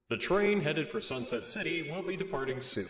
The train headed for Sunset City will be departing soon.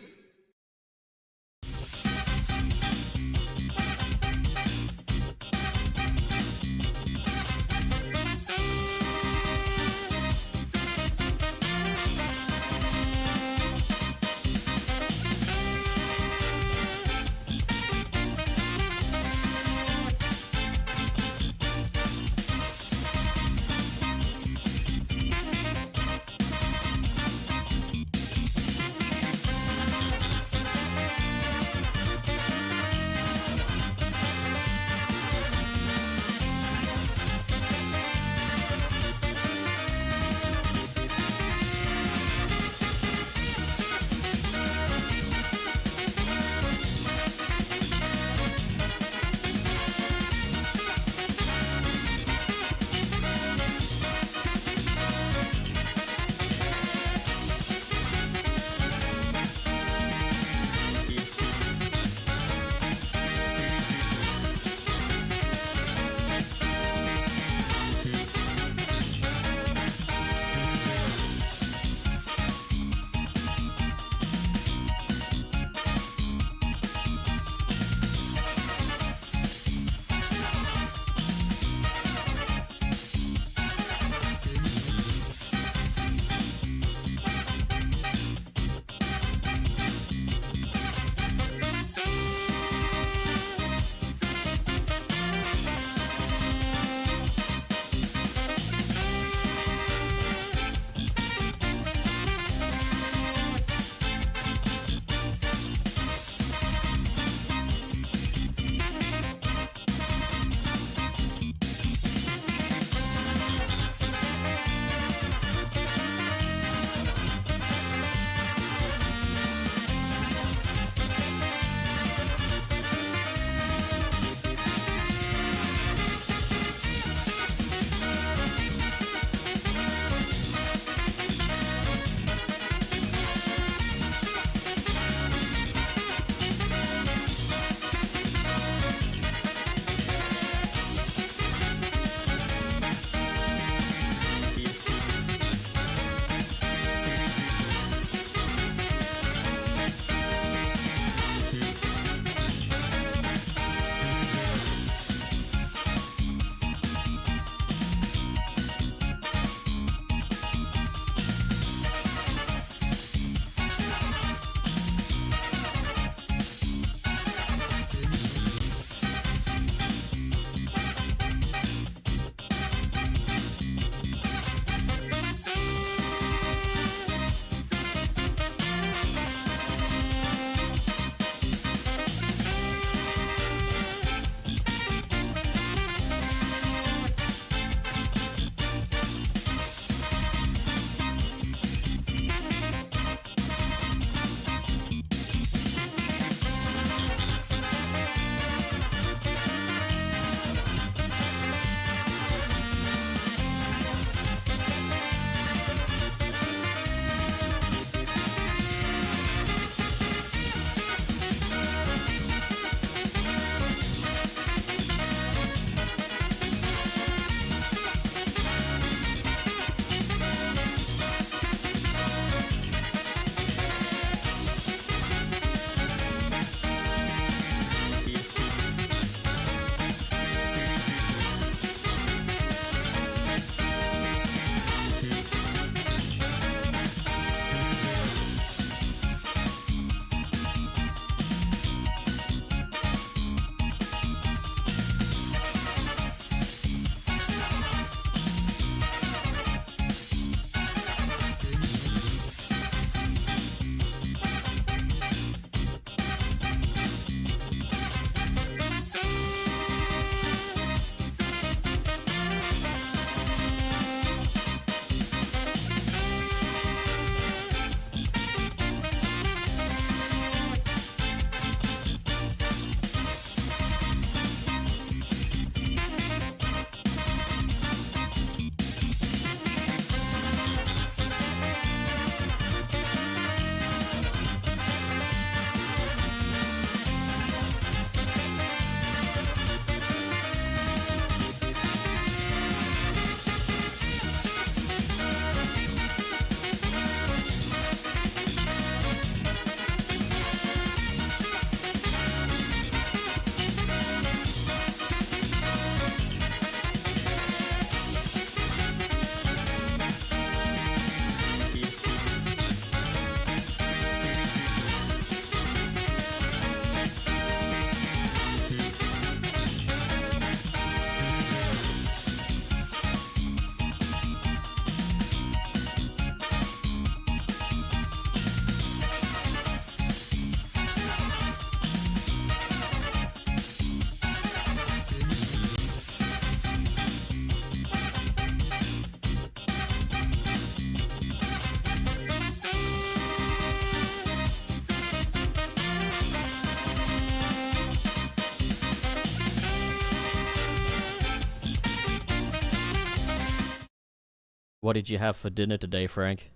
What did you have for dinner today, Frank?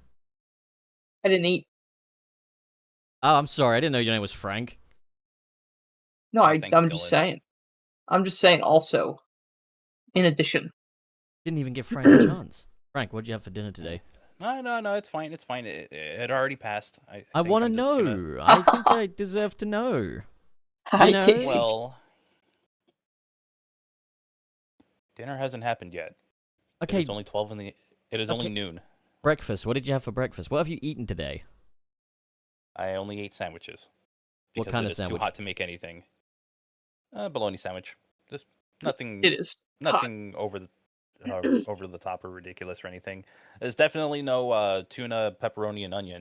I didn't eat. Oh, I'm sorry. I didn't know your name was Frank. No, Oh, thanks, I'm just Dylan. saying. I'm just saying also, in addition. Didn't even give Frank a chance. Frank, what did you have for dinner today? No, it's fine. It's fine. It already passed. I think want to I'm just know. gonna- I think I deserve to know. Hi, know? Casey. Well, dinner hasn't happened yet. Okay, It's only 12 in the. It is only Okay. noon. breakfast. What did you have for breakfast? What have you eaten today? I only ate sandwiches. What Because kind it of is sandwich? too hot to make anything. Bologna sandwich. Just nothing. It is hot. Nothing over the top or ridiculous or anything. There's definitely no tuna, pepperoni, and onion.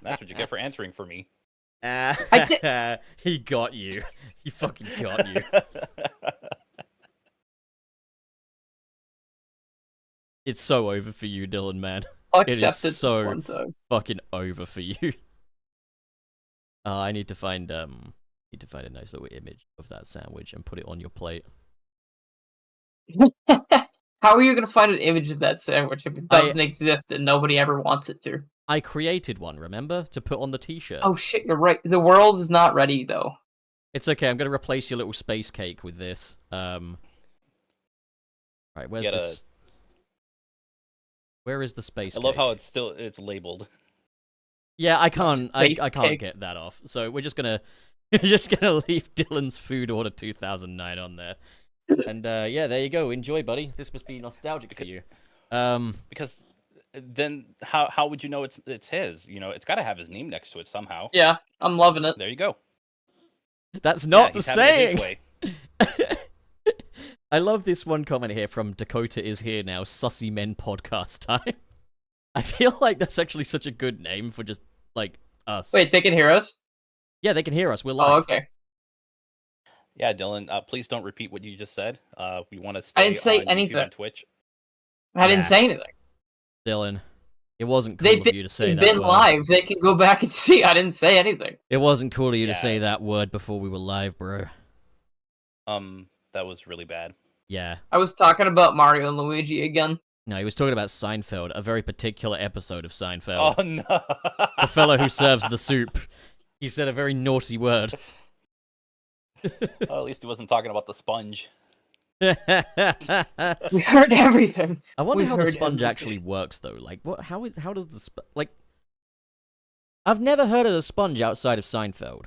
That's what you get for answering for me. He got you. He fucking got you. It's so over for you, Dylan, man. I'll It is accept it this so one time. Fucking over for you. I need to find a nice little image of that sandwich and put it on your plate. How are you gonna find an image of that sandwich if it doesn't exist and nobody ever wants it to? I created one, remember? To put on the t-shirt. Oh shit, you're right. The world is not ready though. It's okay, I'm gonna replace your little space cake with this. Right, where's this? Where is the space I love cake? how it's labeled. Yeah, I can't Space I can't cake. get that off. So we're just gonna leave Dylan's food order 2009 on there. And yeah, there you go. Enjoy, buddy. This must be nostalgic for you. Because then how would you know it's his? You know, it's got to have his name next to it somehow. Yeah, I'm loving it. There you go. That's not the he's having it his saying. way. I love this one comment here from Dakota is here now. Sussy Men podcast time. I feel like that's actually such a good name for just like us. Wait, they can hear us? Yeah, they can hear us. We're live. Oh, okay. Yeah, Dylan, please don't repeat what you just said. We want to stay I didn't say on anything. YouTube and Twitch. I didn't Nah. say anything. Dylan, it wasn't cool of you to say They've that been word. live. They can go back and see. I didn't say anything. It wasn't cool of you to Yeah. say that word before we were live, bro. That was really bad. Yeah. I was talking about Mario and Luigi again. No, he was talking about Seinfeld, a very particular episode of Seinfeld. Oh no! The fellow who serves the soup. He said a very naughty word. Well, at least he wasn't talking about the sponge. I We heard everything. wonder We how the heard sponge everything. actually works, though. Like, how does the like? I've never heard of the sponge outside of Seinfeld.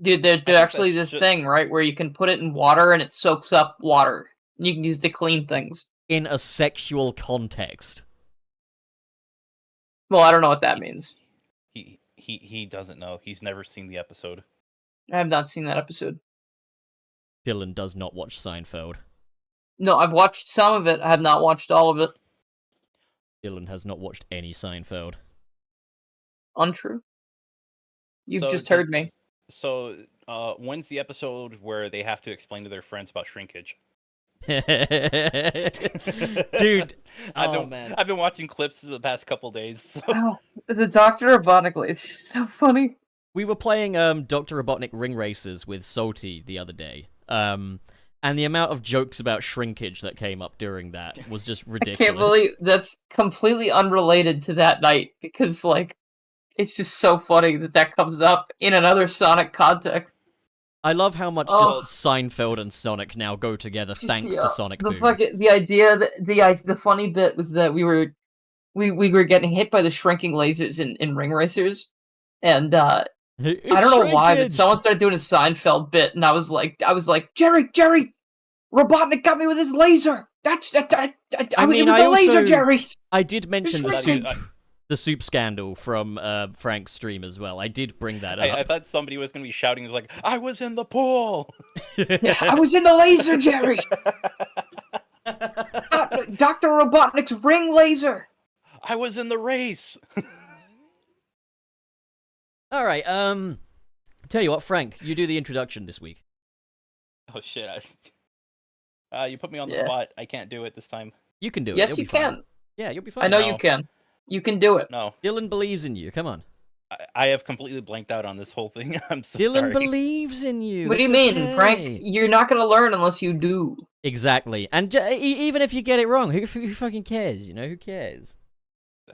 Dude, there's think actually that's this just- thing, right, where you can put it in water and it soaks up water. You can use to clean things. In a sexual context. Well, I don't know what that means. He doesn't know. He's never seen the episode. I have not seen that episode. Dylan does not watch Seinfeld. No, I've watched some of it. I have not watched all of it. Dylan has not watched any Seinfeld. Untrue. You've So just does- heard me. So, when's the episode where they have to explain to their friends about shrinkage? Dude, man. I've been watching clips the past couple days. So. Oh, the Dr. Robotnik is just so funny. We were playing Dr. Robotnik Ring Races with Salty the other day. And the amount of jokes about shrinkage that came up during that was just ridiculous. I can't believe that's completely unrelated to that night because, like, it's just so funny that that comes up in another Sonic context. I love how much Oh. just Seinfeld and Sonic now go together thanks Yeah, to Sonic the Boom. the idea that the funny bit was that we were getting hit by the shrinking lasers in Ring Racers, and I don't know why, but someone started doing a Seinfeld bit, and I was like, Jerry, Robotnik got me with his laser. It was the laser, Jerry. I did mention the shrinking. soup scandal from Frank's stream as well. I did bring that up. I thought somebody was going to be shouting, like, I was in the pool! Yeah, I was in the laser, Jerry. Dr. Robotnik's ring laser. I was in the race! All right, tell you what, Frank, you do the introduction this week. Oh, shit. You put me on the Yeah. spot. I can't do it this time. You can do it. Yes, It'll you be fine. can. Yeah, you'll be fine. I know No. you can. You can do it. No. Dylan believes in you. Come on. I have completely blanked out on this whole thing. I'm so Dylan sorry. believes in you. What do you It's mean, Frank? okay. You're not gonna learn unless you do. Exactly. And even if you get it wrong, who fucking cares? You know, who cares?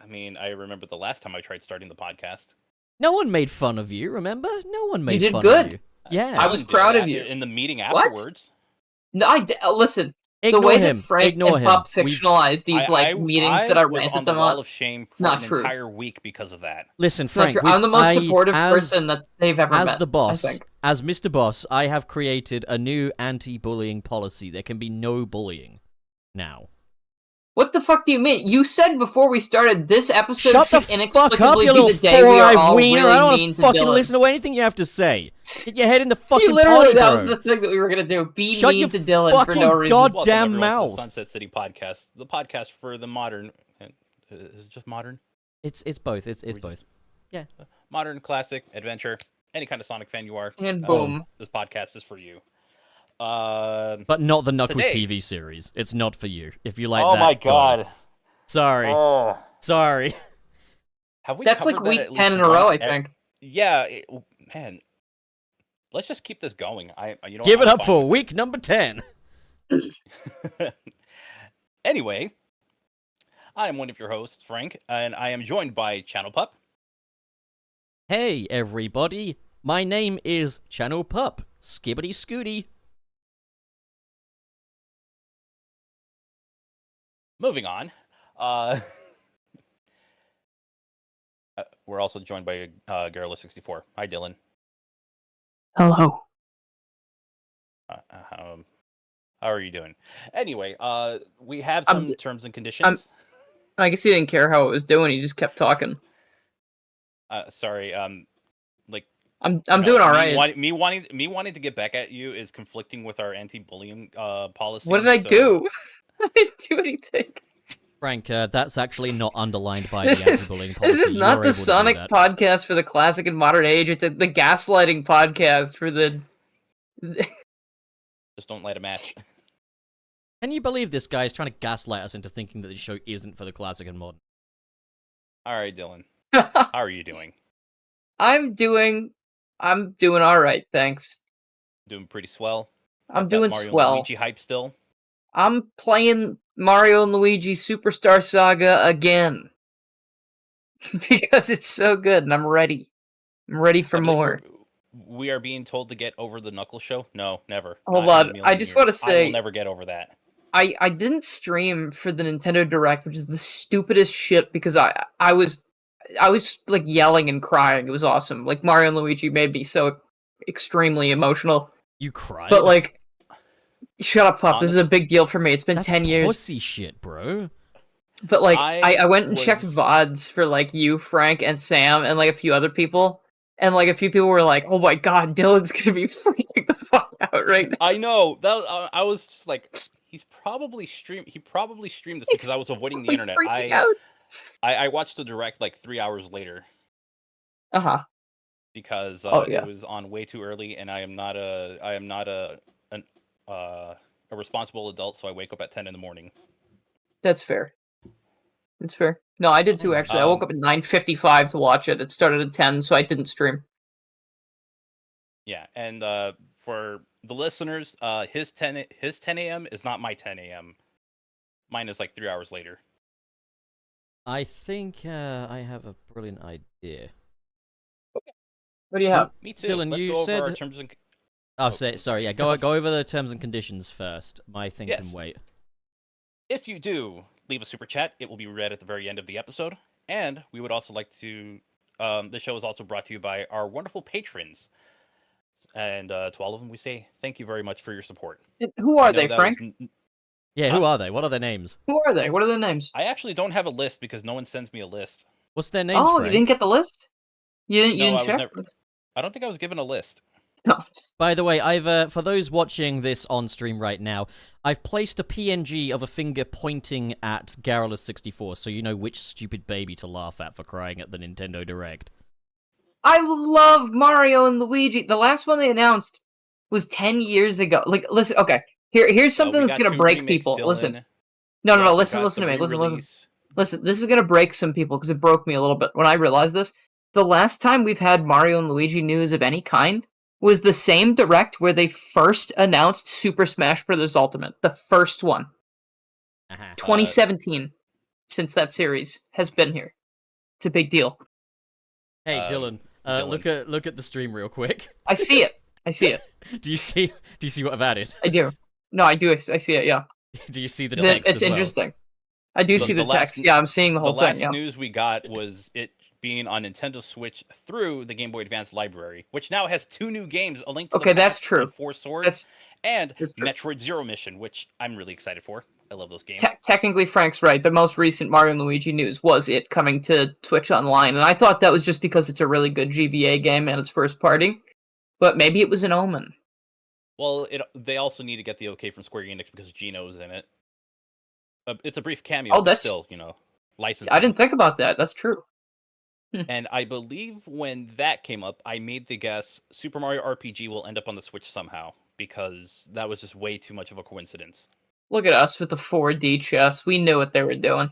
I mean, I remember the last time I tried starting the podcast. No one made fun of you, remember? No one made did fun good. of you. Yeah. I was Dylan did proud of you. in the meeting What? afterwards. No, listen. Ignore the way him. that Frank Ignore and him. Pup fictionalize these meetings that I was ranted on the them wall on. of shame for not an true. entire week because of that. Listen, It's not Frank. true. I'm the most supportive as person that they've ever met. As the boss, I think. as Mr. Boss, I have created a new anti-bullying policy. There can be no bullying now. What the fuck do you mean? You said before we started this episode Shut the should fuck up, inexplicably you be little the day we are four-eyed all wiener! really I don't mean want to to fucking Dylan. listen to anything you have to say. Get your head in the fucking Literally, potty, that bro. was the thing that we were gonna do. Be Shut mean your to Dylan for no fucking reason. god- Welcome Damn everyone to mouth. the Sunset City podcast, the podcast for the modern. Is it just modern? It's both. It's Or both. just modern, classic, adventure. Any kind of Sonic fan you are, And boom. this podcast is for you. But not the Knuckles Today- TV series. It's not for you. If you like Oh that. my go. god! Sorry. Oh. Sorry. Have we? That's like covered that week at 10 least in a row, I once? think. Yeah, man. Let's just keep this going. You know, Give it I'm up fine for with week number 10. it. Anyway, I am one of your hosts, Frank, and I am joined by Channel Pup. Hey, everybody. My name is Channel Pup. Skibbity Scooty. Moving on. We're also joined by Garrula64. Hi, Dylan. Hello. How are you doing? Anyway, we have some terms and conditions. I guess he didn't care how it was doing. He just kept talking. Sorry. Like I'm doing all right. Me wanting to get back at you is conflicting with our anti-bullying policy. What did I do? I didn't do anything. Frank, that's actually not underlined by This the is- anti-bullying policy. This is You not are the able to do Sonic that. podcast for the classic and modern age. It's the gaslighting podcast for the. Just don't light a match. Can you believe this guy is trying to gaslight us into thinking that the show isn't for the classic and modern? All right, Dylan. How are you doing? I'm doing all right, thanks. Doing pretty swell. I'm Got that doing Mario and swell. Luigi hype still. I'm playing Mario and Luigi Superstar Saga again because it's so good, and I'm ready. I'm ready for I believe more. We are being told to get over the Knuckles show. No, never. Hold Not in a on, million I just years. wanna I say- will never get over that. I didn't stream for the Nintendo Direct, which is the stupidest shit because I was like yelling and crying. It was awesome. Like Mario and Luigi made me so extremely emotional. You cried? But like, shut up, Pup. This is a Honest- big deal for me. It's been That's 10 years. pussy shit, bro. But like, I I went and checked was- VODs for like you, Frank, and Sam, and like a few other people. And like a few people were like, "Oh my god, Dylan's gonna be freaking the fuck out right now." I know. I was just like, he probably streamed this because I was avoiding the Like, internet. freaking out. I watched the direct like 3 hours later Uh huh. because Oh, yeah. it was on way too early, and I am not a responsible adult, so I wake up at 10 in the morning. That's fair. That's fair. No, I did too. Actually, I woke up at 9:55 to watch it. It started at 10, so I didn't stream. Yeah, and for the listeners, his 10 a.m. is not my 10 a.m. Mine is like 3 hours later. I think I have a brilliant idea. What do you have? Me too. Dylan, Let's you go over our said- terms and Sorry, yeah, go over the terms and conditions first. My thing Yes. can wait. if you do leave a super chat, it will be read at the very end of the episode. And we would also like to. The show is also brought to you by our wonderful patrons. And to all of them, we say thank you very much for your support. Who I are know they, that Frank? was Yeah, who are they? What are their names? Who are they? What are their names? I actually don't have a list because no one sends me a list. What's their names, Oh, Frank? you didn't get the list? You didn't, No, you I didn't was check? never. I don't think I was given a list. No. By the way, I've for those watching this on stream right now, I've placed a PNG of a finger pointing at Garrulus64, so you know which stupid baby to laugh at for crying at the Nintendo Direct. I love Mario and Luigi. The last one they announced was 10 years ago. Like, listen, okay. Here's something We that's got gonna two break remakes, people. Dylan. Listen. We No, also listen got to the me. Listen. re-release. Listen, this is gonna break some people because it broke me a little bit when I realized this. The last time we've had Mario and Luigi news of any kind was the same direct where they first announced Super Smash Bros. Ultimate. The first one. 2017. Since that series has been here. It's a big deal. Hey, Dylan, Dylan. look at the stream real quick. I see it. I see it. Do you see what I've added? I do. No, I do. I see it, yeah. Do you see the text It's as well? interesting. I do see the text. Yeah, I'm seeing the whole thing. The last news we got was it being on Nintendo Switch through the Game Boy Advance library, which now has 2 new games: A Link to the Past that's true. and Four Swords, and that's true. Metroid Zero Mission, which I'm really excited for. I love those games. Technically, Frank's right. The most recent Mario and Luigi news was it coming to Twitch Online, and I thought that was just because it's a really good GBA game and it's first party, but maybe it was an omen. Well, they also need to get the okay from Square Enix because Gino's in it. It's a brief cameo, but that's still, licensed. I didn't think about that. That's true. And I believe when that came up, I made the guess Super Mario RPG will end up on the Switch somehow, because that was just way too much of a coincidence. Look at us with the 4D chess. We knew what they were doing.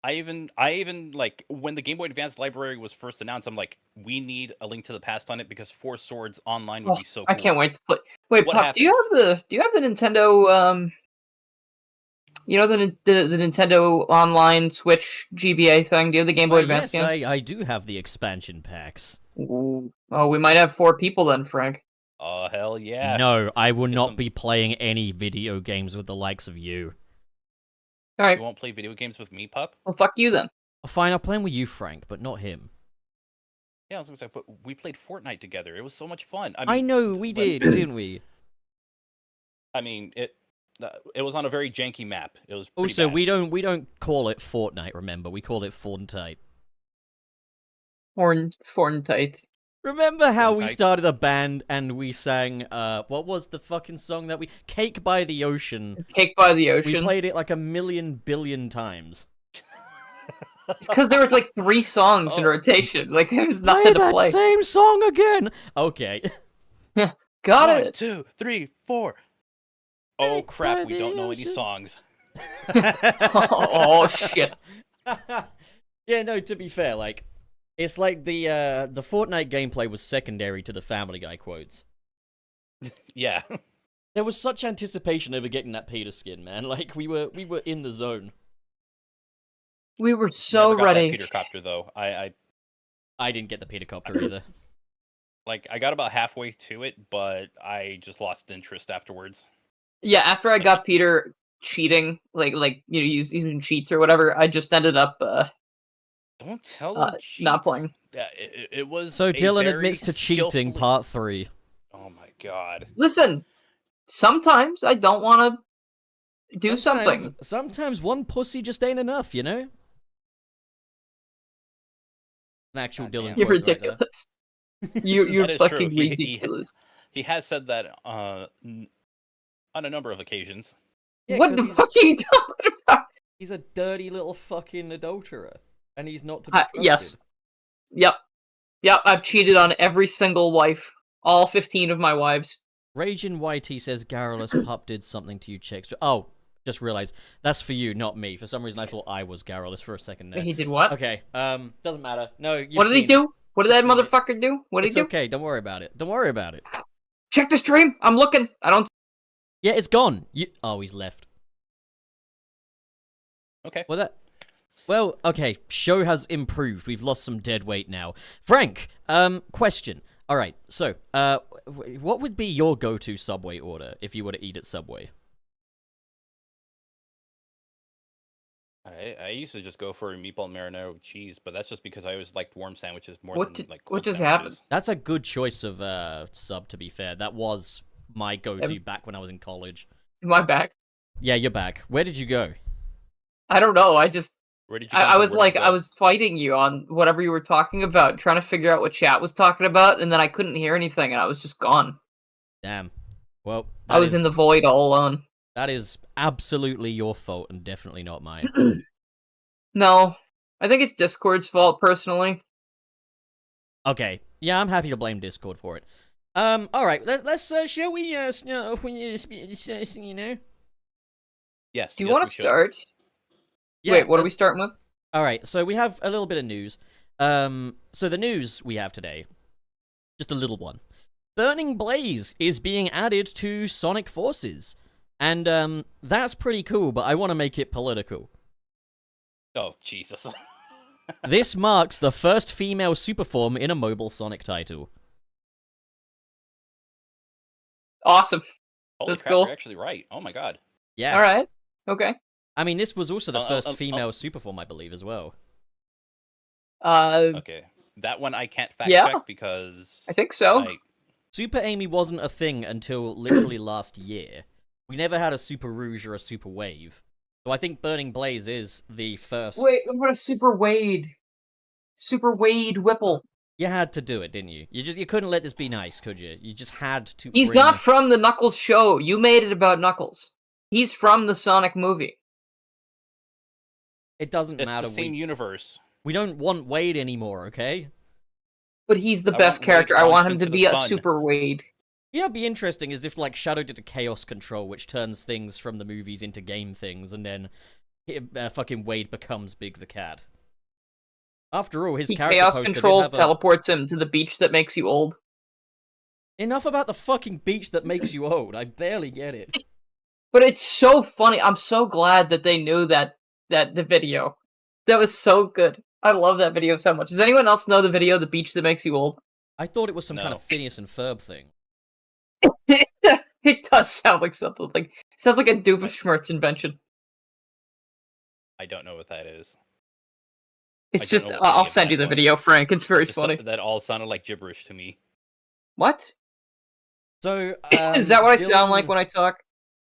I even like when the Game Boy Advance library was first announced, I'm like, we need A Link to the Past on it because Four Swords Online would be so cool. I can't wait to play. Wait, What Pop, happened? do you have the Nintendo you know the Nintendo Online Switch GBA thing? Do you have the Game Boy Advance yes, game? I do have the expansion packs. Ooh. Oh, we might have 4 people then, Frank. Oh, hell yeah. No, I will not some- be playing any video games with the likes of you. All right. You won't play video games with me, pup? Well, fuck you then. Fine, I'll play with you, Frank, but not him. Yeah, I was gonna say, but we played Fortnite together. It was so much fun. I know, we let's- did, didn't we? I mean, it was on a very janky map. It was pretty Also, bad. we don't call it Fortnite, remember? We call it Fortnite. Fortnite. Remember how we Fortnite. started a band and we sang, what was the fucking song that Cake by the Ocean. Cake by the We Ocean. played it like 1,000,000,000,000 times. It's because there were like 3 songs in Oh. rotation. Like there was Play nothing to that play. same song again! Okay. Got 1, it. 2, 3, 4. Oh Cake crap! by We the don't know any ocean. songs. Oh shit. Yeah, no, to be fair, like, it's like the Fortnite gameplay was secondary to the Family Guy quotes. Yeah. There was such anticipation over getting that Peter skin, man. Like, we were in the zone. We were so Never got that ready. Peter Copter though. I didn't get the Peter Copter either. I got about halfway to it, but I just lost interest afterwards. Yeah, after I got Peter cheating, using cheats or whatever, I just ended up Don't tell them not playing. Yeah, it was. So a Dylan very admits to cheating, skillfully- part 3. Oh my god. Listen, sometimes I don't want to do something. Sometimes one pussy just ain't enough, you know? An actual God Dylan damn. quote You're right there. ridiculous. You're That is true. fucking ridiculous. He has said that on a number of occasions. Yeah, What 'cause the fuck are you talking about? He's a dirty little fucking adulterer. And he's not to be trusted. Yes. Yep, I've cheated on every single wife. All 15 of my wives. Raging YT says Garrulous Pup did something to you chicks. Oh, just realized. That's for you, not me. For some reason I thought I was Garrulous for a second there. He did what? Okay, doesn't matter. No, What did he do? What did that You've seen it. motherfucker do? What did It's he do? okay, don't worry about it. Don't worry about it. Check the stream. I'm looking. I don't. Yeah, it's gone. Oh, he's left. Okay. Well, okay, show has improved. We've lost some dead weight now. Frank, question. All right, so, what would be your go-to Subway order if you were to eat at Subway? I used to just go for a meatball marinara with cheese, but that's just because I always liked warm sandwiches more What than did- like what cold just sandwiches. That's a good choice of sub, to be fair. That was my go-to back when I was in college. Am I back? Yeah, you're back. Where did you go? I don't know. I just. Where did you come I from? was Where like, did you I go? was fighting you on whatever you were talking about, trying to figure out what chat was talking about, and then I couldn't hear anything, and I was just gone. Damn. Well, I was in the void all alone. That is absolutely your fault and definitely not mine. No, I think it's Discord's fault, personally. Okay. Yeah, I'm happy to blame Discord for it. All right. Let's shall we you know? Yes. Do you yes, want we to should. start? Yeah, Wait, what are we let's- starting with? All right. So we have a little bit of news. So the news we have today, just a little one. Burning Blaze is being added to Sonic Forces. And that's pretty cool, but I want to make it political. Oh, Jesus. This marks the first female superform in a mobile Sonic title. Awesome. Holy That's crap, cool. you're actually right. Oh my god. Yeah. All right. Okay. I mean, this was also the first female superform, I believe, as well. Okay. That one I can't fact check because... I think so. Super Amy wasn't a thing until literally last year. We never had a Super Rouge or a Super Wave. So I think Burning Blaze is the first... Wait, what a Super Wade? Super Wade Whipple. You had to do it, didn't you? You couldn't let this be nice, could you? You just had to He's not from the Knuckles show. You made it about Knuckles. He's from the Sonic movie. It doesn't matter. It's the same universe. We don't want Wade anymore, okay? But he's the best character. I want him to be a Super Wade. You know, what'd be interesting is if, like, Shadow did a Chaos Control, which turns things from the movies into game things, and then fucking Wade becomes Big the Cat. After all, his character Chaos poster Control teleports him to the beach that makes you old. Enough about the fucking beach that makes you old. I barely get it. But it's so funny. I'm so glad that they knew that the video. That was so good. I love that video so much. Does anyone else know the video, The Beach That Makes You Old? I thought it was some kind of Phineas and Ferb thing. It does sound like something. Like, it sounds like a Doofenshmirtz invention. I don't know what that is. It's just, I'll send you the video, Frank. It's very funny. That all sounded like gibberish to me. What? So, is that what I sound like when I talk?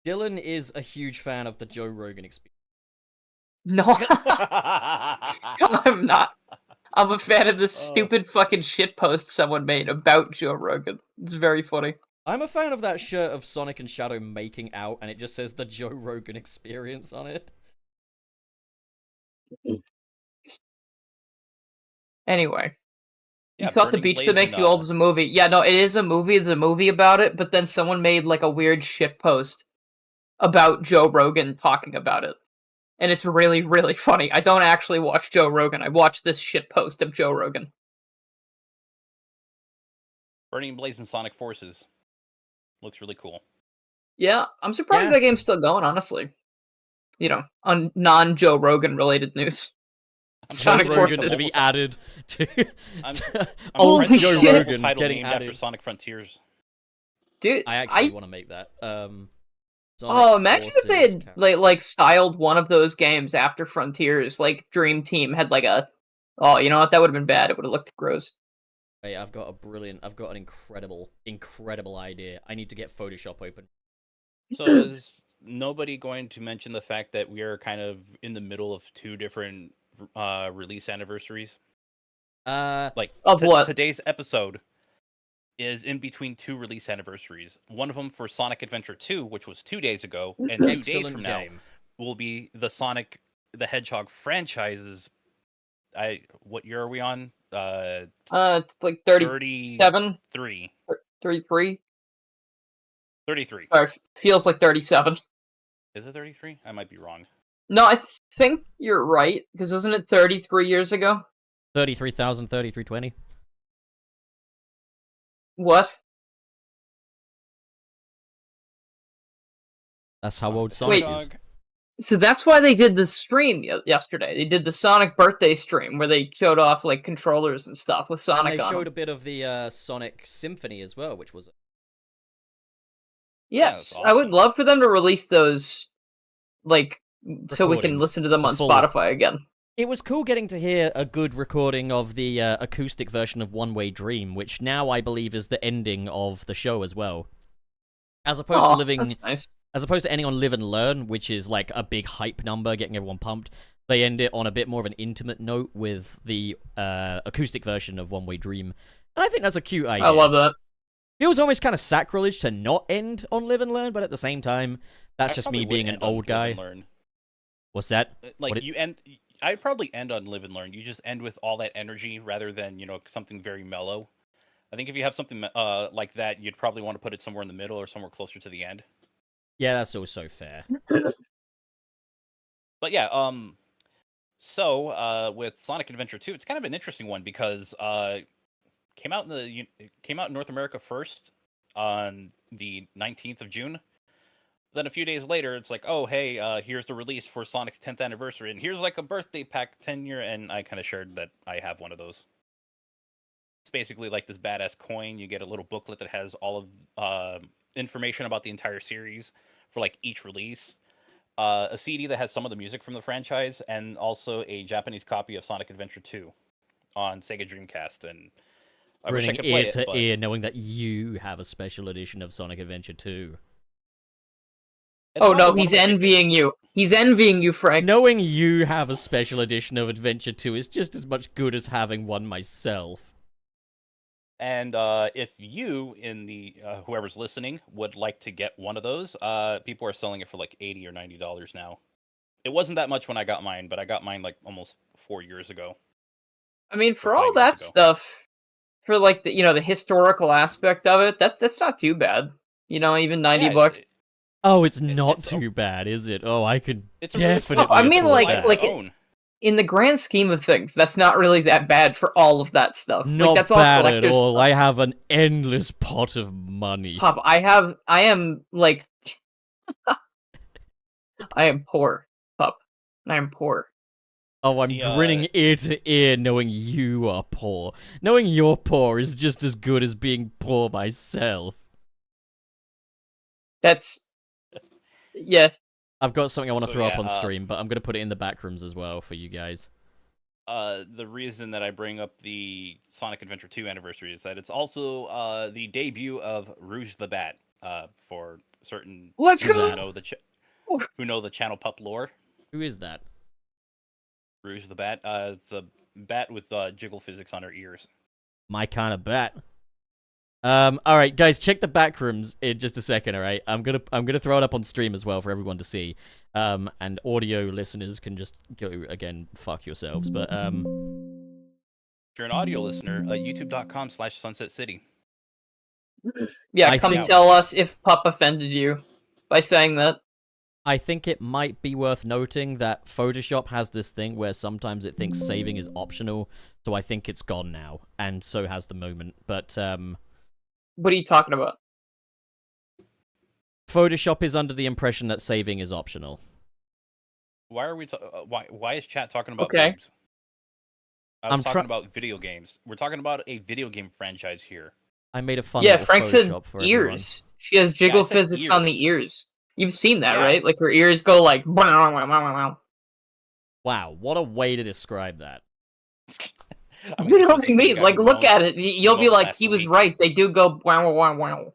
Dylan is a huge fan of the Joe Rogan experience. No, I'm not. I'm a fan of this stupid fucking shitpost someone made about Joe Rogan. It's very funny. I'm a fan of that shirt of Sonic and Shadow making out, and it just says the Joe Rogan experience on it. Anyway. Yeah, you thought The Beach That Makes You Old is a movie. Yeah, no, it is a movie. It's a movie about it, but then someone made, like, a weird shitpost about Joe Rogan talking about it. And it's really, really funny. I don't actually watch Joe Rogan. I watch this shitpost of Joe Rogan. Burning Blaze and Sonic Forces. Looks really cool. Yeah, I'm surprised that game's still going, honestly. You know, on non-Joe Rogan related news. Sonic Rogan to be added to... I'm Joe Rogan getting added after Sonic Frontiers. Dude, I actually want to make that. Imagine if they had like styled one of those games after Frontiers, like Dream Team had like a... Oh, you know what? That would have been bad. It would have looked gross. Hey, I've got an incredible idea. I need to get Photoshop open. So is nobody going to mention the fact that we are kind of in the middle of two different release anniversaries? Like, of what? Today's episode is in between two release anniversaries. One of them for Sonic Adventure 2, which was 2 days ago, and 2 days from now will be the Sonic the Hedgehog franchises. What year are we on? It's like 37? 33. 33? 33. Sorry, feels like 37. Is it 33? I might be wrong. No, I think you're right, because wasn't it 33 years ago? 33,033.20. What? That's how old Sonic is. So that's why they did the stream yesterday. They did the Sonic birthday stream where they showed off like controllers and stuff with Sonic and they on showed them. a bit of the Sonic Symphony as well, which was... Yes, awesome. I would love for them to release those, like, so we can listen to them on Spotify again. It was cool getting to hear a good recording of the acoustic version of One Way Dream, which now I believe is the ending of the show as well. As opposed to living... That's nice. As opposed to ending on Live and Learn, which is like a big hype number, getting everyone pumped, they end it on a bit more of an intimate note with the acoustic version of One Way Dream. And I think that's a cute idea. I love that. It was almost kind of sacrilege to not end on Live and Learn, but at the same time, that's just me being an old guy. What's that? Like, I'd probably end on Live and Learn. You just end with all that energy rather than, something very mellow. I think if you have something like that, you'd probably want to put it somewhere in the middle or somewhere closer to the end. Yeah, that's also fair. But yeah, So, with Sonic Adventure 2, it's kind of an interesting one because it came out in North America first on the 19th of June. Then a few days later, it's like, oh hey, here's the release for Sonic's 10th anniversary, and here's like a birthday pack 10-year, and I kind of shared that I have one of those. It's basically like this badass coin. You get a little booklet that has all of information about the entire series for like each release. A CD that has some of the music from the franchise, and also a Japanese copy of Sonic Adventure 2 on Sega Dreamcast. And I wish I Grinning could play ear it, to but ear, knowing that you have a special edition of Sonic Adventure 2. it's Oh no, probably one he's of my favorite- envying you. He's envying you, Frank. Knowing you have a special edition of Adventure 2 is just as much good as having one myself. And if you, in the whoever's listening, would like to get one of those, people are selling it for like $80 or $90 now. It wasn't that much when I got mine, but I got mine like almost 4 years ago. I mean, for Or all 5 years that ago. stuff, for like the historical aspect of it, that's not too bad. Even 90 Yeah, bucks. Oh, it's not it's too bad, is it? Oh, I could It's a really definitely cool- I mean, afford like- that. like it- own. In the grand scheme of things, that's not really that bad for all of that stuff. Not that's all bad at collector's all. stuff. I have an endless pot of money. Pop, I am like, I am poor, Pup. I am poor. Oh, I'm See, grinning ear to ear knowing you are poor. Knowing you're poor is just as good as being poor myself. That's, yeah. I've got something I want to So, throw up yeah, on stream, but I'm going to put it in the back rooms as well for you guys. The reason that I bring up the Sonic Adventure 2 anniversary is that it's also the debut of Rouge the Bat. For certain Let's Who's go! that? who know the channel pup lore. Who is that? Rouge the Bat. It's a bat with jiggle physics on her ears. My kind of bat. Alright, guys, check the back rooms in just a second, alright? I'm gonna throw it up on stream as well for everyone to see. And audio listeners can just go again, fuck yourselves, but If you're an audio listener, youtube.com/Sunset City. Yeah, I come think- tell us if Pup offended you by saying that. I think it might be worth noting that Photoshop has this thing where sometimes it thinks saving is optional, so I think it's gone now, and so has the moment. But What are you talking about? Photoshop is under the impression that saving is optional. Why are we? Why is chat talking about Okay. boobs? I was I'm talking about video games. We're talking about a video game franchise here. I made a fun Yeah, little Frank said Photoshop for everyone. ears. She has jiggle said physics on the ears. ears. You've seen that, Yeah. right? Like her ears go like. Wow, what a way to describe that. I mean, You this know was what I the mean? guy Like, who look moaned- at it. You'll be moaned like, last he was week. right. They do go wow, wow, wow.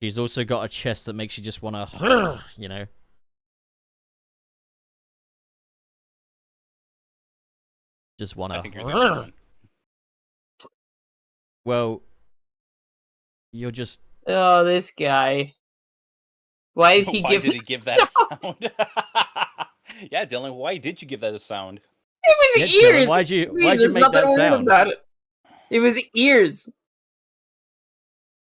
She's also got a chest that makes you just want to, you know. Just want I think you're the only to. one. Well, you're just. Oh, this guy. Why did he Why give did he give that a sound? Yeah, Dylan, why did you give that a sound? It Yeah, was Dylan, ears. why'd you Please, there's make nothing that weird sound? about it. It was ears.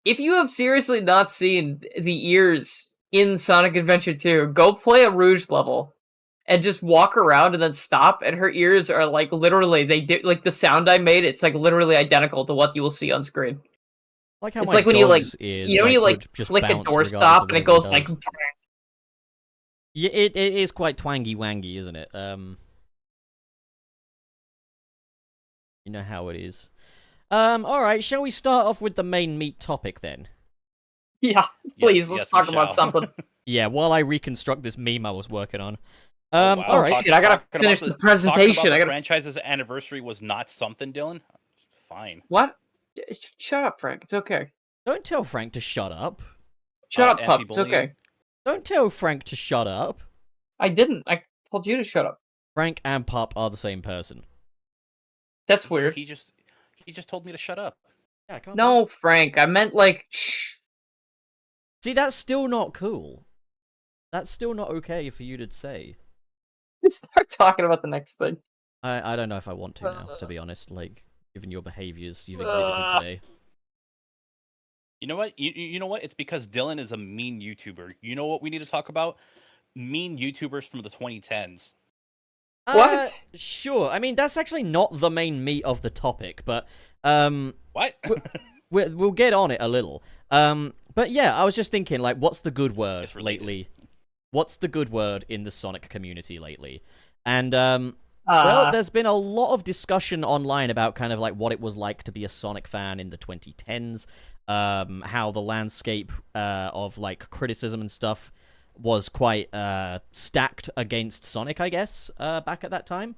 If you have seriously not seen the ears in Sonic Adventure 2, go play a Rouge level and just walk around and then stop, and her ears are like literally they do like the sound I made, it's like literally identical to what you will see on screen. Like how It's my like when you like dog's ears, when you like would just flick a bounce regardless doorstop of and it whatever goes like does. Yeah, it is quite twangy wangy, isn't it? You know how it is. Alright, shall we start off with the main meat topic then? yeah, please let's Yes, we talk about shall. something. Yeah, while I reconstruct this meme I was working on. Oh, wow. Alright. shit, I gotta Talking finish about the presentation. Talking about I the gotta franchise's anniversary was not something, Dylan. Fine. what? Shut up, Frank. It's okay. Don't tell Frank to shut up. Shut up, pup. It's anti-bullying. okay. Don't tell Frank to shut up. I didn't. I told you to shut up. Frank and Pup are the same person. That's weird. He just told me to shut up. Yeah, can't No, Frank. I meant like shh. See, that's still not cool. That's still not okay for you to say. Start talking about the next thing. I don't know if I want to now, to be honest. Like, given your behaviors you've exhibited today. You know what? You know what? It's because Dylan is a mean YouTuber. You know what we need to talk about? Mean YouTubers from the 2010s. What? Sure. I mean, that's actually not the main meat of the topic, but What? we'll get on it a little. But yeah, I was just thinking, like, what's the good word It's related. lately? What's the good word in the Sonic community lately? And well, there's been a lot of discussion online about kind of like what it was like to be a Sonic fan in the 2010s, how the landscape of like criticism and stuff was quite stacked against Sonic, I guess, back at that time.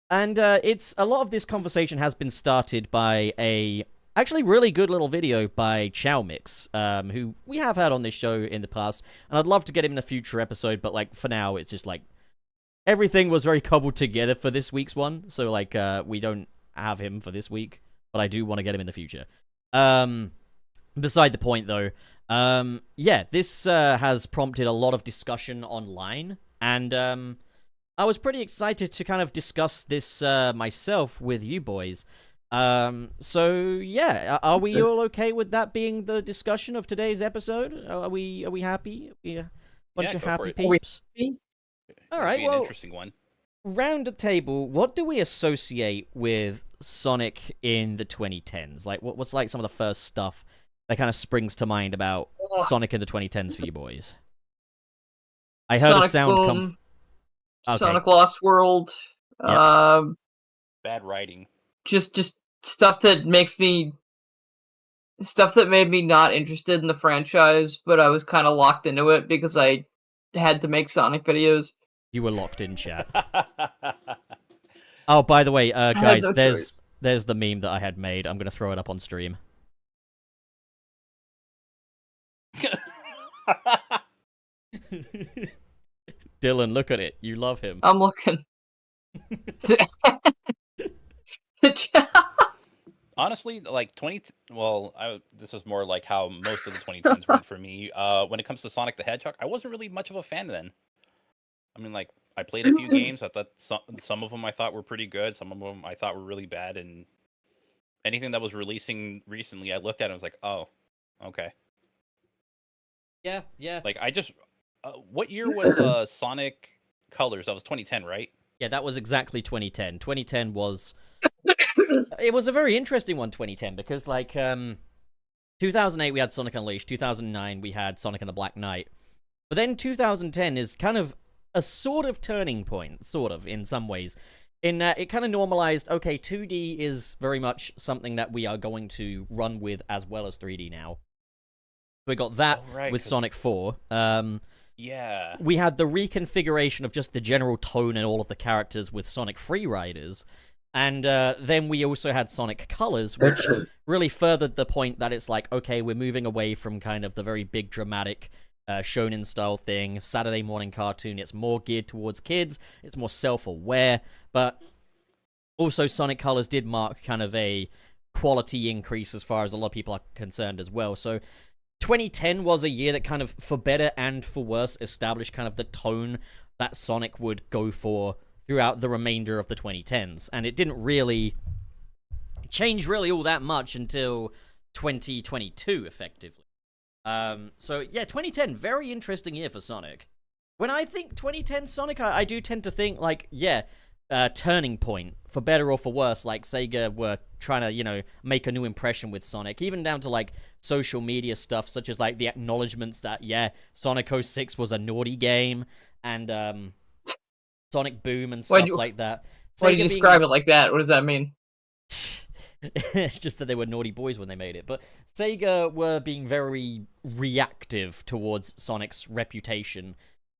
And it's a lot of this conversation has been started by a actually really good little video by Chowmix, who we have had on this show in the past, and I'd love to get him in a future episode, but like for now, it's just like everything was very cobbled together for this week's one, so like we don't have him for this week, but I do want to get him in the future. Beside the point, though, yeah, this has prompted a lot of discussion online, and I was pretty excited to kind of discuss this myself with you boys. So yeah, are we all okay with that being the discussion of today's episode? Are we happy? Bunch of go for happy it. peeps. All right, It'd be an well, interesting one. round the table, what do we associate with Sonic in the 2010s? Like, what's like some of the first stuff that kind of springs to mind about Sonic in the 2010s for you boys? I heard Sonic a sound Boom, come. Okay. Sonic Lost World. Yep. Bad writing. Just stuff that made me not interested in the franchise, but I was kind of locked into it because I had to make Sonic videos. You were locked in, chat. Oh, by the way, had guys, no there's the meme that I had made. I'm gonna throw it up on stream. Dylan, look at it. You love him. I'm looking. Honestly, like this is more like how most of the 2010s went for me. When it comes to Sonic the Hedgehog, I wasn't really much of a fan then. I mean, like, I played a few games. I thought some of them I thought were pretty good. Some of them I thought were really bad. And anything that was releasing recently, I looked at it and was like, oh, okay. Yeah. Like, I just... what year was Sonic Colors? That was 2010, right? Yeah, that was exactly 2010. 2010 was... It was a very interesting one, 2010, because, like, 2008 we had Sonic Unleashed, 2009 we had Sonic and the Black Knight. But then 2010 is kind of a sort of turning point, sort of, in some ways. In it kind of normalized, okay, 2D is very much something that we are going to run with as well as 3D now. We got that with Sonic 4. Yeah. We had the reconfiguration of just the general tone and all of the characters with Sonic Free Riders. And then we also had Sonic Colors, which really furthered the point that it's like, okay, we're moving away from kind of the very big dramatic shonen-style thing, Saturday morning cartoon. It's more geared towards kids. It's more self-aware. But also Sonic Colors did mark kind of a quality increase as far as a lot of people are concerned as well. So 2010 was a year that kind of, for better and for worse, established kind of the tone that Sonic would go for throughout the remainder of the 2010s. And it didn't really change really all that much until 2022, effectively. So, yeah, 2010, very interesting year for Sonic. When I think 2010 Sonic, I do tend to think, like, yeah, turning point, for better or for worse. Like, Sega were trying to, you know, make a new impression with Sonic, even down to, like, social media stuff, such as, like, the acknowledgements that, yeah, Sonic 06 was a naughty game, and, Sonic Boom and stuff like that. Why do you describe it like that? What does that mean? It's just that they were naughty boys when they made it. But Sega were being very reactive towards Sonic's reputation.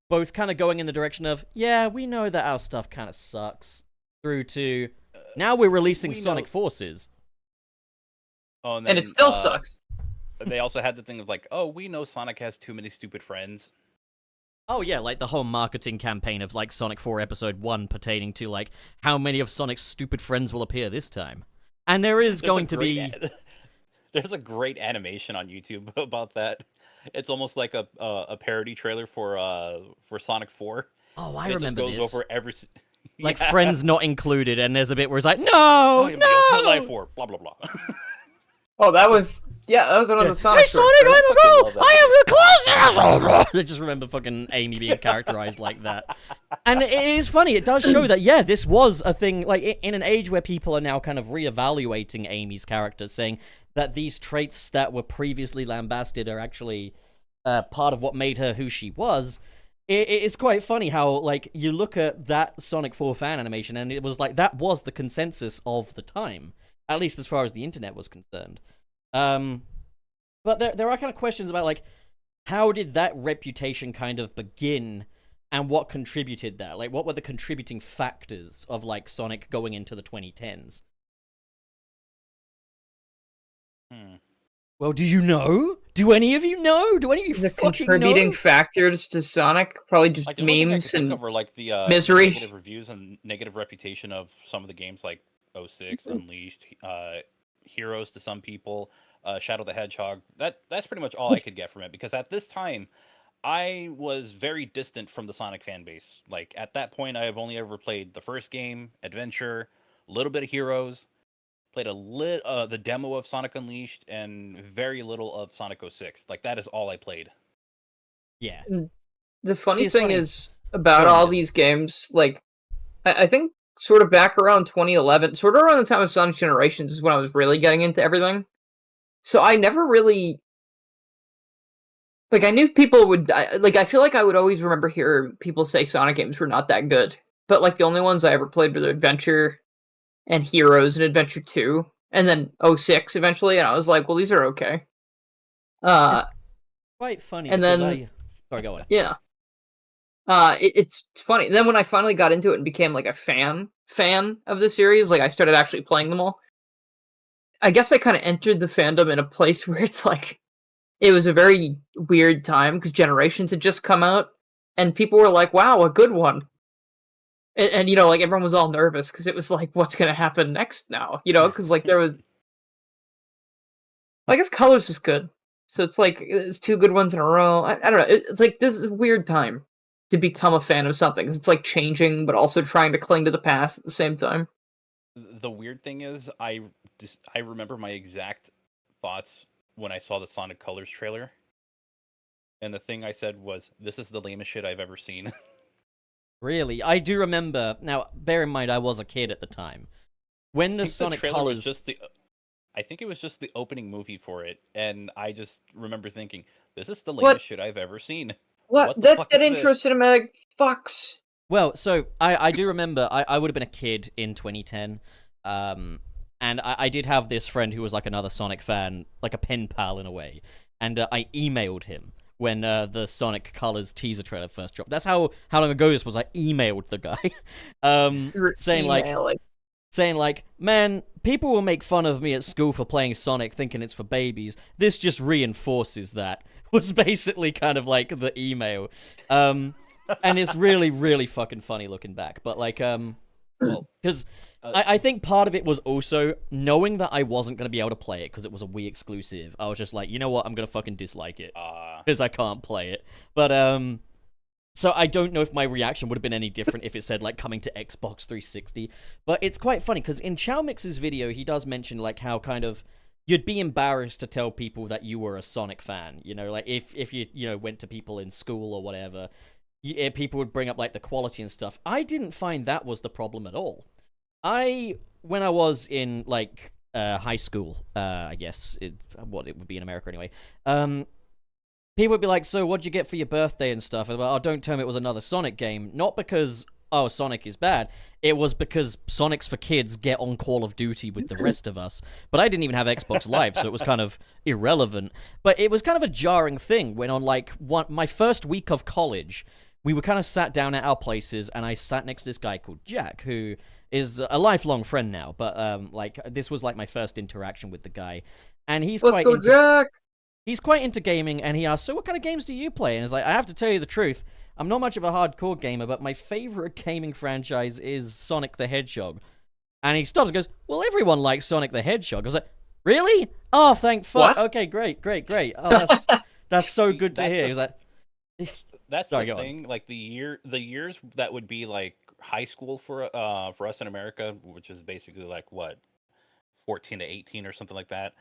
Both kind of going in the direction of, yeah, we know that our stuff kind of sucks, through to, now we're releasing Sonic Forces. Oh, and it still sucks. They also had the thing of like, oh, we know Sonic has too many stupid friends. Oh yeah, like the whole marketing campaign of like Sonic 4 Episode 1 pertaining to like how many of Sonic's stupid friends will appear this time. And there's a great animation on YouTube about that. It's almost like a parody trailer for Sonic 4. Oh, I remember this. It just goes over every... Like, friends not included, and there's a bit where it's like, no, oh, yeah, no! Ultimate Life 4, blah, blah, blah. Oh, that was one of the Sonic. Hey Sonic, I'm a fucking girl! love that I have your clothes! I just remember fucking Amy being characterized like that. And it is funny, it does show that, yeah, this was a thing, like, in an age where people are now kind of reevaluating Amy's character, saying that these traits that were previously lambasted are actually part of what made her who she was. It's quite funny how, like, you look at that Sonic 4 fan animation, and it was like, that was the consensus of the time, at least as far as the internet was concerned. But there are kind of questions about, like, how did that reputation kind of begin, and what contributed that? Like, what were the contributing factors of, like, Sonic going into the 2010s? Well, do you know? Do any of you know? Do any of you The fucking contributing know? factors to Sonic, probably just Like, the only thing I memes could think and of were like the misery. negative reviews and negative reputation of some of the games, like 06, Unleashed, Heroes to some people, Shadow the Hedgehog. That's pretty much all I could get from it, because at this time, I was very distant from the Sonic fan base. Like, at that point, I have only ever played the first game, Adventure, a little bit of Heroes, played the demo of Sonic Unleashed, and very little of Sonic 06. Like, that is all I played. Yeah. The funny It's thing funny. is about Go on, all Dylan. these games, like I think sort of back around 2011, sort of around the time of Sonic Generations is when I was really getting into everything. So I never really like I knew people would I feel like I would always remember hear people say Sonic games were not that good. But like the only ones I ever played were the Adventure and Heroes and Adventure 2 and then 06 eventually and I was like, well these are okay. It's quite funny And because then Sorry, go on. yeah. It's funny. And then when I finally got into it and became like a fan of the series, like I started actually playing them all. I guess I kind of entered the fandom in a place where it's like it was a very weird time because Generations had just come out, and people were like, "Wow, a good one." And you know, like everyone was all nervous because it was like, "What's gonna happen next now?" You know, because like there was, I guess Colors was good, so it's like it's two good ones in a row. I don't know. It's like this is a weird time to become a fan of something 'cause it's like changing, but also trying to cling to the past at the same time. The weird thing is, I remember my exact thoughts when I saw the Sonic Colors trailer, and the thing I said was, "This is the lamest shit I've ever seen." Really? I do remember. Now, bear in mind, I was a kid at the time. When the I think Sonic trailer was Colors... just the. I think it was just the opening movie for it, and I just remember thinking, "This is the What? lamest shit I've ever seen." What? What the fuck That is intro this? cinematic fucks. Well, so I do remember I would have been a kid in 2010, and I did have this friend who was like another Sonic fan, like a pen pal in a way, and I emailed him when the Sonic Colors teaser trailer first dropped. That's how long ago this was. I emailed the guy, saying like, man, people will make fun of me at school for playing Sonic thinking it's for babies. This just reinforces that. Was basically kind of like the email. And it's really, really fucking funny looking back. But like, because I think part of it was also knowing that I wasn't going to be able to play it because it was a Wii exclusive. I was just like, you know what, I'm going to fucking dislike it because I can't play it. But so I don't know if my reaction would have been any different if it said like coming to Xbox 360. But it's quite funny because in Chow Mix's video, he does mention like how kind of you'd be embarrassed to tell people that you were a Sonic fan. You know, like if you went to people in school or whatever. People would bring up like the quality and stuff. I didn't find that was the problem at all. When I was in like high school, I guess what it would be in America anyway. People would be like, "So, what'd you get for your birthday and stuff?" And I'm like, "Oh, don't tell me it was another Sonic game." Not because Sonic is bad. It was because Sonic's for kids get on Call of Duty with the rest of us. But I didn't even have Xbox Live, so it was kind of irrelevant. But it was kind of a jarring thing when on like my first week of college, we were kind of sat down at our places, and I sat next to this guy called Jack, who is a lifelong friend now. But like this was like my first interaction with the guy, and he's Let's go, Jack. He's quite into gaming, and he asked, "So what kind of games do you play?" And it's like, I have to tell you the truth, I'm not much of a hardcore gamer, but my favorite gaming franchise is Sonic the Hedgehog. And he stops and goes, "Well, everyone likes Sonic the Hedgehog." I was like, "Really? Oh, thank fuck. What? Okay, great. Oh, that's so good to hear." He was like, That's Sorry, the go on. thing. Like the years that would be like high school for us in America, which is basically like what 14 to 18 or something like that.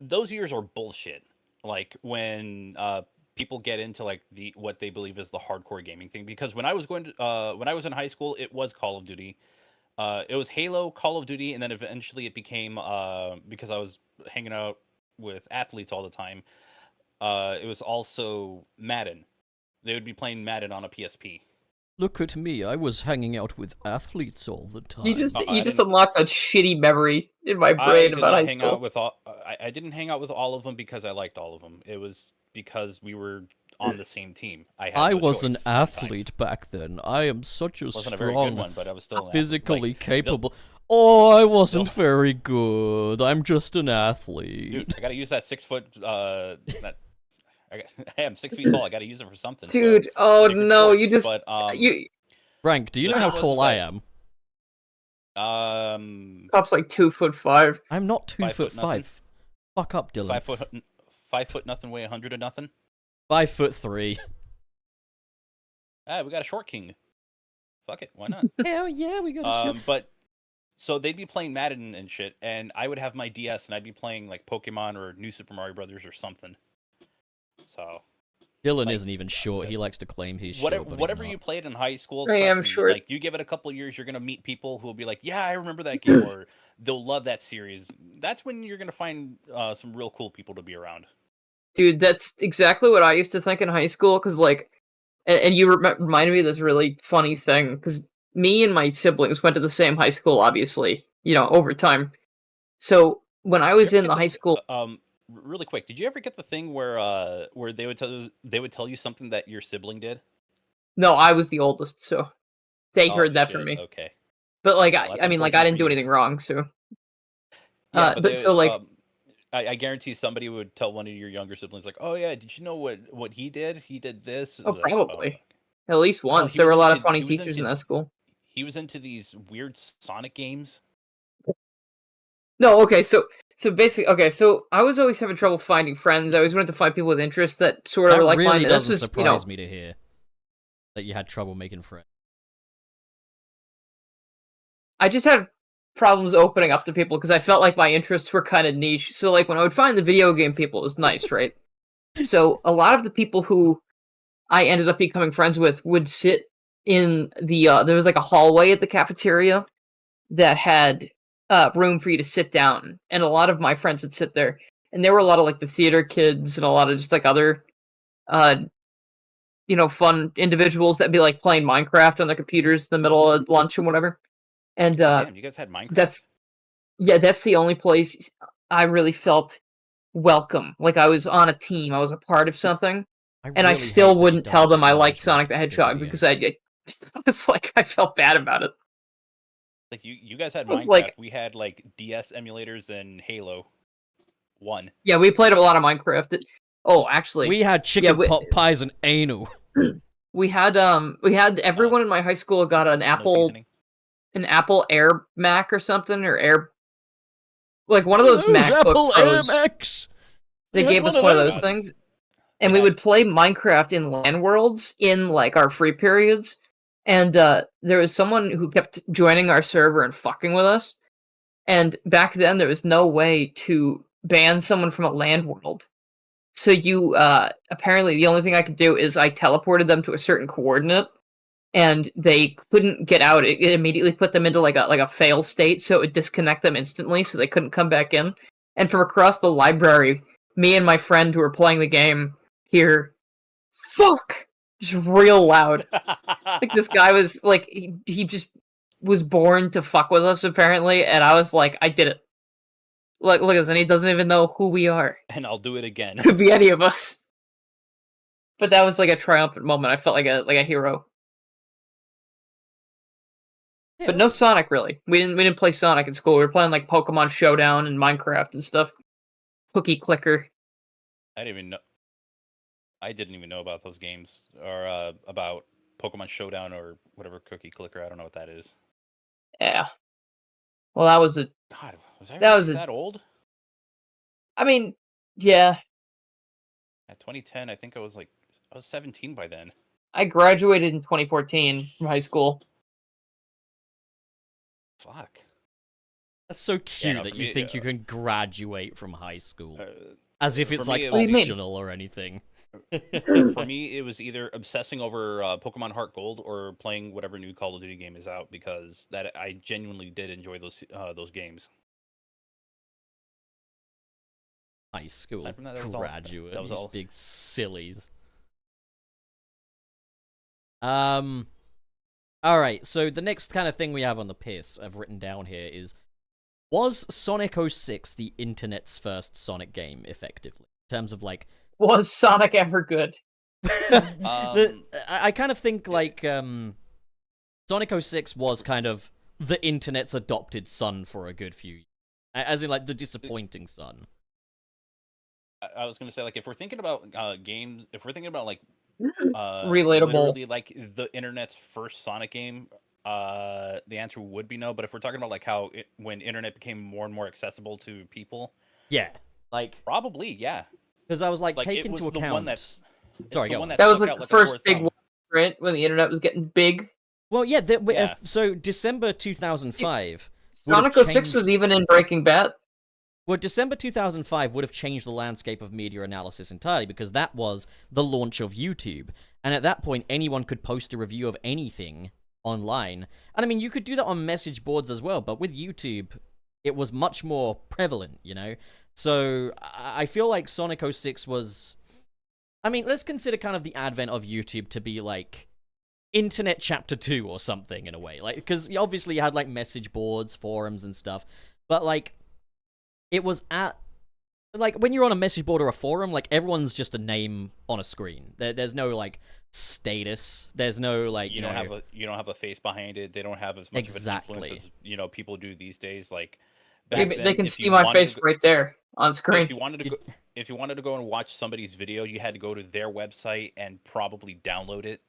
those years are bullshit. Like when people get into like what they believe is the hardcore gaming thing. Because when I was when I was in high school, it was Call of Duty. It was Halo, Call of Duty, and then eventually it became because I was hanging out with athletes all the time. It was also Madden. They would be playing Madden on a PSP. Look at me, I was hanging out with athletes all the time. You just unlocked a shitty memory in my brain about high school. I didn't hang out with all of them because I liked all of them. It was because we were on the same team. I was an athlete back then. I am such a wasn't strong, a very good one, but I was still an physically capable. Oh, I wasn't very good. I'm just an athlete. Dude, I gotta use that 6 foot. Hey, I'm 6 feet tall. I gotta use it for something. Dude, so, oh no, sports, you just you. Frank, do you know how tall I am? Pop's like 2'5". I'm not 2'5". Nothing. Fuck up, Dylan. 5 foot nothing, weigh 100 of nothing. 5'3". Ah, we got a short king. Fuck it, why not? Hell yeah, we got a short. But so they'd be playing Madden and shit, and I would have my DS and I'd be playing like Pokemon or New Super Mario Brothers or something. So Dylan isn't even short. He likes to claim he's short, but whatever he's you played in high school, I am me, short. Like you give it a couple years, you're gonna meet people who will be like, "Yeah, I remember that game," or they'll love that series. That's when you're gonna find some real cool people to be around. Dude, that's exactly what I used to think in high school. Because like, and you reminded me of this really funny thing. Because me and my siblings went to the same high school, obviously. Over time. So when I was in the high school. Really quick, did you ever get the thing where they would tell you something that your sibling did? No, I was the oldest, so they heard that from me. Okay, but like I mean, like I didn't do anything wrong, so. Yeah, I guarantee somebody would tell one of your younger siblings, like, "Oh yeah, did you know what he did? He did this." Oh, probably. At least once. There were a lot of funny teachers in that school. He was into these weird Sonic games. No, okay, so basically, okay, so I was always having trouble finding friends. I always wanted to find people with interests that sort of were like-minded. That really doesn't surprise me to hear that you had trouble making friends. I just had problems opening up to people because I felt like my interests were kind of niche. So, like, when I would find the video game people, it was nice, right? So, a lot of the people who I ended up becoming friends with would sit in the, there was like a hallway at the cafeteria that had room for you to sit down, and a lot of my friends would sit there, and there were a lot of like the theater kids and a lot of just like other fun individuals that'd be like playing Minecraft on their computers in the middle of lunch and whatever. And damn, you guys had Minecraft. That's the only place I really felt welcome, like I was on a team, I was a part of something. And I still wouldn't tell them I liked Sonic the Hedgehog because I was like, I felt bad about it. Like you guys had Minecraft. We had like DS emulators and Halo 1. Yeah, we played a lot of Minecraft. Actually, we had chicken pot pies and anal. We had everyone in my high school got an Apple Air Mac or something, or Air, like one of those MacBook Apple Pros. Air Macs. They gave us one of those things, and we would play Minecraft in LAN worlds in like our free periods. And there was someone who kept joining our server and fucking with us. And back then, there was no way to ban someone from a LAN world. So you, apparently, the only thing I could do is I teleported them to a certain coordinate, and they couldn't get out. It immediately put them into like a fail state, so it would disconnect them instantly, so they couldn't come back in. And from across the library, me and my friend who were playing the game hear, "Fuck!" just real loud. Like this guy was like he just was born to fuck with us apparently, and I was like, I did it. Look at this, and he doesn't even know who we are. And I'll do it again. Could be any of us. But that was like a triumphant moment. I felt like a hero. Yeah. But no Sonic really. We didn't play Sonic in school. We were playing like Pokemon Showdown and Minecraft and stuff. Cookie Clicker. I didn't even know about those games, or about Pokemon Showdown or whatever, Cookie Clicker. I don't know what that is. Yeah. Well, that was God, was I that old? I mean, yeah. At 2010, I think I was 17 by then. I graduated in 2014 from high school. Fuck. That's so cute no, that for you me, think you can graduate from high school. uh, As if for it's me, like it What do was you mean? optional or anything. for me it was either obsessing over Pokemon Heart Gold or playing whatever new Call of Duty game is out, because that I genuinely did enjoy those games. High school Aside from that, graduate. that was You all. big sillies. All right. So the next kind of thing we have on the piss I've written down here is: was Sonic 06 the internet's first Sonic game, effectively, in terms of like? Was Sonic ever good? I kind of think Yeah. like Sonic 06 was kind of the internet's adopted son for a good few years. As in like the disappointing son. I was gonna say, like, if we're thinking about games, if we're thinking about like Relatable. literally like the internet's first Sonic game, the answer would be no. But if we're talking about like when internet became more and more accessible to people, Yeah. Like, probably yeah. because I was like, Like take it into was account. the one that's it's Sorry, the go one on. That was stuck like out the like a sore first big thumb. one, right? When the internet was getting big. Well, yeah. Yeah. So December 2005 would have Sonic 06 changed. was even in Breaking Bad. Well, December 2005 would have changed the landscape of media analysis entirely, because that was the launch of YouTube. And at that point, anyone could post a review of anything online. And I mean, you could do that on message boards as well, but with YouTube, it was much more prevalent, you know? So I feel like Sonic 06 was... I mean, let's consider kind of the advent of YouTube to be like Internet Chapter 2 or something in a way. Like, because obviously you had like message boards, forums, and stuff. But like, it was at, like, when you're on a message board or a forum, like, everyone's just a name on a screen. There's no, like, status. There's no, like, You don't have a face behind it. They don't have as much of an influence as people do these days. Like back They then, can if see you my wanted face to, right there on screen. if you wanted to go and watch somebody's video, you had to go to their website and probably download it.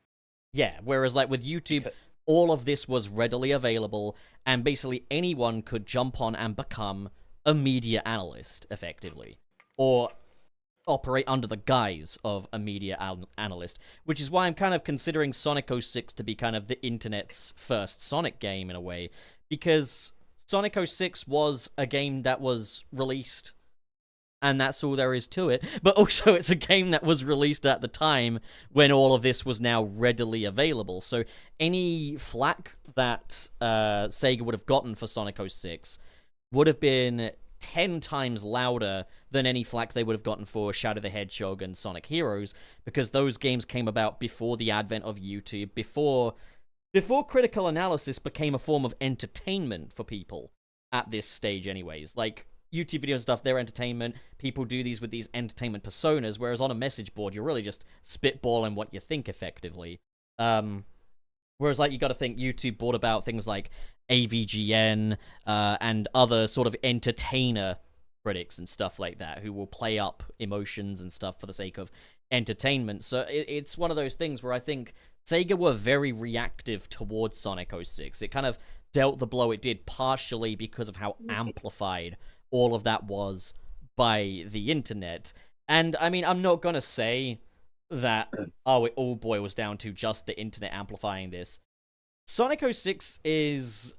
Yeah, whereas, like, with YouTube, all of this was readily available, and basically anyone could jump on and become a media analyst, effectively. Or operate under the guise of a media analyst, which is why I'm kind of considering Sonic 06 to be kind of the internet's first Sonic game in a way, because Sonic 06 was a game that was released, and that's all there is to it, but also it's a game that was released at the time when all of this was now readily available, so any flack that Sega would have gotten for Sonic 06 would have been 10 times louder than any flack they would have gotten for Shadow the Hedgehog and Sonic Heroes, because those games came about before the advent of YouTube, before critical analysis became a form of entertainment for people at this stage anyways. Like, YouTube videos and stuff, they're entertainment. People do these with these entertainment personas, whereas on a message board, you're really just spitballing what you think effectively. Whereas, like, you got to think YouTube brought about things like AVGN and other sort of entertainer critics and stuff like that, who will play up emotions and stuff for the sake of entertainment. So it's one of those things where I think Sega were very reactive towards Sonic 06. It kind of dealt the blow it did partially because of how amplified all of that was by the internet. And, I mean, I'm not going to say that, oh, it all boils down to just the internet amplifying this. Sonic 06 is,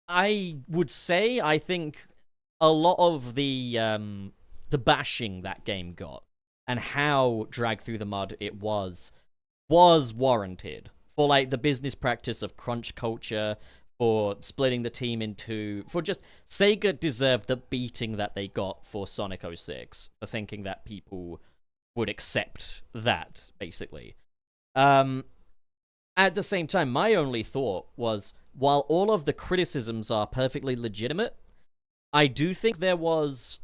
I would say, I think a lot of the bashing that game got and how dragged through the mud it was warranted for, like, the business practice of crunch culture, for splitting the team in two, for just Sega deserved the beating that they got for Sonic 06 for thinking that people would accept that, basically. At the same time, my only thought was, while all of the criticisms are perfectly legitimate, I do think there was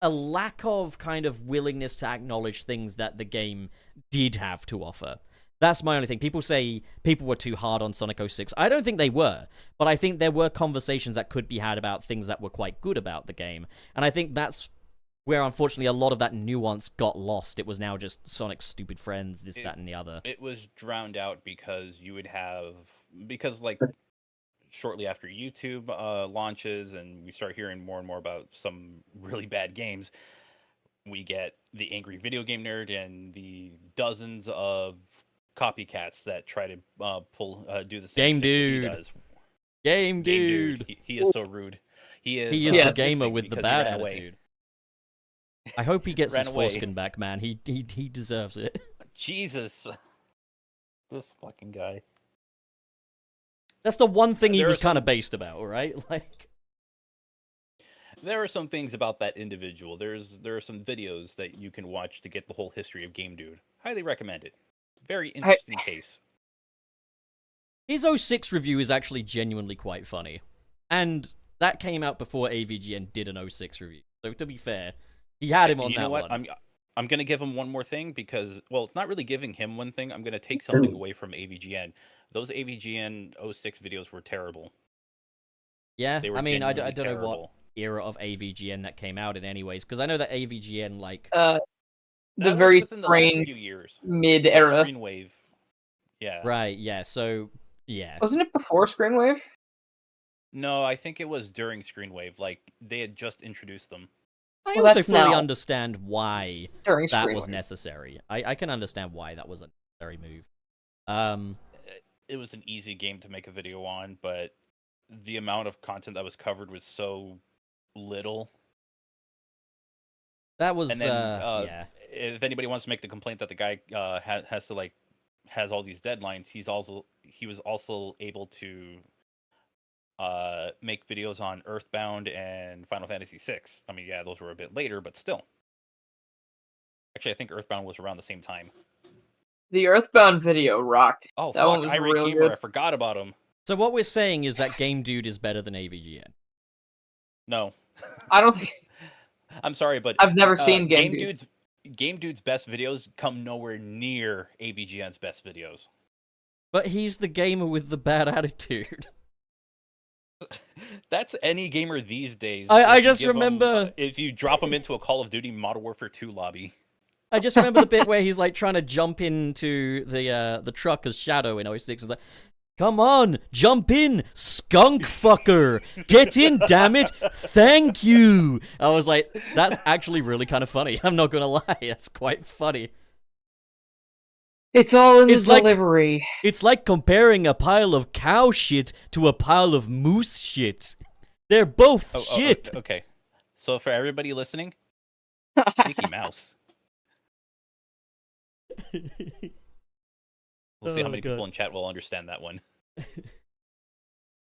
a lack of kind of willingness to acknowledge things that the game did have to offer. That's my only thing. People say people were too hard on Sonic 06. I don't think they were, but I think there were conversations that could be had about things that were quite good about the game. And I think that's where, unfortunately, a lot of that nuance got lost. It was now just Sonic's stupid friends, this, that, and the other. It was drowned out because like, shortly after YouTube launches and we start hearing more and more about some really bad games, we get the angry video game nerd and the dozens of copycats that try to do the same Game thing that he Dude. does. Game dude. He is so rude. He is. He is the gamer with the bad ran away. attitude. I hope he gets Ran his away. foreskin back, man. He deserves it. Jesus, this fucking guy. That's the one thing he There was are kind of some- based about, right? Like, There are some things about that individual. There are some videos that you can watch to get the whole history of Game Dude. Highly recommend it. Very interesting case. his 06 review is actually genuinely quite funny. And that came out before AVGN did an 06 review. So to be fair, he had him on You that know what? one. I'm gonna give him one more thing because, well, it's not really giving him one thing. I'm gonna take something away from AVGN. Those AVGN 06 videos were terrible. Yeah, They were I mean, I genuinely don't know what terrible. era of AVGN that came out in anyways, because I know that AVGN, like... The That was very within the last strange few years. mid-era. Screenwave. Yeah. Right, yeah, so, yeah. Wasn't it before Screenwave? No, I think it was during Screenwave. Like they had just introduced them. I Well, also that's fully now. understand why During that Screenwave. was necessary. I can understand why that was a necessary move. It was an easy game to make a video on, but the amount of content that was covered was so little. That was, And then, yeah. if anybody wants to make the complaint that the guy has all these deadlines, he was also able to make videos on Earthbound and Final Fantasy VI. I mean, yeah, those were a bit later, but still. Actually, I think Earthbound was around the same time. The Earthbound video rocked. Oh, That one fuck, was Irate real Gamer, good. I forgot about him. So what we're saying is that Game Dude is better than AVGN. No. I don't think I'm sorry, but I've never seen Game Dude. Game Dude's best videos come nowhere near AVGN's best videos. But he's the gamer with the bad attitude. That's any gamer these days. I If you just give 'em, remember- if you drop him into a Call of Duty Modern Warfare 2 lobby. I just remember the bit where he's like trying to jump into the truck as Shadow in 06. It's like, come on, jump in, skunk fucker, get in, damn it, thank you. I was like, that's actually really kind of funny. I'm not gonna lie, that's quite funny. It's all in It's the like- delivery. It's like comparing a pile of cow shit to a pile of moose shit. They're both shit. Okay. So for everybody listening, Mickey Mouse. We'll see how Oh, many God. people in chat will understand that one.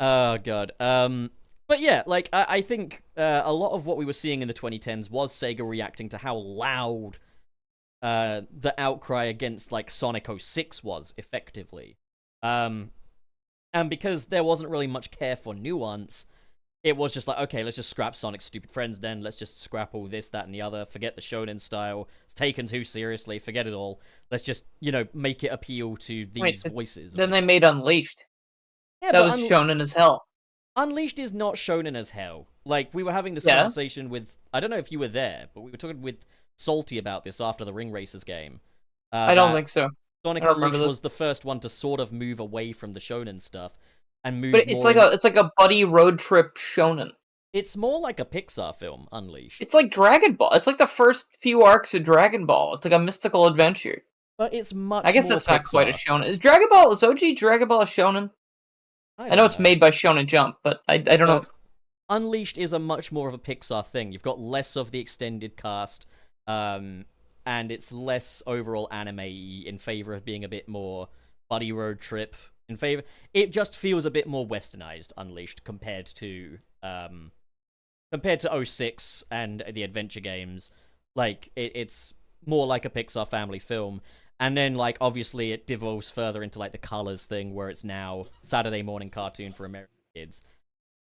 Oh god. But yeah, like I think a lot of what we were seeing in the 2010s was Sega reacting to how loud the outcry against like Sonic 06 was effectively. And because there wasn't really much care for nuance, it was just like, okay, let's just scrap Sonic's stupid friends then. Let's just scrap all this, that, and the other. Forget the shonen style. It's taken too seriously. Forget it all. Let's just, make it appeal to these voices. Then they made Unleashed. Yeah, That but was shonen as hell. Unleashed is not shonen as hell. Like, we were having this Yeah? conversation with... I don't know if you were there, but we were talking with Salty about this after the Ring Racers game. I don't that think so. Sonic I don't remember Unleashed this. was the first one to sort of move away from the shonen stuff and move But it's more... like a buddy road trip shonen. It's more like a Pixar film, Unleashed. It's like Dragon Ball. It's like the first few arcs of Dragon Ball. It's like a mystical adventure. But it's much I guess more that's not quite a Pixar. shonen. Is OG Dragon Ball a shonen? I know don't it's made by Shonen Jump, but I don't know. But Unleashed is a much more of a Pixar thing. You've got less of the extended cast, and it's less overall anime-y in favor of being a bit more buddy road trip. It just feels a bit more westernized, Unleashed, compared to 06 and the adventure games. Like, it's more like a Pixar family film. And then, like, obviously it devolves further into, like, the Colors thing, where it's now Saturday morning cartoon for American kids.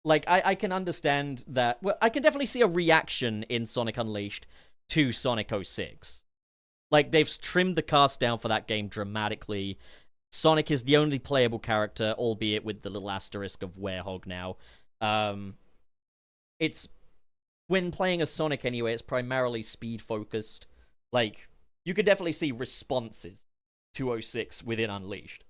Like, I can understand that... Well, I can definitely see a reaction in Sonic Unleashed to Sonic 06. Like, they've trimmed the cast down for that game dramatically. Sonic is the only playable character, albeit with the little asterisk of Werehog now. It's... When playing as Sonic anyway, it's primarily speed-focused. Like... You could definitely see responses to 06 within Unleashed.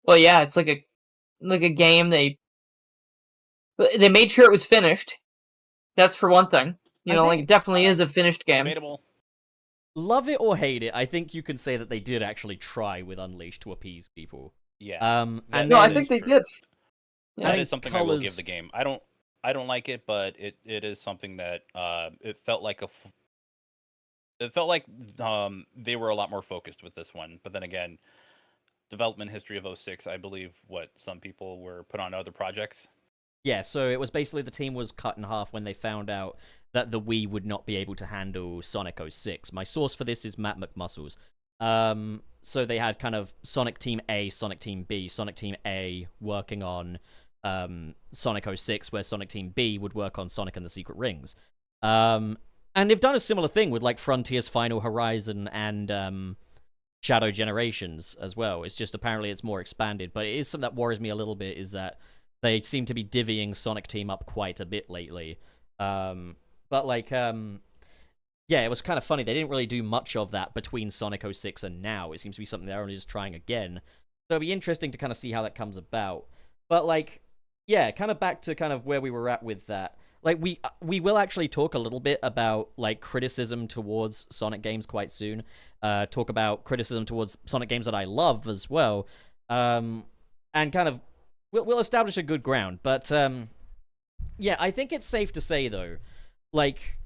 Well, yeah, it's like a game they made sure it was finished. That's for one thing. I think- It definitely is a finished game. Debatable. Love it or hate it, I think you can say that they did actually try with Unleashed to appease people. Yeah. And No, I then think they true. did. That Yeah. is something I will give Colours- the game. I don't like it, but it is something that it felt like it felt like they were a lot more focused with this one. But then again, development history of 06, I believe what some people were put on other projects. Yeah, so it was basically the team was cut in half when they found out that the Wii would not be able to handle Sonic 06. My source for this is Matt McMuscles. So they had kind of Sonic Team A, Sonic Team B, Sonic Team A working on Sonic 06, where Sonic Team B would work on Sonic and the Secret Rings. And they've done a similar thing with like Frontiers Final Horizon and Shadow Generations as well. It's just apparently it's more expanded, but it is something that worries me a little bit is that they seem to be divvying Sonic Team up quite a bit lately. But like, yeah, it was kind of funny. They didn't really do much of that between Sonic 06 and now. It seems to be something they're only just trying again. So it'll be interesting to kind of see how that comes about. But like, yeah, kind of back to kind of where we were at with that. Like, we will actually talk a little bit about like criticism towards Sonic games quite soon. Talk about criticism towards Sonic games that I love as well. And kind of we'll establish a good ground. But yeah, I think it's safe to say though, like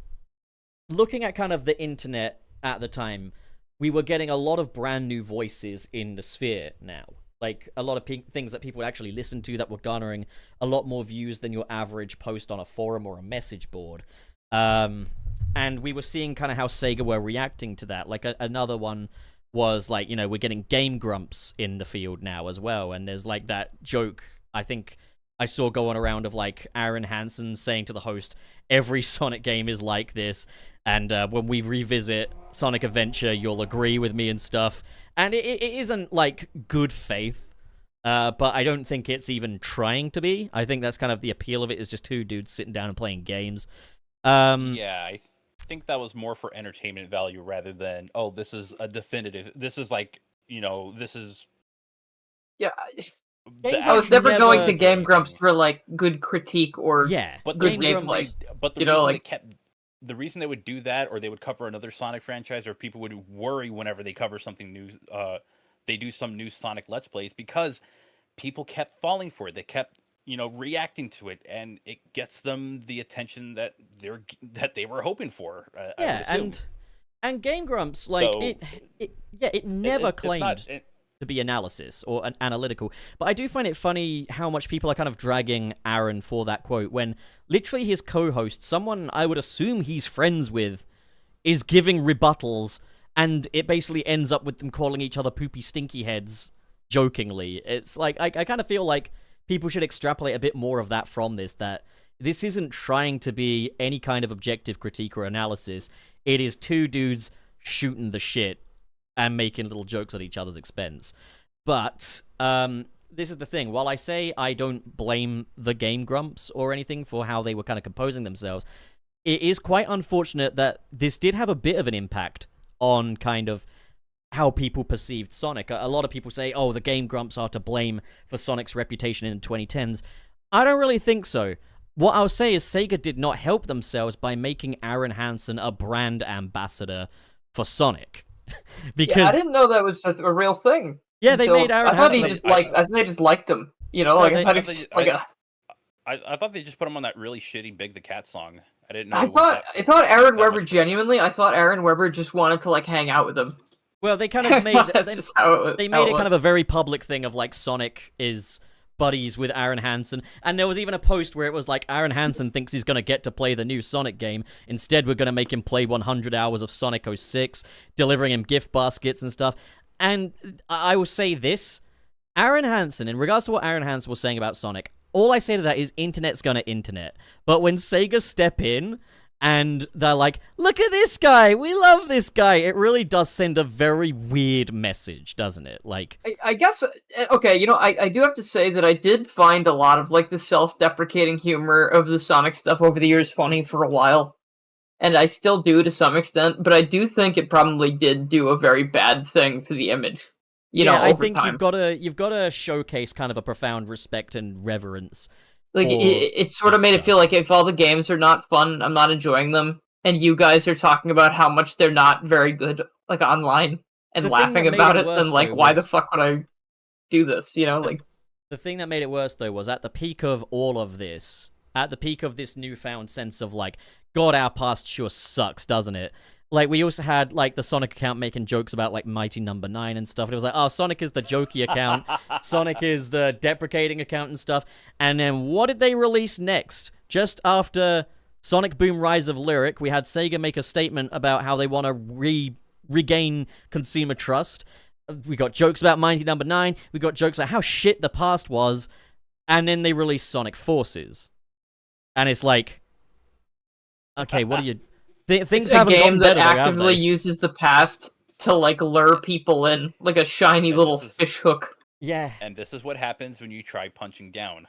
looking at kind of the internet at the time, we were getting a lot of brand new voices in the sphere now. Like, a lot of things that people would actually listen to that were garnering a lot more views than your average post on a forum or a message board. And we were seeing kind of how Sega were reacting to that. Like, another one was, like, you know, we're getting Game Grumps in the field now as well. And there's, like, that joke, I think I saw going around of, like, Aaron Hansen saying to the host, every Sonic game is like this. And when we revisit Sonic Adventure, you'll agree with me and stuff. And it isn't, like, good faith, but I don't think it's even trying to be. I think that's kind of the appeal of it, is just two dudes sitting down and playing games. Yeah, I think that was more for entertainment value rather than, oh, this is a definitive, this is like, you know, this is... Yeah, the I was actual never going to definitive Game thing. Grumps for like good critique or Yeah, But good the reason gameplay. but the You know, reason like- they kept... The reason they would do that, or they would cover another Sonic franchise, or people would worry whenever they cover something new, they do some new Sonic Let's Plays, because people kept falling for it. They kept, you know, reacting to it, and it gets them the attention that they were hoping for. I would yeah, assume. and Game Grumps, like, So, it never it's claimed not, to be analysis or analytical. But I do find it funny how much people are kind of dragging Aaron for that quote when literally his co-host, someone I would assume he's friends with, is giving rebuttals, and it basically ends up with them calling each other poopy stinky heads jokingly. It's like, I kind of feel like people should extrapolate a bit more of that from this, that this isn't trying to be any kind of objective critique or analysis. It is two dudes shooting the shit and making little jokes at each other's expense. But this is the thing. While I say I don't blame the Game Grumps or anything for how they were kind of composing themselves, it is quite unfortunate that this did have a bit of an impact on kind of how people perceived Sonic. A lot of people say, oh, the Game Grumps are to blame for Sonic's reputation in the 2010s. I don't really think so. What I'll say is Sega did not help themselves by making Aaron Hansen a brand ambassador for Sonic. Because yeah, I didn't know that was a real thing. Yeah, they made Aaron I thought Hansen. I thought they just liked him. You know, like I thought it's just like a. I thought they just put him on that really shitty "Big the Cat" song. I didn't know. I thought Aaron Weber genuinely. I thought Aaron Weber just wanted to like hang out with him. Well, they kind of made that's just how they made it kind of a very public thing of like Sonic is buddies with Aaron Hansen, and there was even a post where it was like Aaron Hansen thinks he's going to get to play the new Sonic game. Instead, we're going to make him play 100 hours of Sonic 06, delivering him gift baskets and stuff. And I will say this, Aaron Hansen, in regards to what Aaron Hansen was saying about Sonic, all I say to that is internet's gonna internet. But when Sega step in and they're like, look at this guy, we love this guy, it really does send a very weird message, doesn't it? Like, I guess, okay, you know, I do have to say that I did find a lot of, like, the self-deprecating humor of the Sonic stuff over the years funny for a while. And I still do to some extent, but I do think it probably did do a very bad thing to the image. You know, I over think time. you've got to showcase kind of a profound respect and reverence. Like, it sort of made it feel like if all the games are not fun, I'm not enjoying them, and you guys are talking about how much they're not very good, like, online, and laughing about it, then, like, why the fuck would I... do this, you know, like. The thing that made it worse, though, was at the peak of all of this, at the peak of this newfound sense of, like, God, our past sure sucks, doesn't it? Like, we also had, like, the Sonic account making jokes about, like, Mighty Number 9 and stuff. And it was like, oh, Sonic is the jokey account. Sonic is the deprecating account and stuff. And then what did they release next? Just after Sonic Boom Rise of Lyric, we had Sega make a statement about how they want to regain consumer trust. We got jokes about Mighty Number 9. We got jokes about how shit the past was. And then they released Sonic Forces. And it's like, okay, what are you... Things it's a game that actively uses the past to, like, lure people in, like a shiny little fish hook. Yeah. And this is what happens when you try punching down.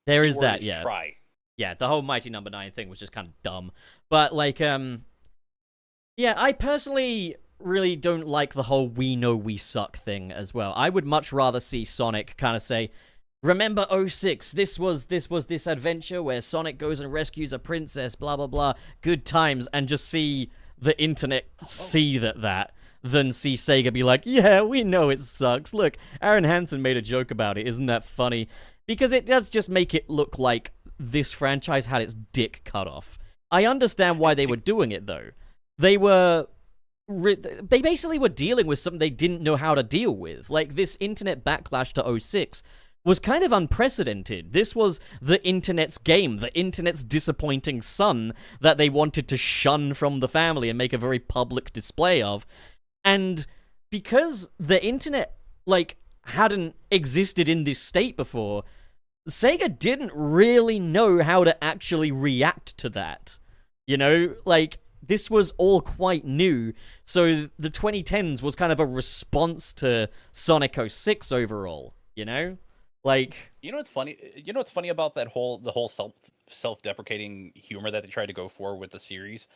There is that, yeah. Try. Yeah, the whole Mighty Number 9 thing was just kind of dumb. But, like, yeah, I personally really don't like the whole we know we suck thing as well. I would much rather see Sonic kind of say, remember 06, this was this adventure where Sonic goes and rescues a princess, blah, blah, blah, good times, and just see the internet see that, than see Sega be like, yeah, we know it sucks. Look, Aaron Hansen made a joke about it. Isn't that funny? Because it does just make it look like this franchise had its dick cut off. I understand why they were doing it, though. They basically were dealing with something they didn't know how to deal with. Like, this internet backlash to 06 was kind of unprecedented. This was the internet's game, the internet's disappointing son that they wanted to shun from the family and make a very public display of. And because the internet, like, hadn't existed in this state before, Sega didn't really know how to actually react to that. You know, like, this was all quite new, so the 2010s was kind of a response to Sonic 06 overall, you know? Like, you know what's funny? You know what's funny about the whole self-deprecating humor that they tried to go for with the series?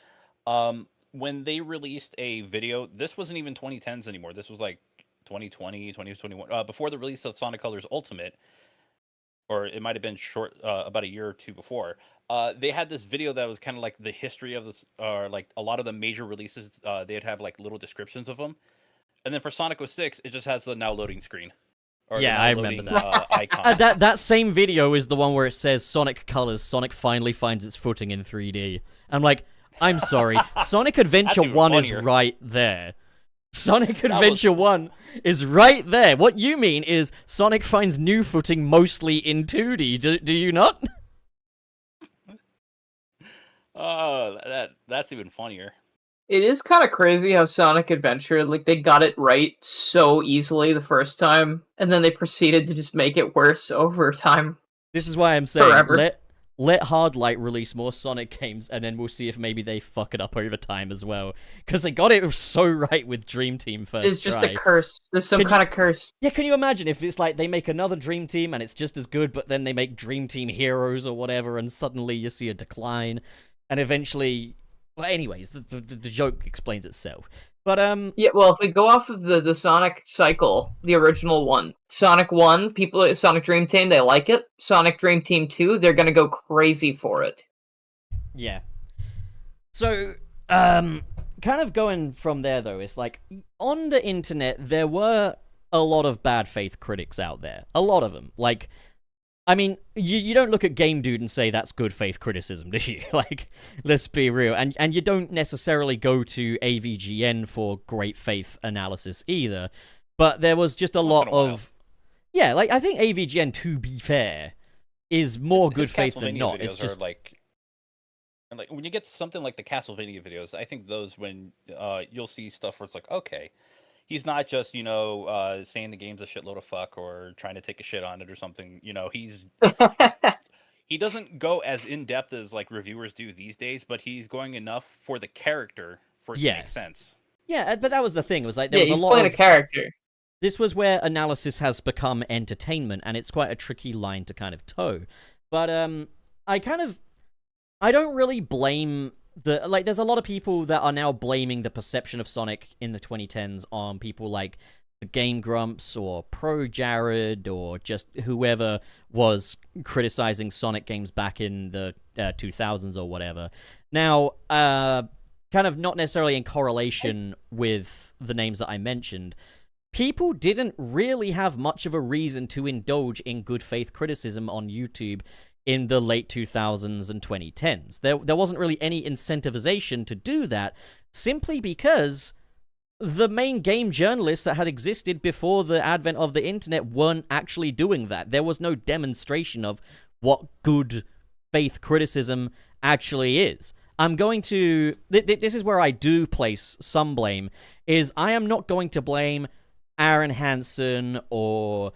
When they released a video, this wasn't even 2010s anymore. This was like 2020, 2021, before the release of Sonic Colors Ultimate, or it might have been about a year or two before. They had this video that was kind of like the history of this, like a lot of the major releases. They'd have like little descriptions of them, and then for Sonic 06, it just has the now loading screen. Yeah, I remember that. Icon. That same video is the one where it says Sonic Colors, Sonic finally finds its footing in 3D. I'm like, I'm sorry. Sonic Adventure 1 is right there. Sonic Adventure 1 is right there. What you mean is Sonic finds new footing mostly in 2D. Do you not? Oh, that's even funnier. It is kind of crazy how Sonic Adventure, like, they got it right so easily the first time, and then they proceeded to just make it worse over time. This is why I'm saying, Forever. let Hardlight release more Sonic games, and then we'll see if maybe they fuck it up over time as well. Because they got it so right with Dream Team first It's just try. a curse. There's some kind of curse. Yeah, can you imagine if it's like they make another Dream Team and it's just as good, but then they make Dream Team Heroes or whatever, and suddenly you see a decline, and eventually... Well, anyways, the joke explains itself. But, Yeah, well, if we go off of the Sonic cycle, the original one, Sonic 1, people, Sonic Dream Team, they like it. Sonic Dream Team 2, they're gonna go crazy for it. Yeah. So, kind of going from there, though, it's like, on the internet, there were a lot of bad faith critics out there. A lot of them. Like... I mean, you don't look at Game Dude and say that's good faith criticism, do you? Like, let's be real. And you don't necessarily go to AVGN for great faith analysis either. But there was just a lot of... Yeah, like, I think AVGN, to be fair, is more good faith than not. It's just... like when you get something like the Castlevania videos, I think those when you'll see stuff where it's like, okay, he's not just, you know, saying the game's a shitload of fuck or trying to take a shit on it or something. You know, he doesn't go as in-depth as, like, reviewers do these days, but he's going enough for the character for it to make sense. Yeah, but that was the thing. It was like, there was he's a lot playing a character. This was where analysis has become entertainment, and it's quite a tricky line to kind of toe. But, I don't really blame... there's a lot of people that are now blaming the perception of Sonic in the 2010s on people like the Game Grumps or Pro Jared or just whoever was criticizing Sonic games back in the 2000s or whatever. Now, kind of not necessarily in correlation with the names that I mentioned, people didn't really have much of a reason to indulge in good faith criticism on YouTube in the late 2000s and 2010s. There wasn't really any incentivization to do that, simply because the main game journalists that had existed before the advent of the internet weren't actually doing that. There was no demonstration of what good faith criticism actually is. I'm going to... This is where I do place some blame, is I am not going to blame Aaron Hansen or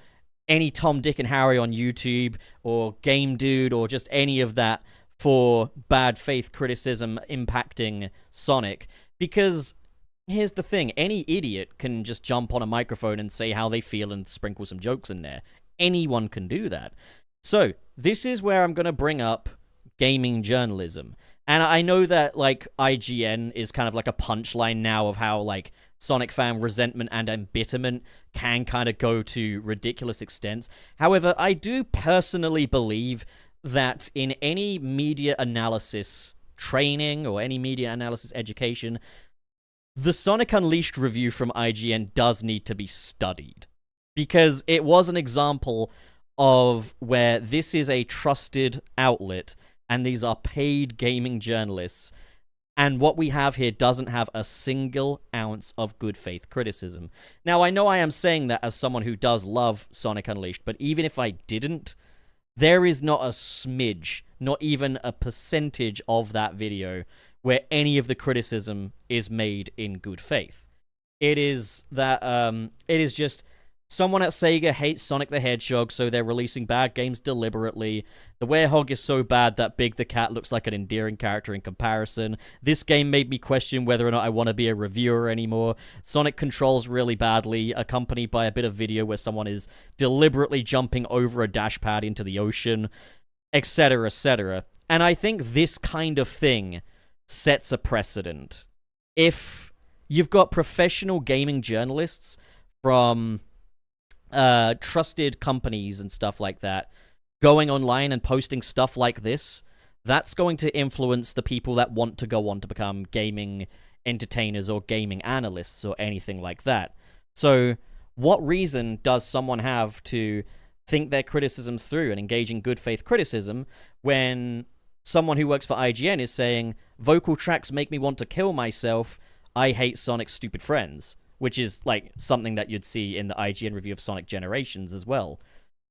any Tom, Dick, and Harry on YouTube or Game Dude or just any of that for bad faith criticism impacting Sonic, because here's the thing, any idiot can just jump on a microphone and say how they feel and sprinkle some jokes in there. Anyone can do that. So, this is where I'm going to bring up gaming journalism. And I know that, like, IGN is kind of like a punchline now of how, like, Sonic fan resentment and embitterment can kind of go to ridiculous extents. However, I do personally believe that in any media analysis training or any media analysis education, the Sonic Unleashed review from IGN does need to be studied, because it was an example of where this is a trusted outlet and these are paid gaming journalists, and what we have here doesn't have a single ounce of good faith criticism. Now, I know I am saying that as someone who does love Sonic Unleashed, but even if I didn't, there is not a smidge, not even a percentage of that video where any of the criticism is made in good faith. It is that, it is just someone at Sega hates Sonic the Hedgehog, so they're releasing bad games deliberately. The Werehog is so bad that Big the Cat looks like an endearing character in comparison. This game made me question whether or not I want to be a reviewer anymore. Sonic controls really badly, accompanied by a bit of video where someone is deliberately jumping over a dash pad into the ocean, etc., etc. And I think this kind of thing sets a precedent. If you've got professional gaming journalists from trusted companies and stuff like that going online and posting stuff like this, that's going to influence the people that want to go on to become gaming entertainers or gaming analysts or anything like that. So what reason does someone have to think their criticisms through and engage in good faith criticism when someone who works for IGN is saying, vocal tracks make me want to kill myself, I hate Sonic's stupid friends, which is like something that you'd see in the IGN review of Sonic Generations as well.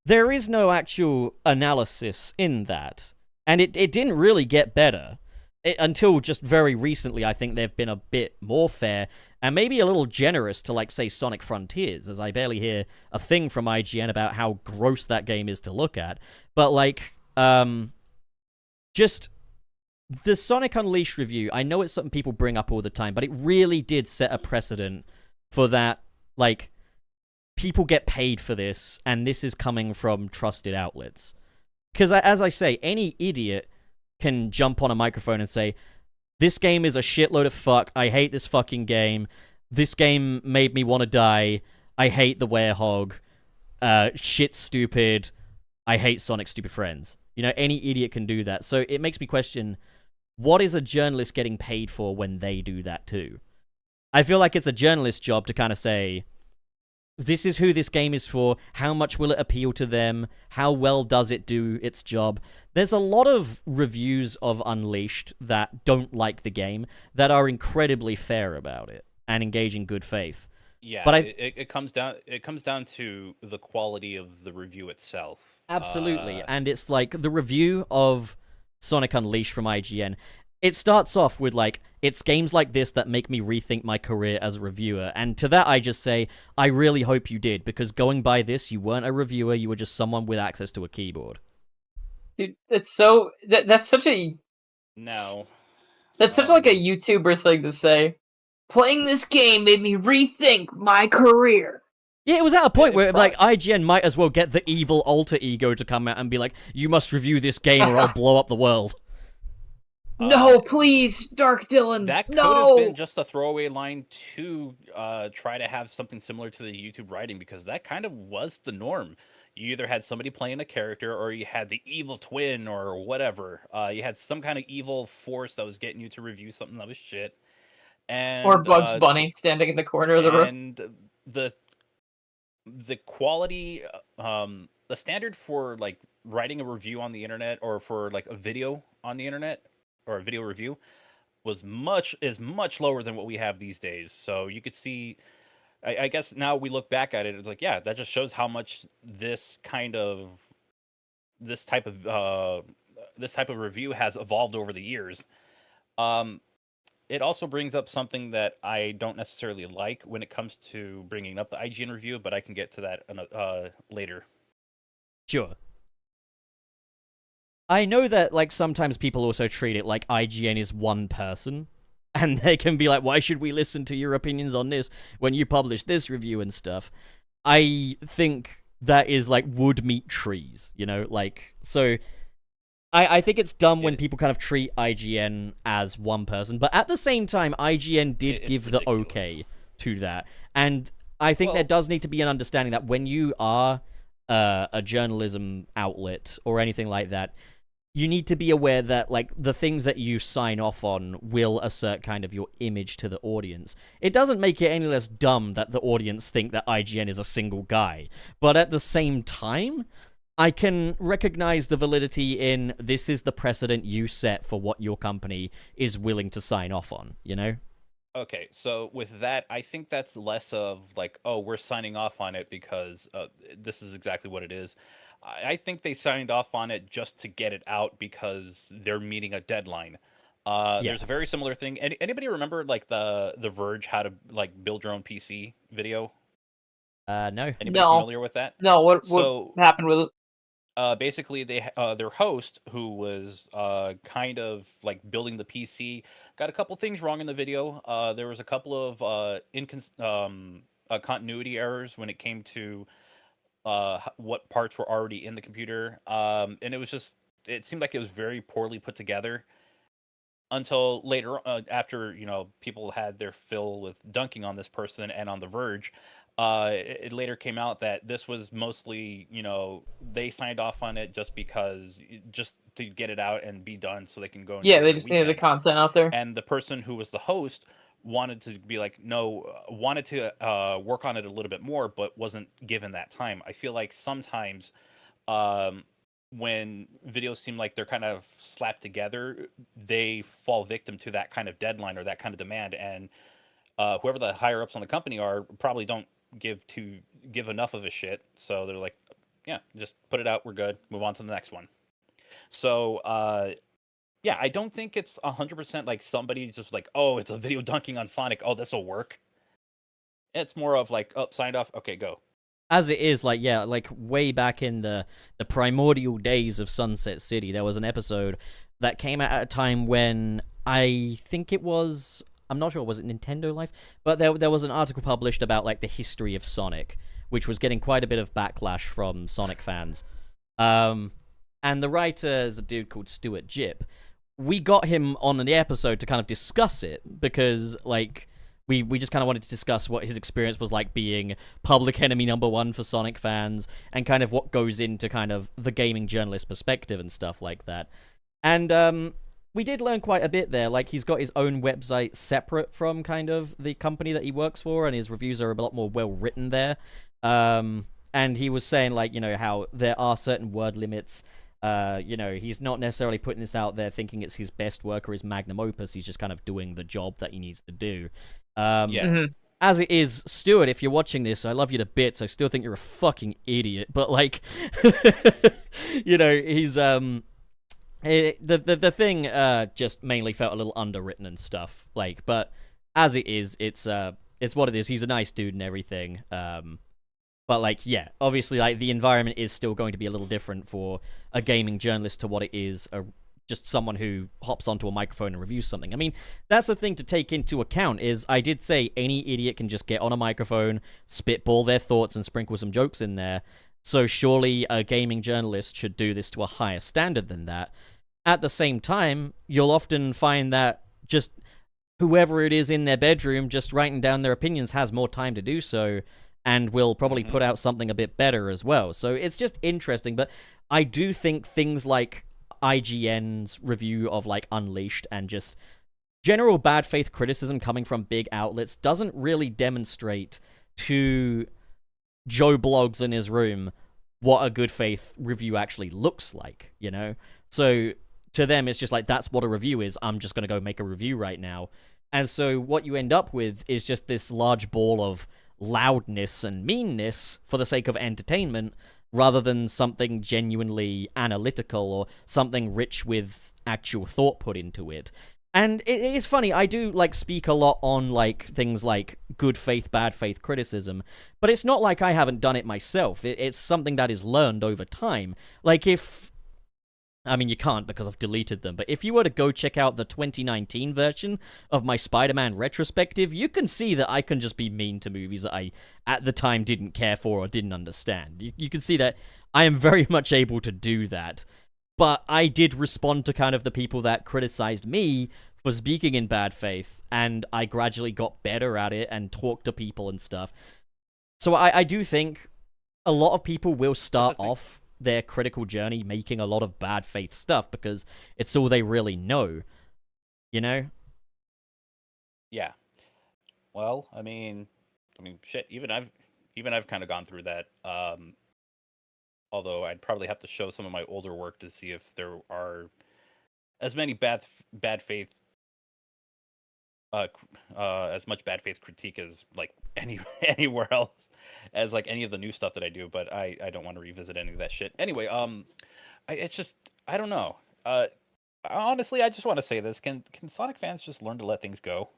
There is no actual analysis in that, and it didn't really get better. Until just very recently, I think they've been a bit more fair, and maybe a little generous to, like, say, Sonic Frontiers, as I barely hear a thing from IGN about how gross that game is to look at. But, like, just the Sonic Unleashed review, I know it's something people bring up all the time, but it really did set a precedent for that, like, people get paid for this, and this is coming from trusted outlets. Because, as I say, any idiot can jump on a microphone and say, this game is a shitload of fuck, I hate this fucking game, this game made me want to die, I hate the Werehog, shit's stupid, I hate Sonic's stupid friends. You know, any idiot can do that. So it makes me question, what is a journalist getting paid for when they do that too? I feel like it's a journalist's job to kind of say, this is who this game is for, how much will it appeal to them, how well does it do its job. There's a lot of reviews of Unleashed that don't like the game that are incredibly fair about it and engage in good faith. Yeah, but it comes down to the quality of the review itself. Absolutely, and it's like the review of Sonic Unleashed from IGN, it starts off with, like, it's games like this that make me rethink my career as a reviewer. And to that, I just say, I really hope you did, because going by this, you weren't a reviewer, you were just someone with access to a keyboard. Dude, it's so... That's such a... No. That's such, like, a YouTuber thing to say. Playing this game made me rethink my career. Yeah, it was at a point where, like, IGN might as well get the evil alter ego to come out and be like, you must review this game or I'll blow up the world. No, please, Dark Dylan. That could no! have been just a throwaway line to try to have something similar to the YouTube writing, because that kind of was the norm. You either had somebody playing a character, or you had the evil twin, or whatever. You had some kind of evil force that was getting you to review something that was shit. And or Bugs Bunny standing in the corner of the room. And the the quality, the standard for like writing a review on the internet or for like a video on the internet or a video review is much lower than what we have these days. So you could see, I guess now we look back at it, it's like, yeah, that just shows how much this type of this type of review has evolved over the years. Um, it also brings up something that I don't necessarily like when it comes to bringing up the IGN review, but I can get to that later. Sure. I know that, like, sometimes people also treat it like IGN is one person, and they can be like, why should we listen to your opinions on this when you publish this review and stuff? I think that is, like, wood meet trees, you know? Like, so I think it's dumb when people kind of treat IGN as one person, but at the same time, IGN did give the okay to that. And I think there does need to be an understanding that when you are a journalism outlet or anything like that, you need to be aware that, like, the things that you sign off on will assert kind of your image to the audience. It doesn't make it any less dumb that the audience think that IGN is a single guy, but at the same time, I can recognize the validity in this is the precedent you set for what your company is willing to sign off on, you know? Okay, so with that, I think that's less of like, oh, we're signing off on it because this is exactly what it is. I think they signed off on it just to get it out because they're meeting a deadline. There's a very similar thing. Anybody remember like the Verge how to like build your own PC video? No. Anybody familiar with that? No, what So happened with it? basically their host, who was kind of like building the PC, got a couple things wrong in the video. There was a couple of continuity errors when it came to what parts were already in the computer, and it seemed like it was very poorly put together until later, after people had their fill with dunking on this person and on The Verge. It later came out that this was mostly, they signed off on it just because, just to get it out and be done so they can go and Yeah, they just needed the content out there. and the person who was the host wanted to be like, no, wanted to work on it a little bit more, but wasn't given that time. I feel like sometimes when videos seem like they're kind of slapped together, they fall victim to that kind of deadline or that kind of demand, and whoever the higher ups on the company are probably don't give enough of a shit, so they're like, yeah, just put it out, we're good, move on to the next one. So yeah, I don't think it's 100% like somebody just like, oh, it's a video dunking on Sonic, oh, this will work. It's more of like, oh, signed off, okay, go. As it is, like, yeah, like way back in the primordial days of Sunset City, there was an episode that came out at a time when I think it was, I'm not sure, was it Nintendo Life? But there was an article published about, like, the history of Sonic, which was getting quite a bit of backlash from Sonic fans. And the writer is a dude called Stuart Jipp. We got him on the episode to kind of discuss it, because, like, we just kind of wanted to discuss what his experience was like being public enemy #1 for Sonic fans, and kind of what goes into kind of the gaming journalist perspective and stuff like that. And we did learn quite a bit there. Like, he's got his own website separate from kind of the company that he works for, and his reviews are a lot more well written there. And he was saying, like, how there are certain word limits. He's not necessarily putting this out there thinking it's his best work or his magnum opus. He's just kind of doing the job that he needs to do. As it is, Stuart, if you're watching this, I love you to bits. I still think you're a fucking idiot, but, like, he's the thing just mainly felt a little underwritten and stuff. Like, but as it is, it's what it is. He's a nice dude and everything. But, like, yeah, obviously, like, the environment is still going to be a little different for a gaming journalist to what it is just someone who hops onto a microphone and reviews something. I mean, that's the thing to take into account, is I did say any idiot can just get on a microphone, spitball their thoughts, and sprinkle some jokes in there. So surely a gaming journalist should do this to a higher standard than that. At the same time, you'll often find that just whoever it is in their bedroom just writing down their opinions has more time to do so, and will probably put out something a bit better as well. So it's just interesting, but I do think things like IGN's review of, like, Unleashed and just general bad faith criticism coming from big outlets doesn't really demonstrate to Joe blogs in his room what a good faith review actually looks like, you know? So to them, it's just like, that's what a review is. I'm just going to go make a review right now. And so what you end up with is just this large ball of loudness and meanness for the sake of entertainment, rather than something genuinely analytical or something rich with actual thought put into it. And it is funny, I do, like, speak a lot on, like, things like good faith, bad faith criticism, but it's not like I haven't done it myself. It's something that is learned over time. Like, I mean, you can't because I've deleted them, but if you were to go check out the 2019 version of my Spider-Man retrospective, you can see that I can just be mean to movies that I, at the time, didn't care for or didn't understand. You can see that I am very much able to do that. But I did respond to kind of the people that criticized me for speaking in bad faith, and I gradually got better at it and talked to people and stuff. So I do think a lot of people will start off their critical journey making a lot of bad faith stuff because it's all they really know, you know? Yeah. Well, I mean, shit. Even I've kind of gone through that. Although I'd probably have to show some of my older work to see if there are as many bad faith, as much bad faith critique as like anywhere else, as like any of the new stuff that I do. But I don't want to revisit any of that shit. Anyway, it's just, I don't know. Honestly, I just want to say this: can Sonic fans just learn to let things go?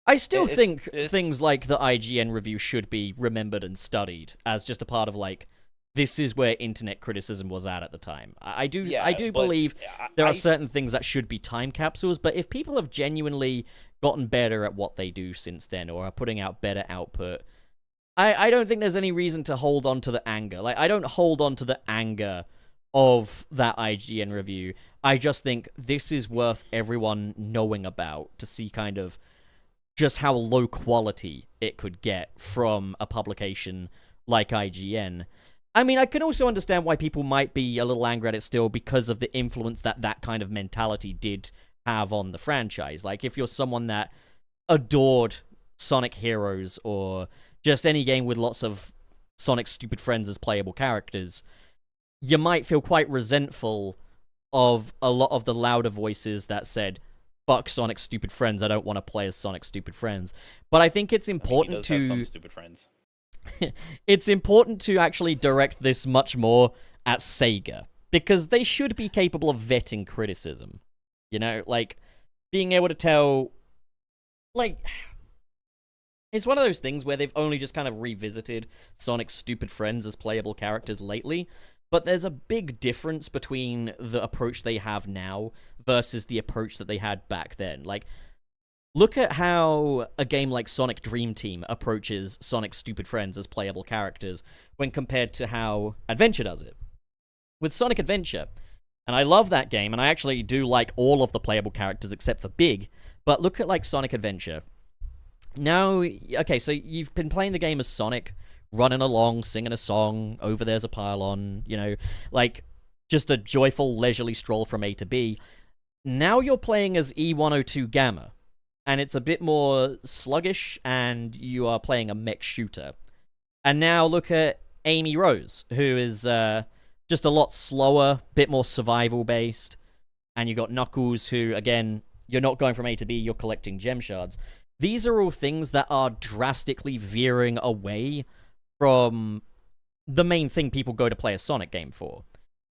I still think things like the IGN review should be remembered and studied as just a part of, like, this is where internet criticism was at the time. I do believe there are certain things that should be time capsules, but if people have genuinely gotten better at what they do since then, or are putting out better output, I don't think there's any reason to hold on to the anger. Like, I don't hold on to the anger of that IGN review. I just think this is worth everyone knowing about to see kind of just how low quality it could get from a publication like IGN. I mean, I can also understand why people might be a little angry at it still because of the influence that kind of mentality did have on the franchise. Like, if you're someone that adored Sonic Heroes or just any game with lots of Sonic stupid friends as playable characters, you might feel quite resentful of a lot of the louder voices that said, fuck Sonic stupid friends, I don't want to play as Sonic stupid friends. But I think it's important he does have some stupid friends. It's important to actually direct this much more at Sega, because they should be capable of vetting criticism. You know, like, being able to tell, like, it's one of those things where they've only just kind of revisited Sonic's stupid friends as playable characters lately, but there's a big difference between the approach they have now versus the approach that they had back then. Like, look at how a game like Sonic Dream Team approaches Sonic's stupid friends as playable characters when compared to how Adventure does it. With Sonic Adventure, and I love that game, and I actually do like all of the playable characters except for Big, but look at, like, Sonic Adventure. Now, okay, so you've been playing the game as Sonic, running along, singing a song, over there's a pylon, you know, like, just a joyful, leisurely stroll from A to B. Now you're playing as E102 Gamma, and it's a bit more sluggish, and you are playing a mech shooter. And now look at Amy Rose, who is just a lot slower, bit more survival-based, and you got Knuckles, who, again, you're not going from A to B, you're collecting gem shards. These are all things that are drastically veering away from the main thing people go to play a Sonic game for.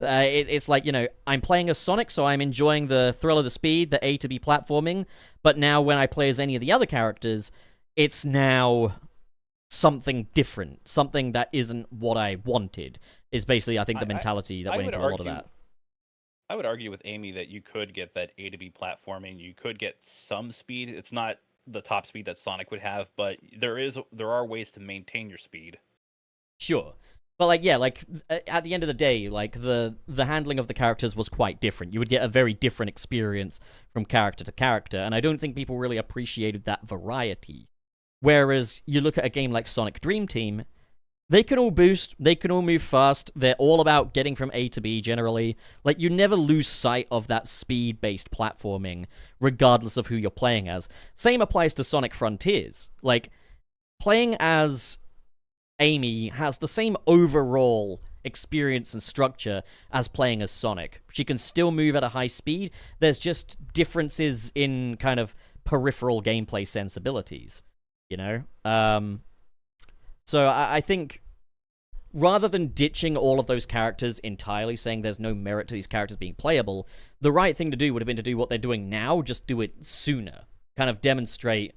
It's like, you know, I'm playing as Sonic, so I'm enjoying the thrill of the speed, the A to B platforming, but now when I play as any of the other characters, it's now something different, something that isn't what I wanted, is basically, I think, the mentality that went into a lot of that. I would argue with Amy that you could get that A to B platforming, you could get some speed. It's not the top speed that Sonic would have, but there are ways to maintain your speed. Sure. But, like, yeah, like, at the end of the day, like, the handling of the characters was quite different. You would get a very different experience from character to character, and I don't think people really appreciated that variety. Whereas, you look at a game like Sonic Dream Team, they can all boost, they can all move fast, they're all about getting from A to B, generally. Like, you never lose sight of that speed-based platforming, regardless of who you're playing as. Same applies to Sonic Frontiers. Like, playing as Amy has the same overall experience and structure as playing as Sonic. She can still move at a high speed. There's just differences in kind of peripheral gameplay sensibilities, you know? So I think rather than ditching all of those characters entirely, saying there's no merit to these characters being playable, the right thing to do would have been to do what they're doing now, just do it sooner. Kind of demonstrate,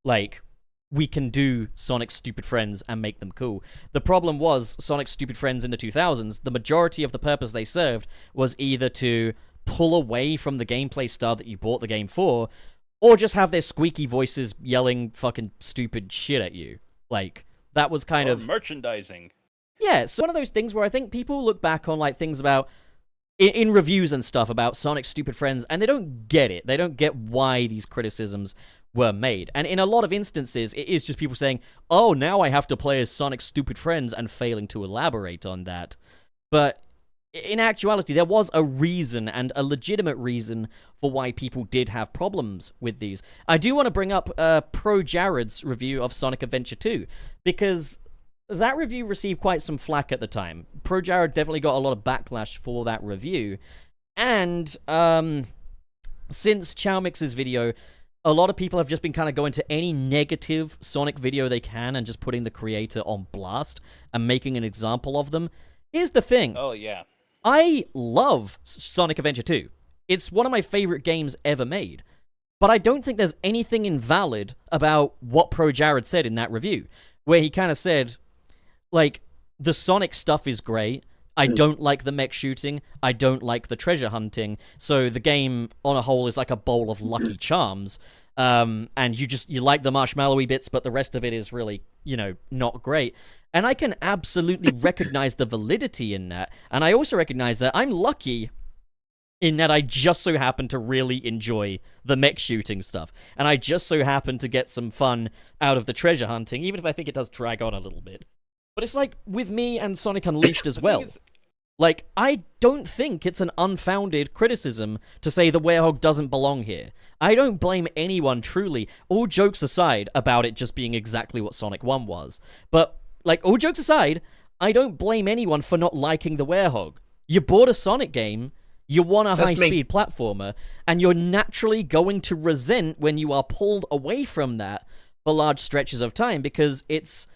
like, we can do Sonic's stupid friends and make them cool. The problem was, Sonic's stupid friends in the 2000s, the majority of the purpose they served was either to pull away from the gameplay style that you bought the game for, or just have their squeaky voices yelling fucking stupid shit at you. Like, that was kind of... merchandising. Yeah, so one of those things where I think people look back on, like, things about... In reviews and stuff about Sonic's stupid friends, and they don't get it. They don't get why these criticisms were made. And in a lot of instances, it is just people saying, oh, now I have to play as Sonic's stupid friends, and failing to elaborate on that. But in actuality, there was a reason, and a legitimate reason, for why people did have problems with these. I do want to bring up Pro Jared's review of Sonic Adventure 2, because that review received quite some flack at the time. Pro Jared definitely got a lot of backlash for that review. And since Chowmix's video, a lot of people have just been kind of going to any negative Sonic video they can and just putting the creator on blast and making an example of them. Here's the thing. Oh, yeah. I love Sonic Adventure 2. It's one of my favorite games ever made. But I don't think there's anything invalid about what Pro Jared said in that review, where he kind of said, like, the Sonic stuff is great. I don't like the mech shooting. I don't like the treasure hunting. So the game, on a whole, is like a bowl of Lucky Charms. And you like the marshmallowy bits, but the rest of it is really, not great. And I can absolutely recognize the validity in that. And I also recognize that I'm lucky in that I just so happen to really enjoy the mech shooting stuff. And I just so happen to get some fun out of the treasure hunting, even if I think it does drag on a little bit. But it's like with me and Sonic Unleashed as well. Like, I don't think it's an unfounded criticism to say the Werehog doesn't belong here. I don't blame anyone, truly, all jokes aside, about it just being exactly what Sonic 1 was. But, like, all jokes aside, I don't blame anyone for not liking the Werehog. You bought a Sonic game, you want a high-speed platformer, and you're naturally going to resent when you are pulled away from that for large stretches of time, because it's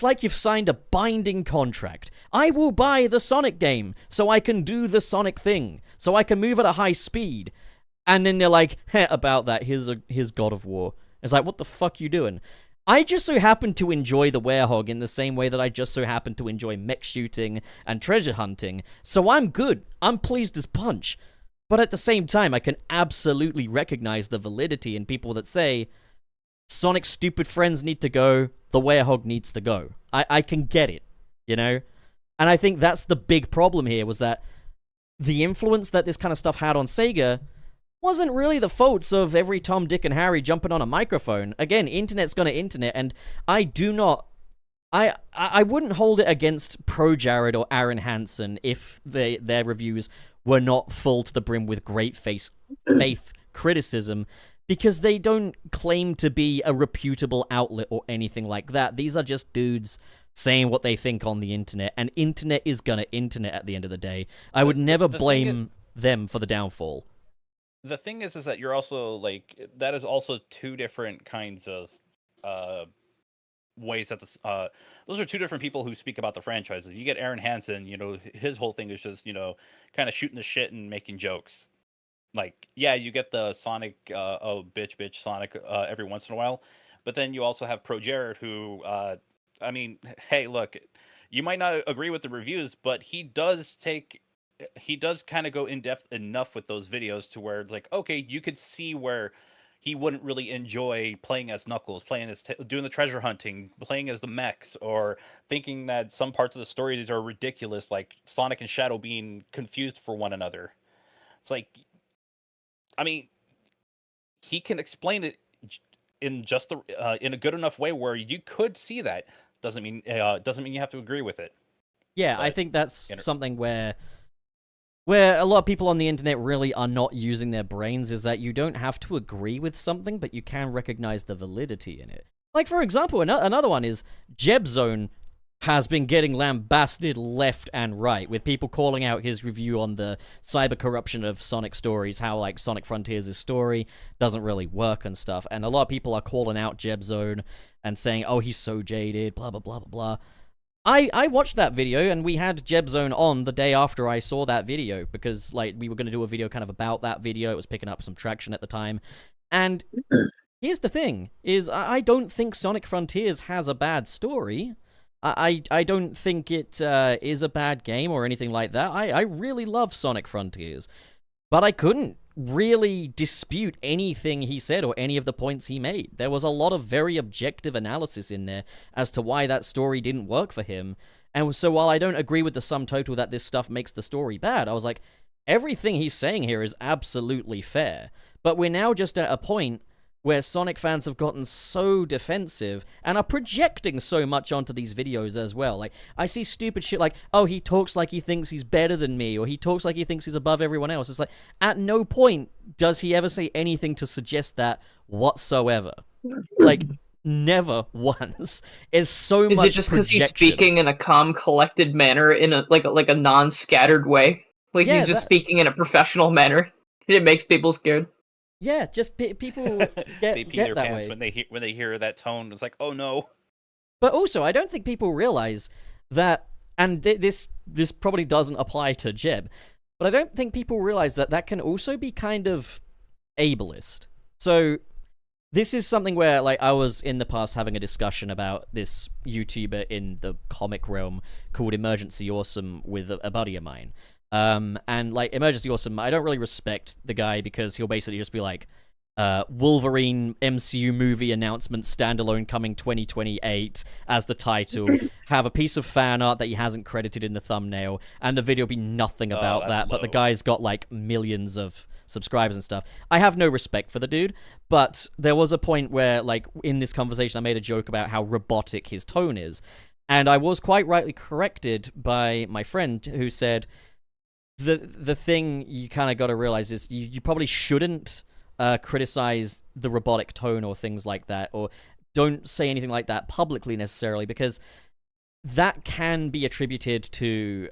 like you've signed a binding contract. I will buy the Sonic game so I can do the Sonic thing, so I can move at a high speed. And then they're like, about that, here's God of War. It's like, what the fuck you doing? I just so happen to enjoy the Werehog in the same way that I just so happen to enjoy mech shooting and treasure hunting. So I'm good. I'm pleased as punch. But at the same time, I can absolutely recognize the validity in people that say, Sonic's stupid friends need to go, the Werehog needs to go. I can get it, And I think that's the big problem here, was that the influence that this kind of stuff had on Sega wasn't really the faults of every Tom, Dick, and Harry jumping on a microphone. Again, internet's gonna internet, and I wouldn't hold it against Pro Jared or Aaron Hansen if their reviews were not full to the brim with great faith criticism, because they don't claim to be a reputable outlet or anything like that. These are just dudes saying what they think on the internet, and internet is gonna internet at the end of the day. I would never blame them for the downfall. The thing is that you're also, like, that is also two different kinds of ways that those are two different people who speak about the franchises. You get Aaron Hansen, his whole thing is just, kind of shooting the shit and making jokes. Like, yeah, you get the Sonic, bitch, Sonic every once in a while. But then you also have Pro Jared, who, hey, look, you might not agree with the reviews, but he does kind of go in depth enough with those videos to where, like, okay, you could see where he wouldn't really enjoy playing as Knuckles, playing as doing the treasure hunting, playing as the mechs, or thinking that some parts of the stories are ridiculous, like Sonic and Shadow being confused for one another. It's like, he can explain it in just in a good enough way where you could see that. Doesn't mean you have to agree with it. Yeah, but I think that's something where a lot of people on the internet really are not using their brains, is that you don't have to agree with something, but you can recognize the validity in it. Like, for example, another one is Jebzone has been getting lambasted left and right, with people calling out his review on the cyber corruption of Sonic stories, how like Sonic Frontiers' story doesn't really work and stuff. And a lot of people are calling out Jebzone and saying, oh, he's so jaded, blah, blah, blah, blah, blah. I watched that video, and we had Jebzone on the day after I saw that video, because like we were going to do a video kind of about that video. It was picking up some traction at the time. And here's the thing, is I don't think Sonic Frontiers has a bad story. I don't think it is a bad game or anything like that. I really love Sonic Frontiers. But I couldn't really dispute anything he said or any of the points he made. There was a lot of very objective analysis in there as to why that story didn't work for him. And so while I don't agree with the sum total that this stuff makes the story bad, I was like, everything he's saying here is absolutely fair. But we're now just at a point where Sonic fans have gotten so defensive and are projecting so much onto these videos as well. Like, I see stupid shit like, oh, he talks like he thinks he's better than me, or he talks like he thinks he's above everyone else. It's like, at no point does he ever say anything to suggest that whatsoever. Like, never once. It's so much Is it just because he's speaking in a calm, collected manner, in a like a non-scattered way? Like, he's just speaking in a professional manner, and it makes people scared. Yeah, just people they pee their that pants way. when they hear that tone. It's like, oh no. But also, I don't think people realize that, and this probably doesn't apply to Jeb, but I don't think people realize that that can also be kind of ableist. So this is something where, like, I was in the past having a discussion about this YouTuber in the comic realm called Emergency Awesome with a buddy of mine. And like Emergency Awesome, I don't really respect the guy because he'll basically just be like, Wolverine MCU movie announcement standalone coming 2028 as the title, have a piece of fan art that he hasn't credited in the thumbnail, and the video be nothing about that, but the guy's got like millions of subscribers and stuff. I have no respect for the dude, but there was a point where, like, in this conversation I made a joke about how robotic his tone is, and I was quite rightly corrected by my friend who said, the thing you kind of got to realize is you probably shouldn't criticize the robotic tone or things like that, or don't say anything like that publicly necessarily, because that can be attributed to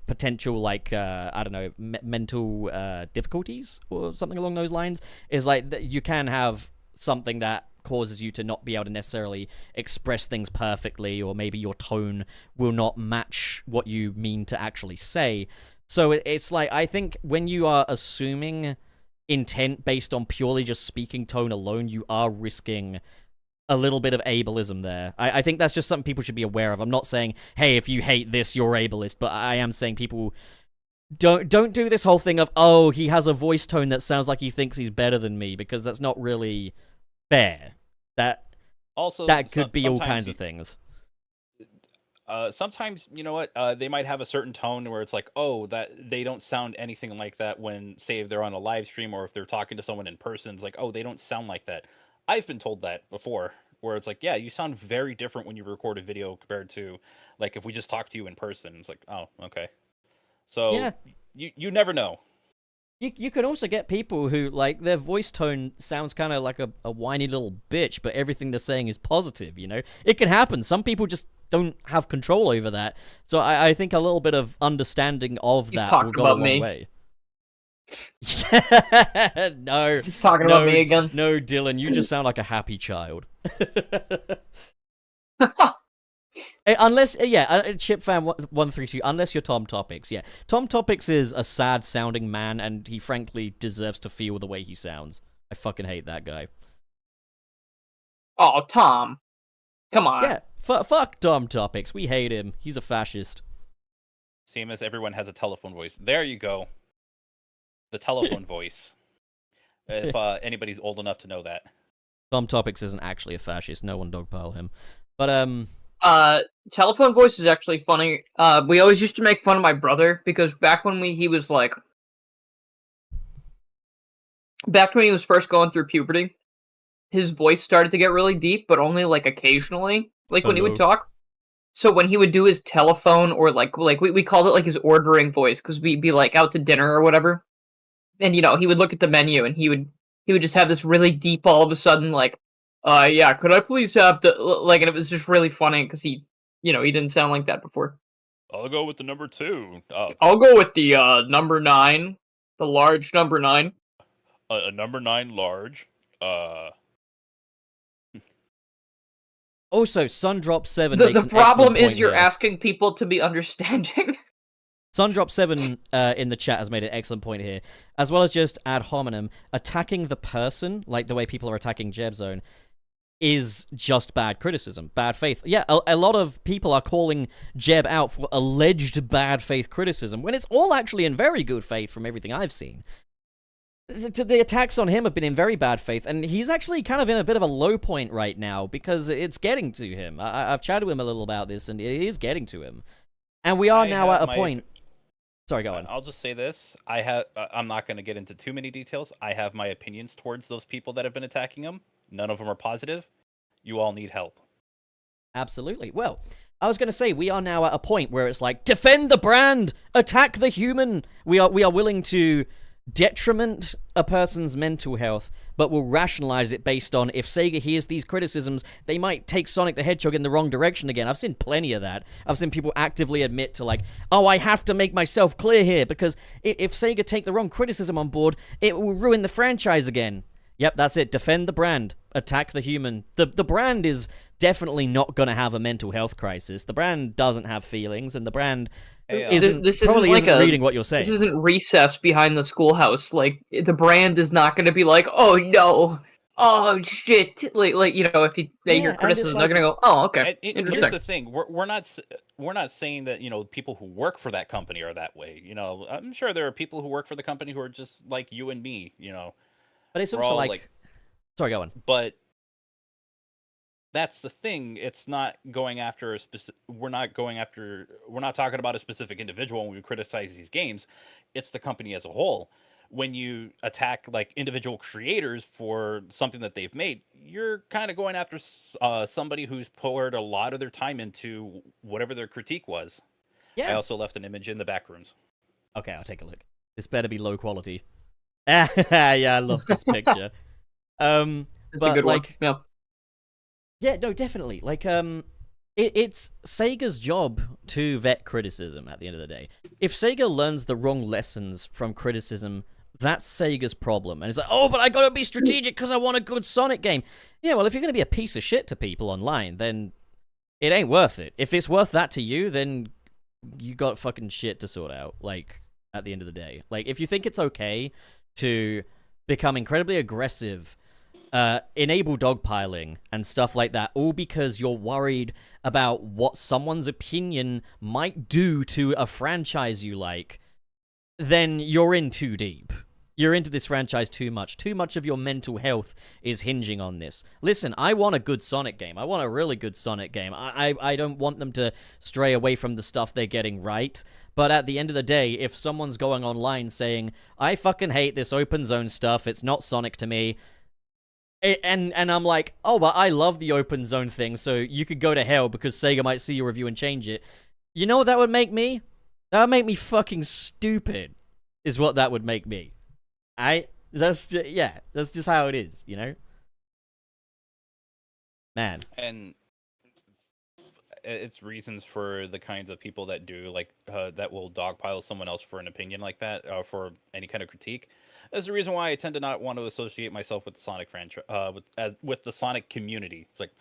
potential, like, I don't know, mental difficulties or something along those lines. Is like you can have something that causes you to not be able to necessarily express things perfectly, or maybe your tone will not match what you mean to actually say. So it's like, I think when you are assuming intent based on purely just speaking tone alone, you are risking a little bit of ableism there. I think that's just something people should be aware of. I'm not saying, hey, if you hate this, you're ableist, but I am saying people don't do this whole thing of, oh, he has a voice tone that sounds like he thinks he's better than me, because that's not really fair. That could be all kinds of things. Sometimes, you know what, they might have a certain tone where it's like, oh, that they don't sound anything like that when, say, if they're on a live stream or if they're talking to someone in person. It's like, oh, they don't sound like that. I've been told that before, where it's like, yeah, you sound very different when you record a video compared to, like, if we just talk to you in person. It's like, oh, okay. So yeah. You never know. You can also get people who, like, their voice tone sounds kind of like a whiny little bitch, but everything they're saying is positive, you know? It can happen. Some people just don't have control over that. So I think a little bit of understanding of that will go a long way. No. He's talking about me again. No, Dylan, you just sound like a happy child. Unless, ChipFan132, unless you're Tom Topics, yeah. Tom Topics is a sad-sounding man, and he frankly deserves to feel the way he sounds. I fucking hate that guy. Oh, Tom. Come on. Yeah, fuck Tom Topics. We hate him. He's a fascist. Same as everyone has a telephone voice. There you go. The telephone voice. If anybody's old enough to know that. Tom Topics isn't actually a fascist. No one dogpile him. But, telephone voice is actually funny. We always used to make fun of my brother, because back when he was first going through puberty, his voice started to get really deep, but only, like, occasionally, like, when he would talk. So when he would do his telephone, or, like we called it, like, his ordering voice, because we'd be, like, out to dinner or whatever, and, you know, he would look at the menu, and he would just have this really deep, all of a sudden, like, yeah, could I please have the, like, and it was just really funny, because he he didn't sound like that before. I'll go with the number 2. I'll go with the number 9, the large number 9. A number 9 large. Also, Sundrop7 The makes an problem excellent is point you're here. asking people to be understanding. Sundrop7 in the chat has made an excellent point here. As well as just ad hominem, attacking the person, like the way people are attacking Jebzone, is just bad criticism, bad faith. Yeah, a lot of people are calling Jeb out for alleged bad faith criticism, when it's all actually in very good faith from everything I've seen. The attacks on him have been in very bad faith, and he's actually kind of in a bit of a low point right now, because it's getting to him. I've chatted with him a little about this, and it is getting to him. And we are now at a point... Sorry, go on. I'll just say this. I'm not going to get into too many details. I have my opinions towards those people that have been attacking him. None of them are positive. You all need help. Absolutely. Well, I was going to say, we are now at a point where it's like, defend the brand! Attack the human! We are willing to detriment a person's mental health, but will rationalize it based on, if Sega hears these criticisms, they might take Sonic the Hedgehog in the wrong direction again. I've seen plenty of that. I've seen people actively admit to, like, oh, I have to make myself clear here, because if Sega take the wrong criticism on board, it will ruin the franchise again. Yep, that's it. Defend the brand. Attack the human. The brand is definitely not going to have a mental health crisis. The brand doesn't have feelings, and the brand isn't reading what you're saying. This isn't Recess behind the schoolhouse. Like, the brand is not going to be like, oh no, oh shit. Like if they hear criticism, they're going to go, oh, okay. Here's the thing: we're not saying that people who work for that company are that way. I'm sure there are people who work for the company who are just like you and me. But it's also like... Sorry, go on. But that's the thing. It's not going after a specific... We're not talking about a specific individual when we criticize these games. It's the company as a whole. When you attack like individual creators for something that they've made, you're kind of going after somebody who's poured a lot of their time into whatever their critique was. Yeah. I also left an image in the back rooms. Okay, I'll take a look. This better be low quality. Yeah, I love this picture. It's a good one. Yeah. Yeah, no, definitely. Like, it's Sega's job to vet criticism at the end of the day. If Sega learns the wrong lessons from criticism, that's Sega's problem. And it's like, oh, but I gotta be strategic because I want a good Sonic game. Yeah, well, if you're gonna be a piece of shit to people online, then it ain't worth it. If it's worth that to you, then you got fucking shit to sort out, like, at the end of the day. Like, if you think it's okay to become incredibly aggressive, enable dogpiling and stuff like that, all because you're worried about what someone's opinion might do to a franchise you like, then you're in too deep. You're into this franchise too much. Too much of your mental health is hinging on this. Listen, I want a good Sonic game. I want a really good Sonic game. I don't want them to stray away from the stuff they're getting right. But at the end of the day, if someone's going online saying, I fucking hate this open zone stuff, it's not Sonic to me, and I'm like, oh, but I love the open zone thing, so you could go to hell because Sega might see your review and change it. You know what that would make me? That would make me fucking stupid, is what that would make me. That's just how it is, Man. And it's reasons for the kinds of people that do, like, that will dogpile someone else for an opinion like that, for any kind of critique. That's the reason why I tend to not want to associate myself with the Sonic franchise, with the Sonic community. It's like,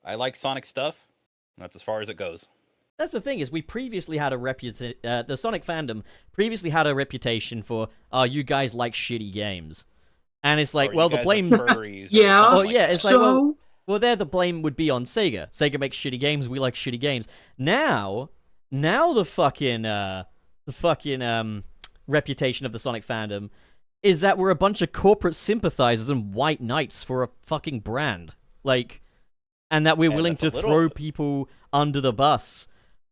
I like Sonic stuff, and that's as far as it goes. That's the thing, is we previously had the Sonic fandom previously had a reputation for, you guys like shitty games. And it's like, well, the blame's... Yeah. Well, yeah, it's like, well, there the blame would be on Sega. Sega makes shitty games, we like shitty games. Now the fucking reputation of the Sonic fandom is that we're a bunch of corporate sympathizers and white knights for a fucking brand. Like, and that we're willing to throw people under the bus.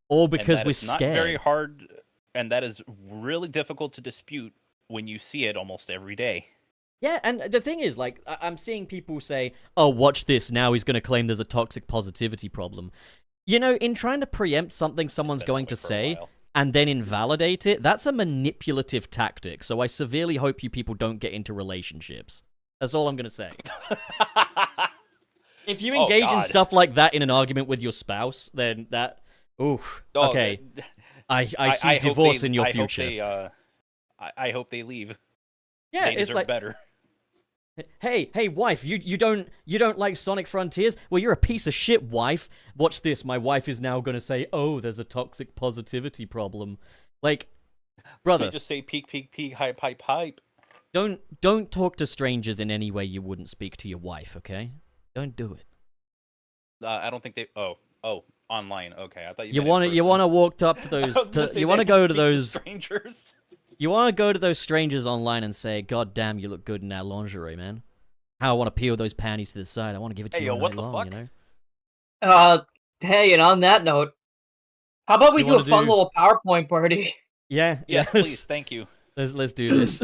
All because we're scared. Not very hard, and that is really difficult to dispute when you see it almost every day. Yeah, and the thing is, like, I'm seeing people say, oh, watch this, now he's going to claim there's a toxic positivity problem. In trying to preempt something someone's going to say and then invalidate it, that's a manipulative tactic, so I severely hope you people don't get into relationships. That's all I'm going to say. If you engage in stuff like that in an argument with your spouse, then Oof. Oh, Okay. I see divorce in your future. I hope they leave. Yeah, They it's deserve like, better. hey, wife, you don't like Sonic Frontiers? Well, you're a piece of shit, wife. Watch this. My wife is now gonna say, "Oh, there's a toxic positivity problem." Like, brother, They just say peek, peek, peek, hype, hype, hype. don't talk to strangers in any way you wouldn't speak to your wife. Okay, don't do it. I don't think they. Oh, online. Okay, I thought You want wanna walk up to those. You wanna go to those strangers. You wanna go to those strangers online and say, "God damn, you look good in that lingerie, man." How I want to peel those panties to the side. I want to give it to you all what night the long. fuck? You know. Hey, and on that note, how about we You do a wanna fun do- little PowerPoint party? Yeah. Yes, please. Thank you. Let's do this.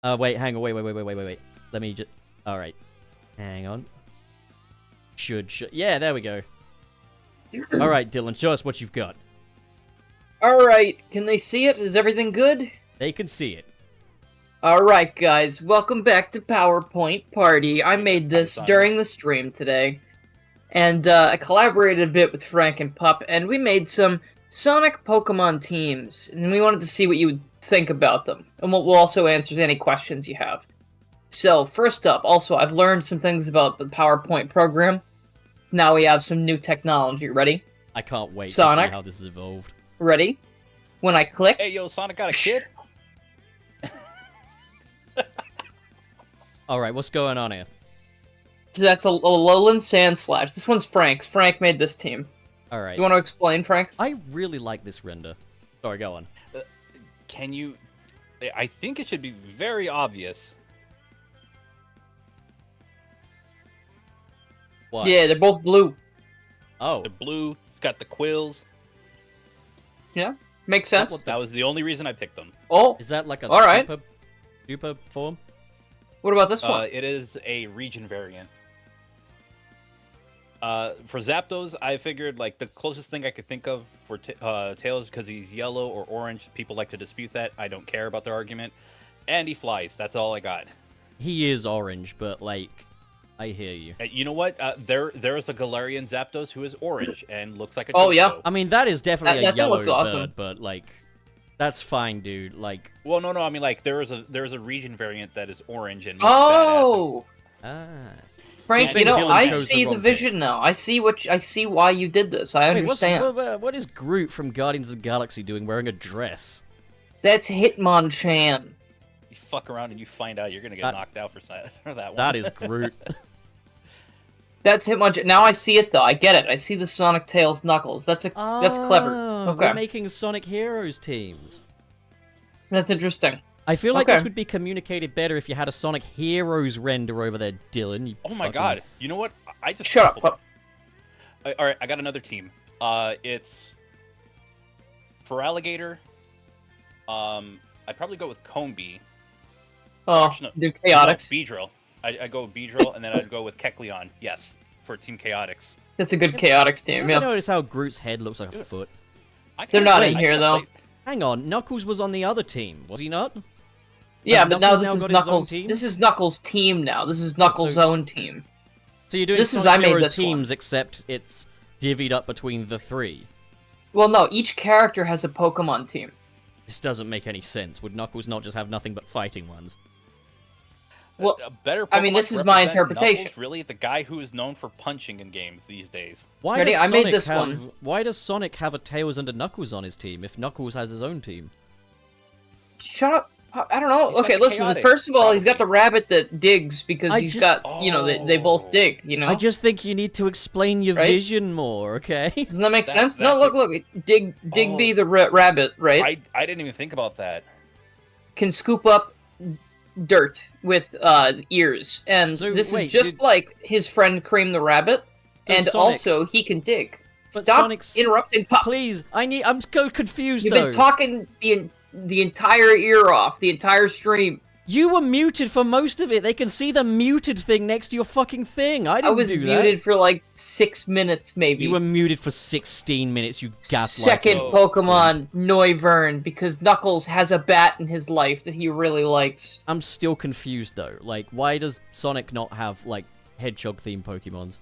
Wait, hang on, wait. Let me just. All right, hang on. Should. Yeah, there we go. All right, Dylan, show us what you've got. Alright, can they see it? Is everything good? They can see it. Alright, guys, welcome back to PowerPoint Party. I made this during the stream today. And I collaborated a bit with Frank and Pup, and we made some Sonic Pokemon teams. And we wanted to see what you would think about them. And we'll also answer any questions you have. So, first up, also, I've learned some things about the PowerPoint program. Now we have some new technology. Ready? I can't wait to Sonic. see how this has evolved. Ready? When I click... Hey, yo, Sonic got a kid? All right, what's going on here? So that's a Lowland Sand Slash. This one's Frank's. Frank made this team. All right. You want to explain, Frank? I really like this render. Sorry, go on. Can you... I think it should be very obvious. What? Yeah, they're both blue. Oh. The blue, it's got the quills. Yeah, makes sense. That was the only reason I picked them. Oh, Is that like a All right. super form? what about this one? It is a region variant. For Zapdos, I figured like the closest thing I could think of for Tails, because he's yellow or orange. People like to dispute that. I don't care about their argument. And he flies. That's all I got. He is orange, but like, I hear you. You know what? There is a Galarian Zapdos who is orange and looks like a. Oh, yeah. Chocobo. I mean, that is definitely That a thing yellow looks awesome. bird, but like, that's fine, dude. Like, Well, no. I mean, like there is a region variant that is orange and. Oh, ah. Frank, Yeah, you know, Dylan I chose the see the wrong vision now. I see why you did this. I Wait, understand. what is Groot from Guardians of the Galaxy doing wearing a dress? That's Hitmonchan. You fuck around and you find out you're gonna get knocked out for that one. That is Groot. That's Hitmonchan. Now I see it though. I get it. I see the Sonic Tails Knuckles. That's clever. Oh, Okay, We're making Sonic Heroes teams. that's interesting. I feel like Okay. this would be communicated better if you had a Sonic Heroes render over there, Dylan. You Oh my fucking- god! You know what? I just Shut up. All right, I got another team. It's for Alligator. I'd probably go with Combi. Oh, Actually, do No, Chaotix. Beedrill. I go with Beedrill, and then I'd go with Kecleon. Yes, for Team Chaotix. That's a good Chaotix You team. ever Yeah. notice how Groot's head looks like a foot? They're not in here, though. Hang on, Knuckles was on the other team, was he not? Yeah, Has but now Knuckles this now is got his own Knuckles. team? This is Knuckles' team now. This is Knuckles' own team. So you're doing This is- Sonic I made Heroes this one. teams, except it's divvied up between the three. Well, no, each character has a Pokemon team. This doesn't make any sense. Would Knuckles not just have nothing but fighting ones? Well, A better. I mean, Pokemon this to is my represent interpretation. Knuckles, really, the guy who is known for punching in games these days. Why Ready? does I made Sonic this have, one. Why does Sonic have a Tails and a Knuckles on his team if Knuckles has his own team? Shut up. I don't know. He's got Okay, the listen. Chaotix, First of all, he's got the probably. rabbit that digs because I he's just- got, you know, they both Oh. dig, you know? I just think you need to explain your Right? vision more, okay? Doesn't that make That- sense? No, that's look. Digby Oh. the rabbit, right? I didn't even think about that. Can scoop up dirt with ears. And So, this wait, is just did- like his friend Cream the rabbit. So And Sonic- also, he can dig. But Stop Sonic's- interrupting Pop. Please, I'm so confused You've though. been talking the entire ear off, the entire stream. You were muted for most of it. They can see the muted thing next to your fucking thing. I I didn't was do muted for like 6 minutes, that. maybe. You were muted for 16 minutes, you gaslight. Second Oh. Pokemon, Noivern, because Knuckles has a bat in his life that he really likes. I'm still confused though. Like, why does Sonic not have, like, Hedgehog-themed Pokemons.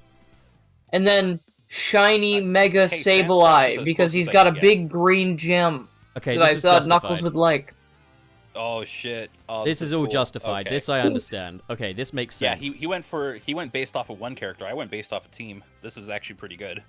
And then shiny Mega Hey, Sableye, Sandslash is because close he's as I got a can get. big green gem Okay, that I this is thought justified. Knuckles would like. Oh shit! Oh, This is all cool. justified. Okay. This I understand. Okay, this makes Yeah, sense. he went based off of one character. I went based off a team. This is actually pretty good.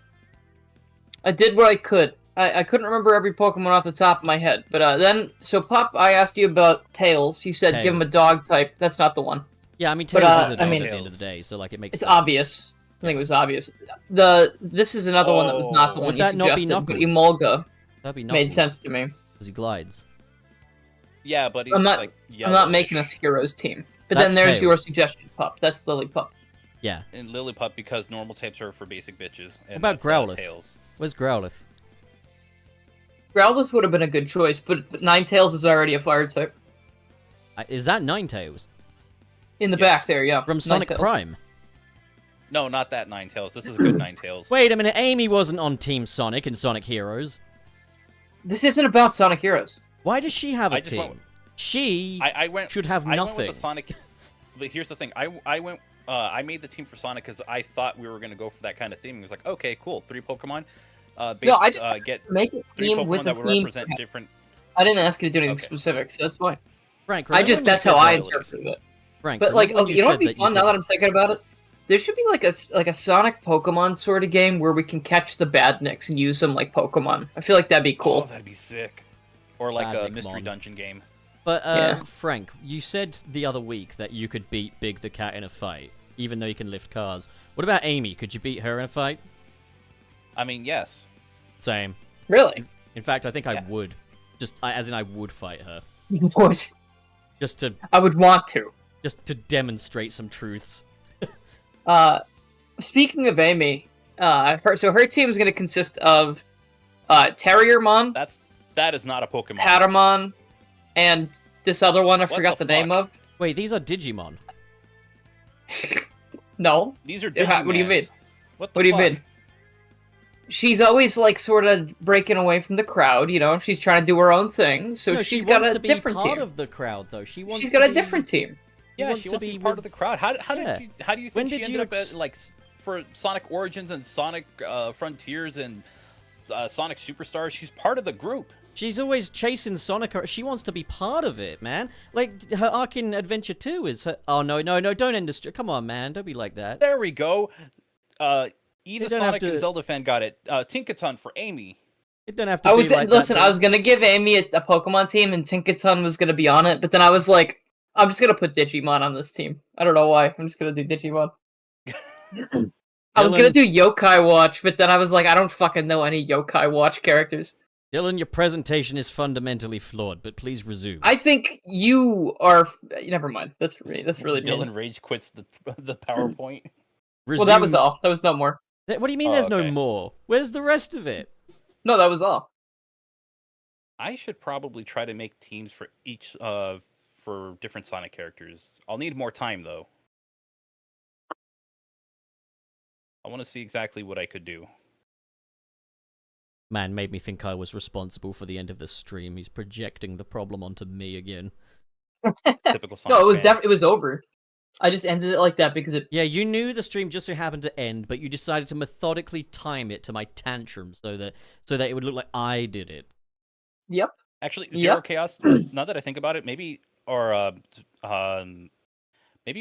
I did what I could. I couldn't remember every Pokemon off the top of my head. But then, so Pop, I asked you about Tails. You said give him a Tails. dog type. That's not the one. Yeah, I mean, But, Tails is a I dog mean- at the end of the day, so like it makes It's sense. obvious. I think it was obvious. This is another one that was not the Oh. one Would you that not be suggested, but Knuckles? Emolga That'd be made sense to me. because he glides. Yeah, but he's I'm not- like I'm not making yellowish. us heroes team. But That's then there's your Tails. suggestion, Pup. That's Lillipup. Yeah. And Lillipup because normal types are for basic bitches. And What about that's, Growlithe? Tails. Where's Growlithe? Growlithe would have been a good choice, but Ninetales is already a fire type. Is that Ninetales? In the Yes. back there, yeah. From Sonic Ninetales. Prime? No, not that Ninetales. This is a good Ninetales. Wait a minute, Amy wasn't on Team Sonic in Sonic Heroes. This isn't about Sonic Heroes. Why does she have a I just team? went- She I went. should have I went nothing. with the Sonic. But here's the thing. I went. I made the team for Sonic because I thought we were gonna go for that kind of theme. It was like, okay, cool, 3 Pokemon. No, I just get make it 3 theme with Pokemon the that would theme. represent different. I didn't ask you to do anything Okay. specific, so that's fine. Frank, I remember just when you that's how said I that- interpreted it. Frank, But like, remember oh, when you know said what'd be that you fun now could- that I'm thinking about it? There should be like a Sonic Pokemon sort of game where we can catch the badniks and use them like Pokemon. I feel like that'd be Oh, cool. that'd be sick. Or like a Badnikmon. mystery dungeon game. But Yeah. Frank, you said the other week that you could beat Big the Cat in a fight, even though you can lift cars. What about Amy? Could you beat her in a fight? I mean, yes. Same. Really? In fact, I think I Yeah. would. As in, I would fight her. Of course. Just to I would want to. demonstrate some truths. Speaking of Amy, her team is going to consist of Terriermon, That is not a Pokemon. Patamon, and this other one I What forgot the the name fuck? of. Wait, these are Digimon. No. These are Yeah, what do you Digimans. mean? What the What do you fuck? mean? She's always like sort of breaking away from the crowd, you know. She's trying to do her own thing, so No, she's she got wants a to be different part team. of the crowd, though. She's She's got a different team. Yeah, wants she to wants to be be part with- of the crowd. How Yeah. do you When think she did ended you up at, like for Sonic Origins and Sonic Frontiers and Sonic Superstars? She's part of the group. She's always chasing Sonic. She wants to be part of it, man. Like, her arc in Adventure 2 is her... Oh, no, don't end this... Come on, man. Don't be like that. There we go. Either You don't have Sonic to- and Zelda fan got it. Tinkaton for Amy. It don't have to I be was like listen. that, I was gonna give Amy a Pokemon team, and Tinkaton was gonna be on it. But then I was like, I'm just gonna put Digimon on this team. I don't know why. I'm just gonna do Digimon. I was gonna Dylan- do Yokai Watch, but then I was like, I don't fucking know any Yokai Watch characters. Dylan, your presentation is fundamentally flawed, but please resume. I think you are. Never mind. That's really mean. Dylan rage quits the PowerPoint. Well, that was all. That was no more. What do you mean Oh, there's no okay. more? Where's the rest of it? No, that was all. I should probably try to make teams for each for different Sonic characters. I'll need more time though. I want to see exactly what I could do. Man made me think I was responsible for the end of the stream. He's projecting the problem onto me again. Typical Sonic. No, it was fan. it was over. I just ended it like that because it. Yeah, you knew the stream just so happened to end, but you decided to methodically time it to my tantrum so that it would look like I did it. Yep. Actually, Zero Yep. Chaos. Now that I think about it, maybe maybe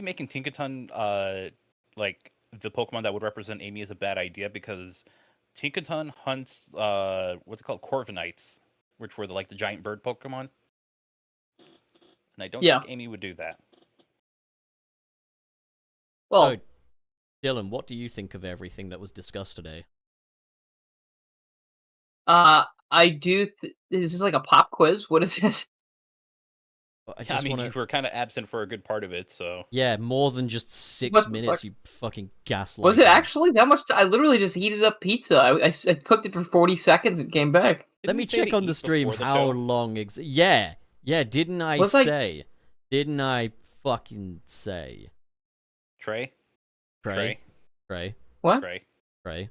making Tinkaton like the Pokemon that would represent Amy is a bad idea because Tinkaton hunts what's it called, Corviknights, which were the giant bird Pokemon, and I don't Yeah. think Amy would do that. Well, So, Dylan, what do you think of everything that was discussed today? I do. Is this like a pop quiz? What is this? I I just mean, want you to... were kind of absent for a good part of it, so Yeah, more than just 6 What the minutes, fuck? you fucking gaslight. Was it actually that much? I literally just heated up pizza. I cooked it for 40 seconds and came back. Let Didn't me we say check to on the eat stream before the how show? long... Yeah, didn't I Was I- say? Didn't I fucking say? Trey, Trey. What? Trey.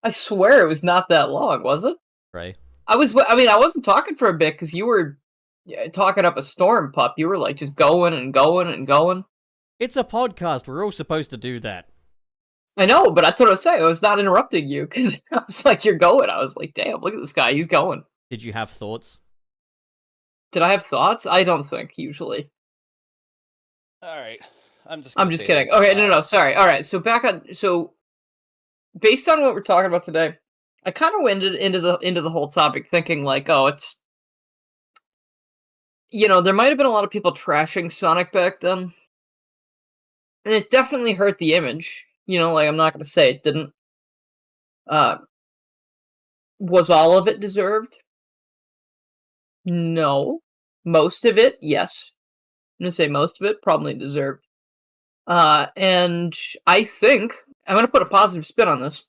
I swear it was not that long, was it? I wasn't talking for a bit because you were talking up a storm, pup. You were like just going and going and going. It's a podcast. We're all supposed to do that. I know, but that's what I was saying. I was not interrupting you. I was like, you're going. I was like, damn, look at this guy. He's going. Did you have thoughts? Did I have thoughts? I don't think, usually. All right. I'm just kidding. Okay, no, sorry. All right, so based on what we're talking about today, I kind of went into the whole topic thinking like, oh, it's, there might have been a lot of people trashing Sonic back then, and it definitely hurt the image. Like, I'm not going to say it didn't. Was all of it deserved? No. Most of it, yes. I'm going to say most of it probably deserved. And I think I'm going to put a positive spin on this.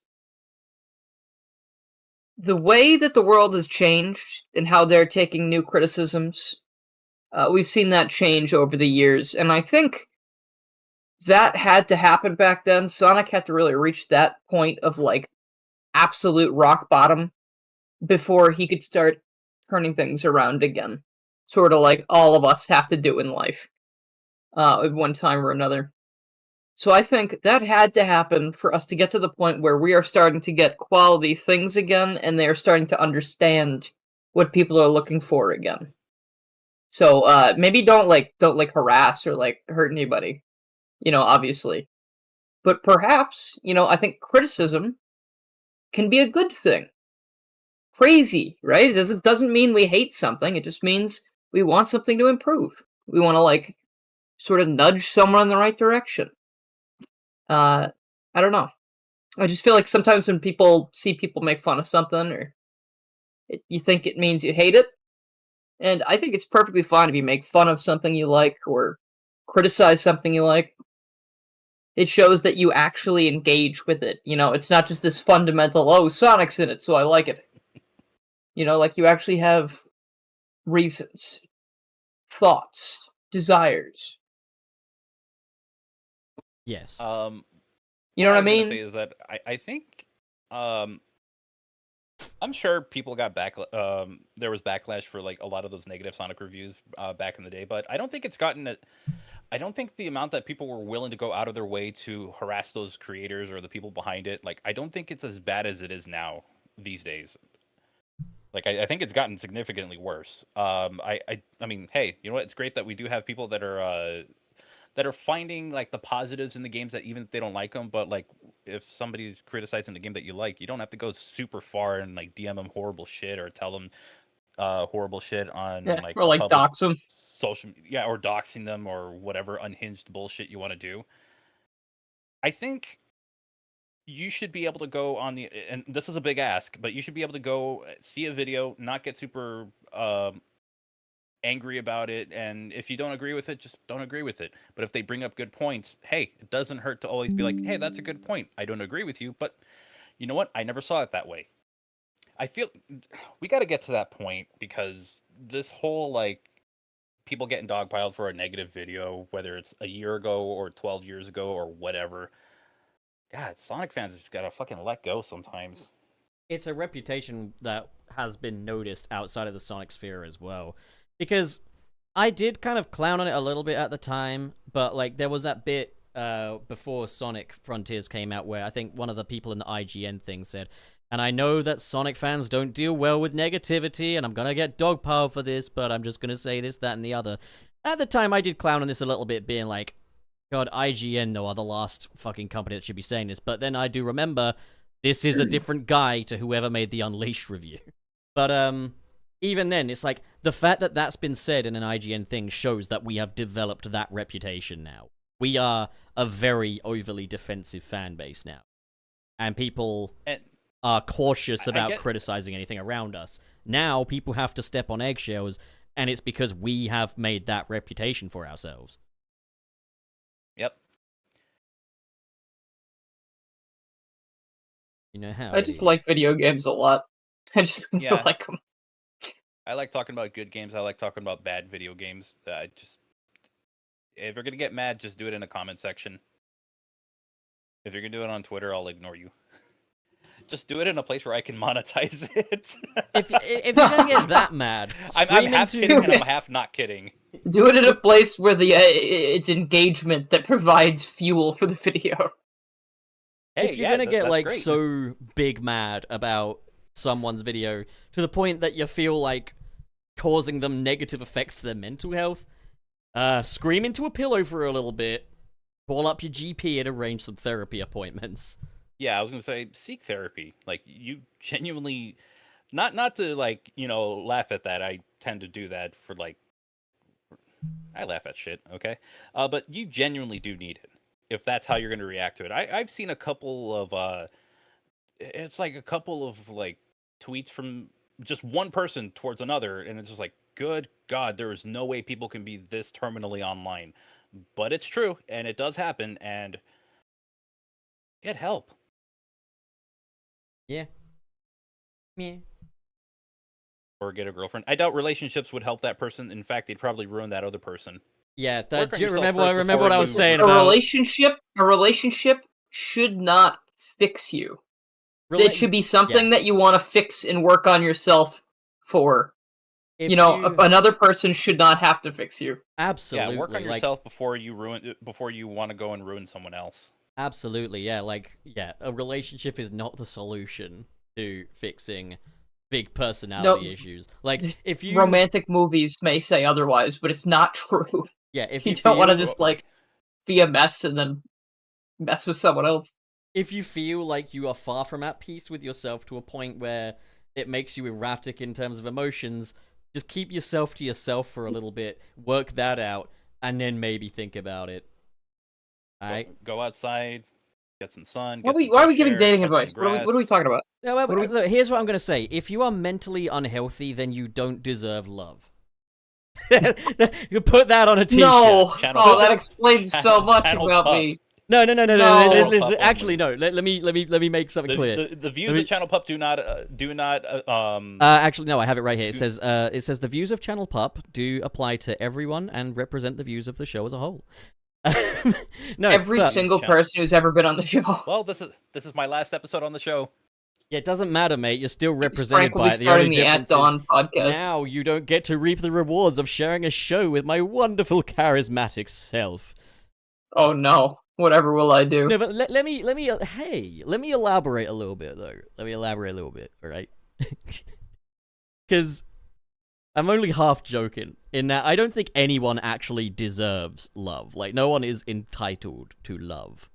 The way that the world has changed and how they're taking new criticisms, we've seen that change over the years, and I think that had to happen back then. Sonic had to really reach that point of, like, absolute rock bottom before he could start turning things around again. Sort of like all of us have to do in life, at one time or another. So I think that had to happen for us to get to the point where we are starting to get quality things again, and they are starting to understand what people are looking for again. So maybe don't harass or like hurt anybody, obviously. But perhaps, I think criticism can be a good thing. Crazy, right? It doesn't mean we hate something. It just means we want something to improve. We want to like sort of nudge someone in the right direction. I don't know. I just feel like sometimes when people see people make fun of something, or you think it means you hate it, and I think it's perfectly fine if you make fun of something you like or criticize something you like. It shows that you actually engage with it. It's not just this fundamental, oh, Sonic's in it, so I like it. Like you actually have reasons, thoughts, desires. Yes. You know what I mean? mean? Say is that I think I'm sure people got there was backlash for like a lot of those negative Sonic reviews back in the day, but I don't think it's gotten it. I don't think the amount that people were willing to go out of their way to harass those creators or the people behind it, like I don't think it's as bad as it is now these days. Like I think it's gotten significantly worse. I mean, hey, you know what? It's great that we do have people that are finding like the positives in the games that even if they don't like them, but like if somebody's criticizing the game that you like, you don't have to go super far and like DM them horrible shit or tell them horrible shit on like or like public dox them. social, yeah, or doxing them or whatever unhinged bullshit you want to do. I think you should be able to go on the, and this is a big ask, but you should be able to go see a video, not get super angry about it, and if you don't agree with it, just don't agree with it. But if they bring up good points, hey, it doesn't hurt to always be like, hey, that's a good point. I don't agree with you, but you know what? I never saw it that way. I feel we got to get to that point because this whole like people getting dogpiled for a negative video, whether it's a year ago or 12 years ago or whatever. God, Sonic fans just gotta fucking let go sometimes. It's a reputation that has been noticed outside of the Sonic sphere as well. Because I did kind of clown on it a little bit at the time, but like there was that bit before Sonic Frontiers came out where I think one of the people in the IGN thing said, and I know that Sonic fans don't deal well with negativity, and I'm gonna get dogpiled for this, but I'm just gonna say this, that, and the other. At the time, I did clown on this a little bit, being like, God, IGN, no, are the last fucking company that should be saying this. But then I do remember this is a different guy to whoever made the Unleashed review. But even then, it's like the fact that that's been said in an IGN thing shows that we have developed that reputation now. We are a very overly defensive fan base now. And people are cautious about criticizing anything around us. Now people have to step on eggshells, and it's because we have made that reputation for ourselves. Yep. You know how I just like video games a lot. I just like them. I like talking about good games. I like talking about bad video games. If you're gonna get mad, just do it in a comment section. If you're gonna do it on Twitter, I'll ignore you. just do it in a place where I can monetize it. If you're gonna get that mad, I'm half kidding and I'm half not kidding. Do it in a place where it's engagement that provides fuel for the video. Hey, if you're gonna get like so big mad about someone's video to the point that you feel like causing them negative effects to their mental health, scream into a pillow for a little bit, call up your GP and arrange some therapy appointments. Yeah, I was gonna say seek therapy. Like you genuinely, not to like laugh at that. I tend to do that for like, I laugh at shit. Okay, but you genuinely do need it if that's how you're gonna react to it. I've seen a couple of it's like a couple of like tweets from just one person towards another, and it's just like, good God, there is no way people can be this terminally online, but it's true, and it does happen, and get help. Yeah. Or get a girlfriend. I doubt relationships would help that person. In fact, they'd probably ruin that other person. Yeah, Work on yourself remember what I was saying A about relationship should not fix you. It should be something that you want to fix and work on yourself for. Another person should not have to fix you. Absolutely. Yeah, work on yourself before you want to go and ruin someone else. Absolutely, yeah. A relationship is not the solution to fixing big personality issues. Like, if you romantic movies may say otherwise, but it's not true. Yeah, if you don't want to just like be a mess and then mess with someone else. If you feel like you are far from at peace with yourself to a point where it makes you erratic in terms of emotions, just keep yourself to yourself for a little bit, work that out, and then maybe think about it. Alright? Go outside, get some sun. Why are we giving dating advice? What are we talking about? No, look, here's what I'm going to say. If you are mentally unhealthy, then you don't deserve love. You put that on a t-shirt. No! That explains so much about me. No. Actually, no. Let me make something clear. The views of Channel Pup do not. Actually, no. I have it right here. It says the views of Channel Pup do apply to everyone and represent the views of the show as a whole. No, every single person who's ever been on the show. Well, this is my last episode on the show. Yeah, it doesn't matter, mate. You're still represented Frank will by be starting the At Dawn podcast. Now you don't get to reap the rewards of sharing a show with my wonderful, charismatic self. Oh no! Whatever will I do? No, but let me elaborate a little bit though. Let me elaborate a little bit, all right? Because I'm only half joking in that I don't think anyone actually deserves love. Like, no one is entitled to love.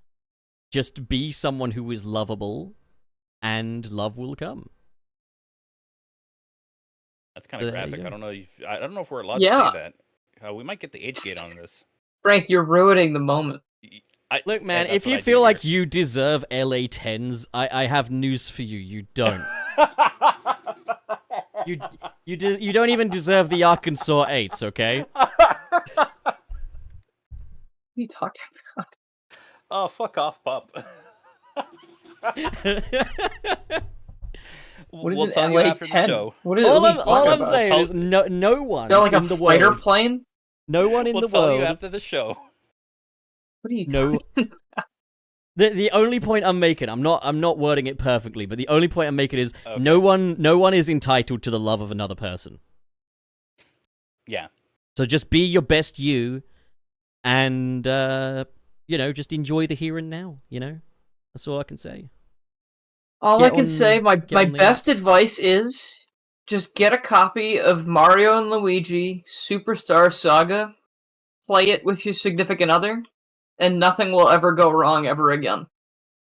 Just be someone who is lovable, and love will come. That's kind of graphic. I don't know if we're allowed to say that. We might get the age gate on this. Frank, you're ruining the moment. Look, man, if you feel like you deserve LA 10s, I have news for you. You don't. You don't even deserve the Arkansas 8s, okay? What are you talking about? Oh, fuck off, pup. What is we'll it, tell you after the show. All I'm saying is no one. Is that like in a the fighter world, plane? No one in the We'll tell world. you after the show. What are you talking about? The only point I'm making, I'm not wording it perfectly, but the only point I'm making is no one is entitled to the love of another person. Yeah. So just be your best you, and just enjoy the here and now. That's all I can say. All I can say, my best advice is just get a copy of Mario and Luigi Superstar Saga, play it with your significant other, and nothing will ever go wrong ever again.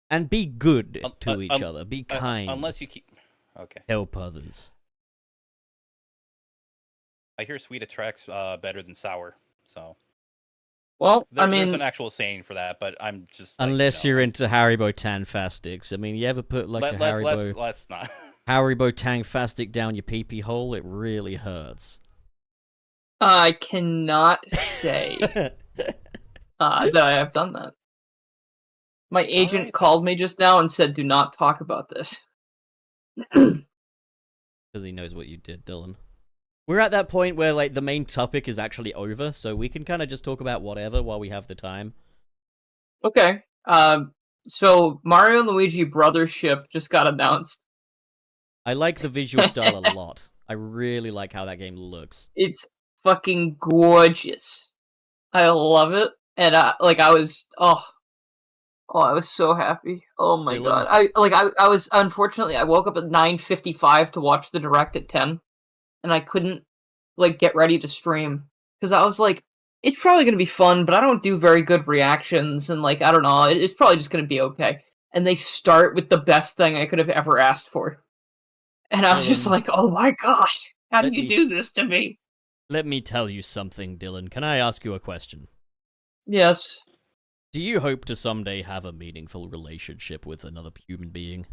And be good to each other. Be kind. Unless you keep... Okay. Help others. I hear sweet attracts better than sour, so... Well, there's an actual saying for that, but I'm just... Unless you're into Haribo Tanfastics. I mean, you ever put Haribo... Let's not. Haribo Tanfastic down your pee-pee hole? It really hurts. I cannot say that I have done that. My agent called me just now and said, do not talk about this. Because he knows what you did, Dylan. We're at that point where, the main topic is actually over, so we can kind of just talk about whatever while we have the time. Okay. So Mario and Luigi Brothership just got announced. I like the visual style a lot. I really like how that game looks. It's fucking gorgeous. I love it, and I was I was so happy. Oh my god! I was unfortunately I woke up at 9:55 to watch the direct at 10, and I couldn't get ready to stream because I was like, it's probably gonna be fun, but I don't do very good reactions, and I don't know, it's probably just gonna be okay. And they start with the best thing I could have ever asked for, and I was just like, oh my god, how do you do this to me? Let me tell you something, Dylan. Can I ask you a question? Yes. Do you hope to someday have a meaningful relationship with another human being?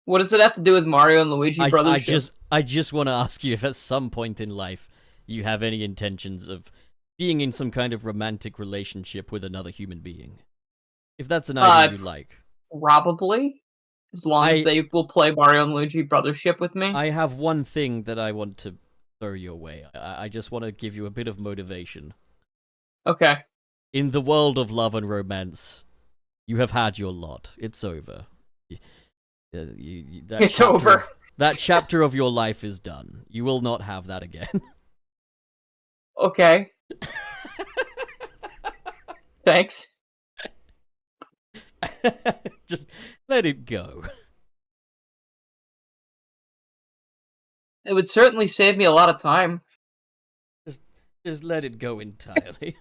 What does it have to do with Mario and Luigi Brothership? I just want to ask you if at some point in life you have any intentions of being in some kind of romantic relationship with another human being. If that's an idea you like. Probably. As long as they will play Mario and Luigi Brothership with me. I have one thing that I want to throw your way. I just want to give you a bit of motivation. Okay. In the world of love and romance, you have had your lot. It's over. It's over. That chapter of your life is done. You will not have that again. Okay. Thanks. Just let it go. It would certainly save me a lot of time. Just let it go entirely.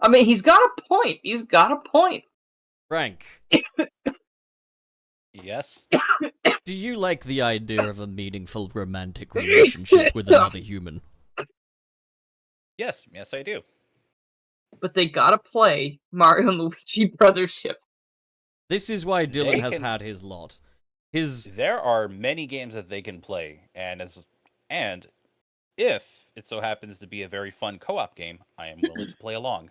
I mean, he's got a point. He's got a point. Frank. Yes? Do you like the idea of a meaningful romantic relationship with another human? Yes, I do. But they gotta play Mario and Luigi Brothership. This is why Dylan has had his lot. There are many games that they can play, and if it so happens to be a very fun co-op game, I am willing to play along.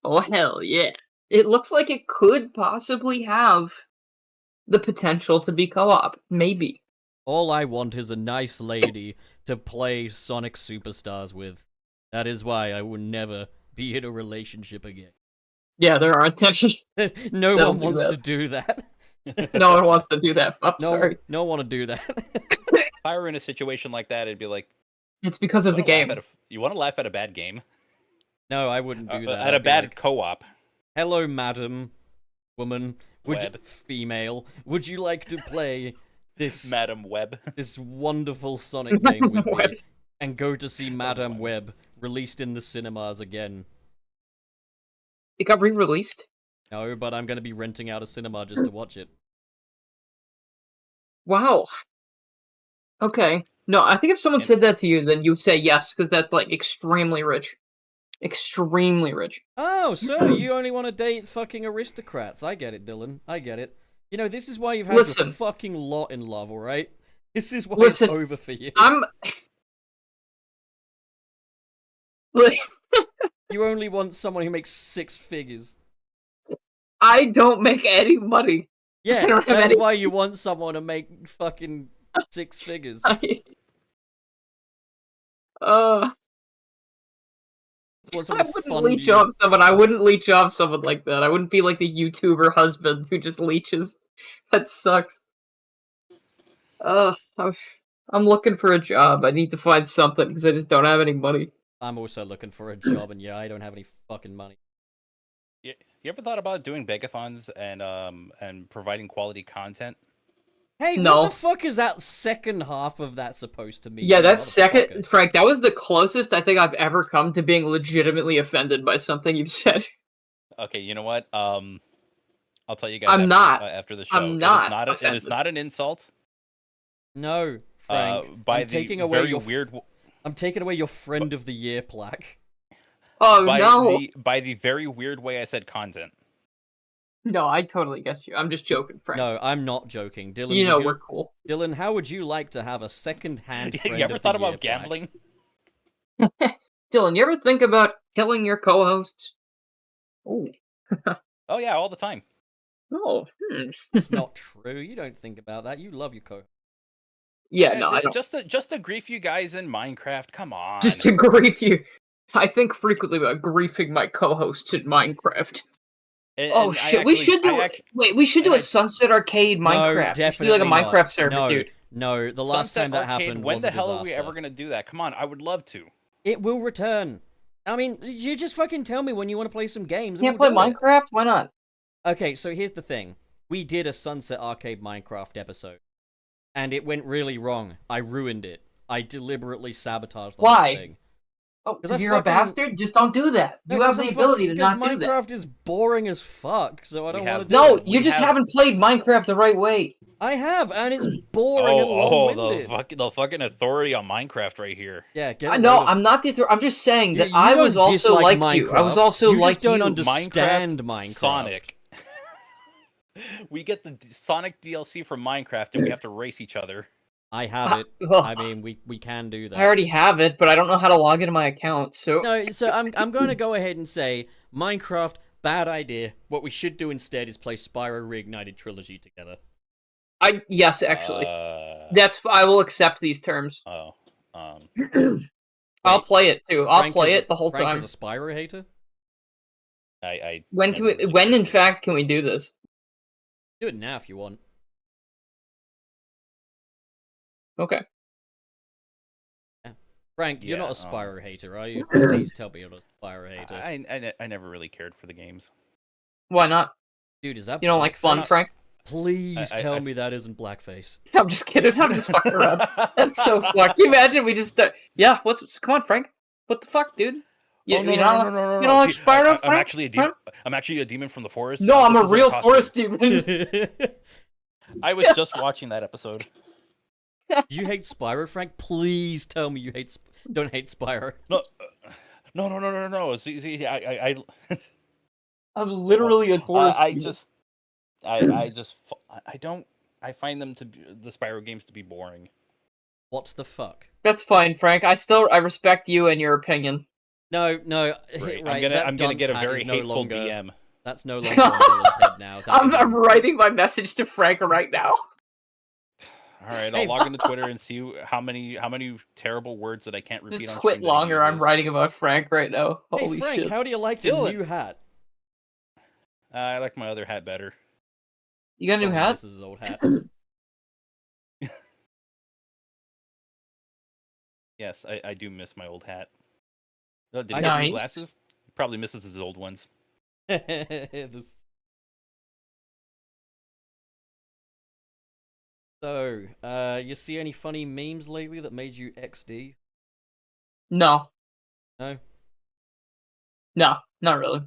Oh, hell yeah. It looks like it could possibly have the potential to be co-op. Maybe. All I want is a nice lady to play Sonic Superstars with. That is why I will never be in a relationship again. Yeah, there aren't any. No one wants to do that. No one wants to do that. I'm sorry. No one want to do that. If I were in a situation like that, it'd be like... It's because of the game. You want to laugh at a bad game? No, I wouldn't do that. At a bad co-op. Hello, madam, woman, female. Would you like to play this... Madam Web. This wonderful Sonic game with me? And go to see Madam Web, released in the cinemas again. It got re-released? No, but I'm going to be renting out a cinema just to watch it. Wow. Okay. No, I think if someone said that to you, then you'd say yes, because that's, extremely rich. Extremely rich. Oh, so you only want to date fucking aristocrats. I get it, Dylan. I get it. You know, this is why you've had your fucking lot in love, alright? This is why it's over for you. You only want someone who makes 6 figures. I don't make any money. Yeah, that's why you want someone to make fucking 6 figures. I wouldn't leech off someone. I wouldn't leech off someone like that. I wouldn't be like the YouTuber husband who just leeches. That sucks. I'm looking for a job. I need to find something because I just don't have any money. I'm also looking for a job, and yeah, I don't have any fucking money. You ever thought about doing begathons and providing quality content? Hey, no. What the fuck is that second half of that supposed to mean? Yeah, that second, Frank, that was the closest I think I've ever come to being legitimately offended by something you've said. Okay, you know what? I'll tell you guys after the show. I'm not. It is not an insult. No, Frank. I'm taking away your friend of the year plaque. Oh, no. By the very weird way I said content. No, I totally get you. I'm just joking, Frank. No, I'm not joking. Dylan, you know we're cool. Dylan, how would you like to have a second-hand friend You ever of thought the year about gambling? Dylan, you ever think about killing your co-hosts? Oh. Oh, yeah, all the time. Oh, It's not true. You don't think about that. You love your co-host. Yeah, no, I don't. Just to grief you guys in Minecraft. Come on. Just to grief you. I think frequently about griefing my co-hosts in Minecraft. Oh shit, we should do we should do a Sunset Arcade Minecraft. We should do like a Minecraft server, dude. No, the last time that happened when was the a hell disaster. are we ever gonna do that? Come on, I would love to. It will return. I mean, you just fucking tell me when you want to play some games. Can't play Minecraft? Why not? Okay, so here's the thing. We did a Sunset Arcade Minecraft episode, and it went really wrong. I ruined it. I deliberately sabotaged the whole thing. Oh, because you're a bastard? Just don't do that. You have the ability to not do that. Minecraft is boring as fuck, so I don't want to do it. No, you just haven't played Minecraft the right way. I have, and it's boring and long-winded. The fucking authority on Minecraft right here. Yeah, I'm not the authority. I'm just saying that I was also like you. I was also like you. You don't understand Minecraft. Sonic. We get the Sonic DLC from Minecraft, and we have to race each other. I have it. I mean, we can do that. I already have it, but I don't know how to log into my account, so... No, so I'm going to go ahead and say, Minecraft, bad idea. What we should do instead is play Spyro Reignited Trilogy together. Yes, actually. I will accept these terms. I'll play it, too. I'll play it the whole time. Frank is a Spyro hater? When in fact can we do this? Do it now if you want. Okay. Yeah. Frank, you're not a Spyro hater, are you? Please tell me you're not a Spyro hater. I never really cared for the games. Why not? Dude, is that you don't like fun, Frank? Please tell me that isn't blackface. I'm just kidding. I'm just fucking around. That's so fucked. Can you imagine we just... yeah, come on, Frank. What the fuck, dude? No. You don't like Spyro, Frank? I'm actually a demon from the forest. No, I'm a real forest demon. I was just watching that episode. You hate Spyro, Frank? Please tell me you don't hate Spyro. No. See, I'm literally a forest. I find them the Spyro games to be boring. What the fuck? That's fine, Frank. I respect you and your opinion. No. Right. I'm gonna get a very hateful DM. That's no longer on Dylan's head now. I'm writing my message to Frank right now. All right, I'll log into Twitter and see how many terrible words that I can't repeat on Twit longer. I'm writing about Frank right now. Holy hey Frank, shit. How do you like your new hat? I like my other hat better. You got a new hat? This is his old hat. Yes, I do miss my old hat. Oh, did he have new glasses? He probably misses his old ones. So, you see any funny memes lately that made you XD? No. No? No, not really.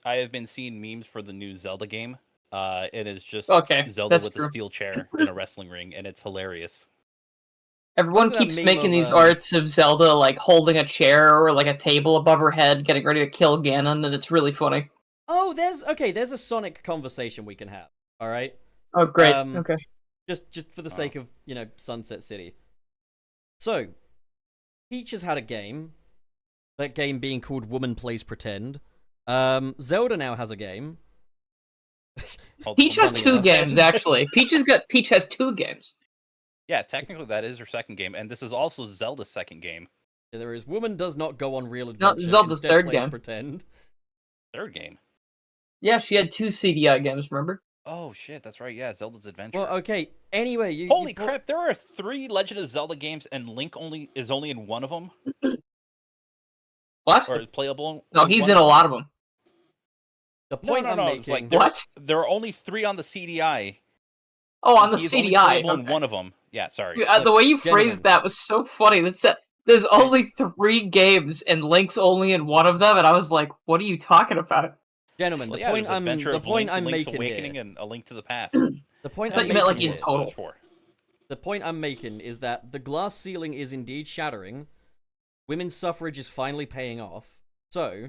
I have been seeing memes for the new Zelda game. It is just Zelda with a steel chair in a wrestling ring, and it's hilarious. Everyone keeps making these arts of Zelda, like, holding a chair or, like, a table above her head, getting ready to kill Ganon, and it's really funny. Oh, there's a Sonic conversation we can have, alright? Oh, great, okay. Just for the sake of, Sunset City. So, Peach has had a game. That game being called Woman Plays Pretend. Zelda now has a game. Peach has two games, actually. Peach has two games. Yeah, technically that is her second game, and this is also Zelda's second game. Yeah, there is Woman Does Not Go on Real Adventure. No, Zelda's third game. Pretend. Third game? Yeah, she had two CDI games, remember? Oh shit, that's right. Yeah, Zelda's Adventure. Well, okay. Anyway, holy crap! There are 3 Legend of Zelda games, and Link is only in one of them. What? Or is playable? No, he's in a lot of them. The point I'm making. Like, what? There are only 3 on the CDI. Oh, on the CDI. Only in one of them. Yeah, sorry. The way you phrased that was so funny. There's only 3 games, and Link's only in one of them, and I was like, "What are you talking about?" Gentlemen, the point I'm Link's making Awakening here. And A Link to the Past. The point you meant like in total. The point I'm making is that the glass ceiling is indeed shattering. Women's suffrage is finally paying off. So,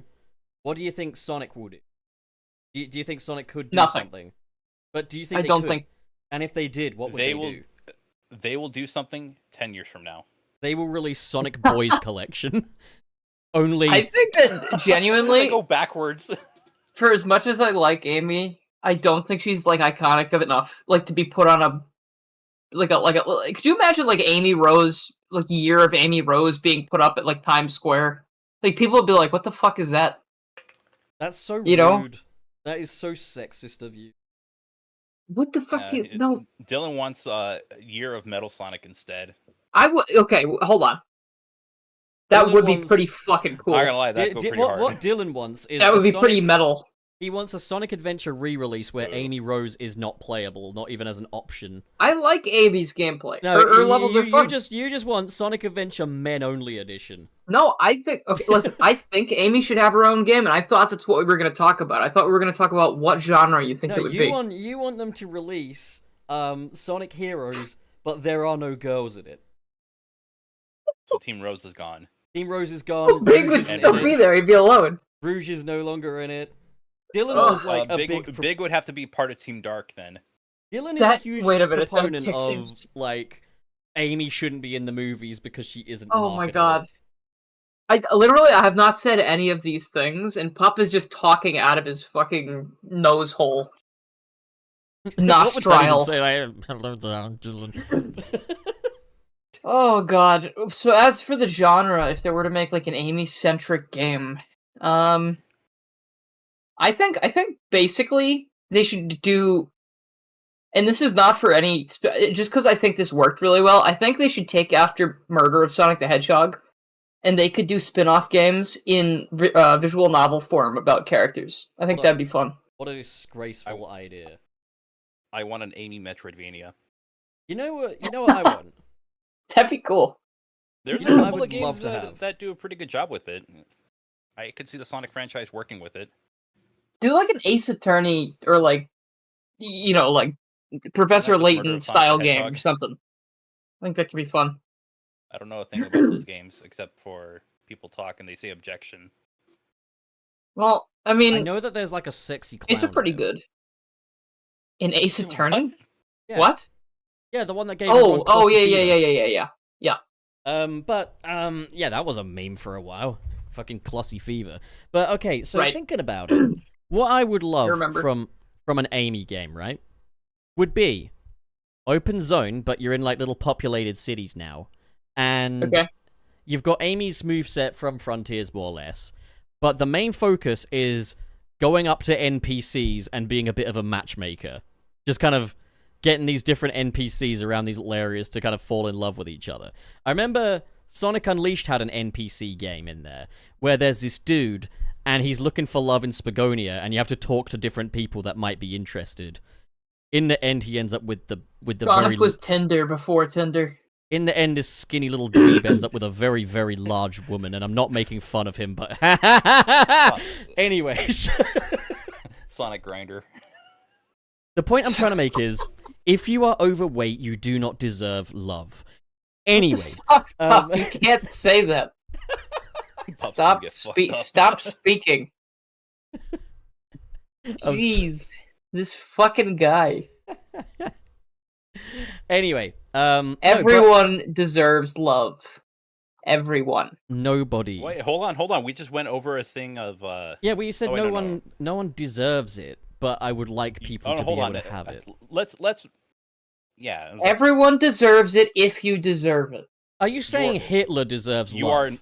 what do you think Sonic will do? Do you think Sonic could do something? But do you think I don't think. And if they did, what would they do? They will do something 10 years from now. They will release Sonic Boys Collection. Only. I think that genuinely. They go backwards. For as much as I like Amy, I don't think she's like iconic enough, like to be put on a could you imagine like Amy Rose, like the year of Amy Rose being put up at like Times Square? Like people would be like, "What the fuck is that?" That's so rude. You know? That is so sexist of you. What the fuck do you... No. Dylan wants a year of Metal Sonic instead. Okay, hold on. That Dylan would be wants- pretty fucking cool. Not gonna lie, that'd go pretty hard. What Dylan wants is That would a be Sonic- pretty metal. He wants a Sonic Adventure re-release where Amy Rose is not playable, not even as an option. I like Amy's gameplay. No, her levels are fun. You just want Sonic Adventure Men Only Edition. No, I think... Okay, listen, I think Amy should have her own game, and I thought that's what we were going to talk about. I thought we were going to talk about what genre you think it would be. You want them to release Sonic Heroes, but there are no girls in it. So Team Rose is gone. Team Rose is gone. Big would still be there, he'd be alone. Rouge is no longer in it. Dylan was like a Big would have to be part of Team Dark then. Dylan is a huge proponent that of seems... like Amy shouldn't be in the movies because she isn't. Oh my god! I have not said any of these things, and Pup is just talking out of his fucking nose hole. Nostril. Hello there, Dylan. Oh god. So as for the genre, if they were to make like an Amy-centric game, I think basically they should do, and this is not for any, just because I think this worked really well, I think they should take after Murder of Sonic the Hedgehog, and they could do spin-off games in visual novel form about characters. I think that'd be fun. What a disgraceful idea. I want an Amy Metroidvania. You know what I want? That'd be cool. There's a couple of games that do a pretty good job with it. I could see the Sonic franchise working with it. Do like an Ace Attorney or like, like Professor Layton style game or something. I think that could be fun. I don't know a thing about those games except for people talk and they say objection. Well, I mean, I know that there's like a sexy clown. It's a pretty good. An Ace Attorney? What? Yeah. What? Yeah, the one that gave. Yeah. Yeah, that was a meme for a while. Fucking Clossy Fever. But okay, so thinking about it, what I would love from an Amy game, right, would be open zone, but you're in like little populated cities now, and you've got Amy's moveset from Frontiers more or less, but the main focus is going up to NPCs and being a bit of a matchmaker, just kind of getting these different NPCs around these little areas to kind of fall in love with each other. I remember Sonic Unleashed had an NPC game in there where there's this dude and he's looking for love in Spagonia and you have to talk to different people that might be interested. In the end, he ends up with the Sonic was Tinder before Tinder. In the end, this skinny little dweeb ends up with a very, very large woman, and I'm not making fun of him, but anyways. Sonic Grinder. The point I'm trying to make is, if you are overweight, you do not deserve love. Anyways. You can't say that. Stop speaking. Jeez. This fucking guy. Anyway. Everyone deserves love. Everyone. Nobody. Wait, hold on. We just went over a thing of... Yeah, we said no one deserves it, but I would like people to be able to have it. Let's... Yeah. Everyone deserves it if you deserve it. Are you saying Hitler deserves love?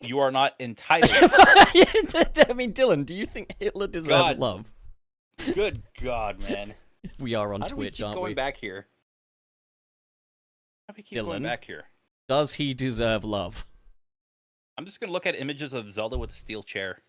You are not entitled. I mean, Dylan, do you think Hitler deserves love? Good God, man. We are on Twitch, aren't we? Going back here. How do we keep going back here? Does he deserve love? I'm just gonna look at images of Zelda with a steel chair.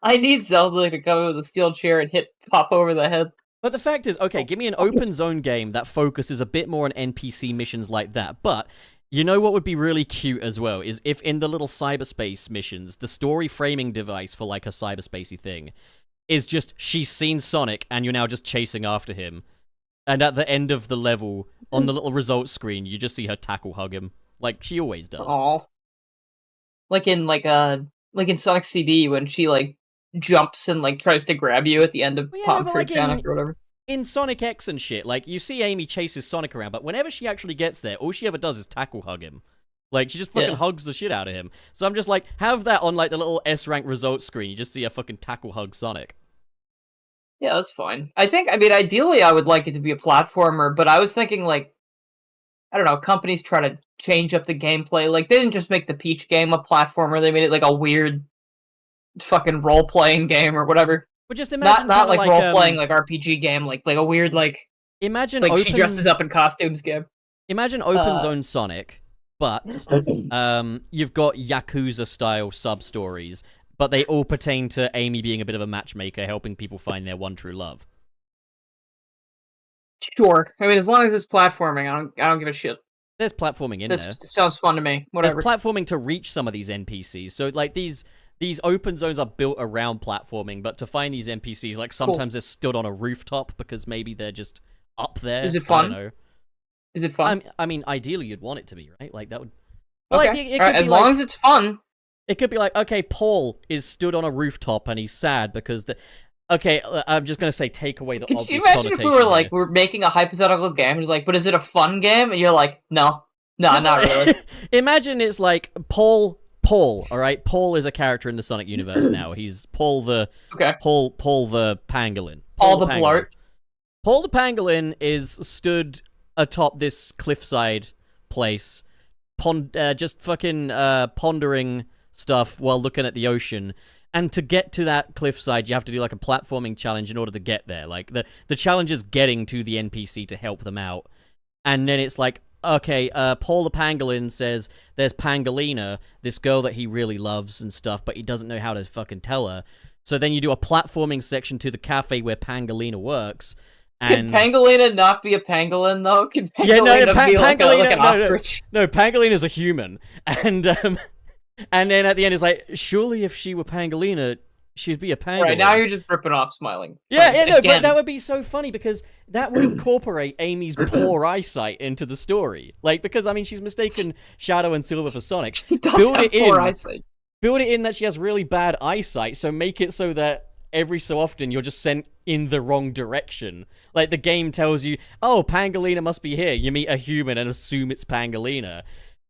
I need Zelda to come in with a steel chair and hit Pop over the head. But the fact is, okay, give me an open zone game that focuses a bit more on NPC missions like that. But you know what would be really cute as well is if in the little cyberspace missions, the story framing device for like a cyberspacey thing is just she's seen Sonic and you're now just chasing after him. And at the end of the level, on the little results screen, you just see her tackle hug him, like she always does. Aww. Like in Sonic CD when she like jumps and like tries to grab you at the end of Pop Trade Panic or whatever. In Sonic X and shit, like you see Amy chases Sonic around, but whenever she actually gets there, all she ever does is tackle hug him. Like she just fucking hugs the shit out of him. So I'm just like, have that on like the little S rank results screen. You just see a fucking tackle hug Sonic. Yeah, that's fine. I mean, ideally, I would like it to be a platformer, but I was thinking, like, I don't know, companies try to change up the gameplay. Like, they didn't just make the Peach game a platformer, they made it, like, a weird fucking role playing game or whatever. But just imagine Not like role playing like RPG game, like a weird imagine like open, she dresses up in costumes game. Imagine open zone Sonic, but you've got Yakuza style sub stories, but they all pertain to Amy being a bit of a matchmaker, helping people find their one true love. Sure. I mean, as long as it's platforming, I don't give a shit. There's platforming in That there. sounds fun to me. Whatever. There's platforming to reach some of these NPCs. So like these open zones are built around platforming, but to find these NPCs, like sometimes they're stood on a rooftop because maybe they're just up there. Is it fun? I don't know. Is it fun? I mean, ideally you'd want it to be, right? Like that would. Okay. Like, it as long as it's fun. It could be like, okay, Paul is stood on a rooftop and he's sad because the. Okay, I'm just gonna say take away the obvious connotation. Could you imagine if we were like, here. we're making a hypothetical game, and it's like, but is it a fun game? And you're like, no, not really. Imagine it's like Paul, all right? Paul is a character in the Sonic universe now. He's Paul the Paul the Pangolin. Paul the Blart. Paul the Pangolin is stood atop this cliffside place, just fucking pondering stuff while looking at the ocean. And to get to that cliffside, you have to do like a platforming challenge in order to get there. Like the challenge is getting to the NPC to help them out. And then it's like, okay, Paul the Pangolin says there's Pangolina, this girl that he really loves and stuff, but he doesn't know how to fucking tell her. So then you do a platforming section to the cafe where Pangolina works. And... Can Pangolina not be a pangolin, though? Can Pangolina be like an ostrich? No, Pangolina's a human. And then at the end, it's like, surely if she were Pangolina, she'd be a pangolin. Right, now you're just ripping off smiling. Yeah, but that would be so funny because that would incorporate Amy's poor eyesight into the story. Like, because, I mean, she's mistaken Shadow and Silver for Sonic. She does have poor eyesight. Build it in that she has really bad eyesight, so make it so that every so often you're just sent in the wrong direction. Like, the game tells you, oh, Pangolina must be here. You meet a human and assume it's Pangolina.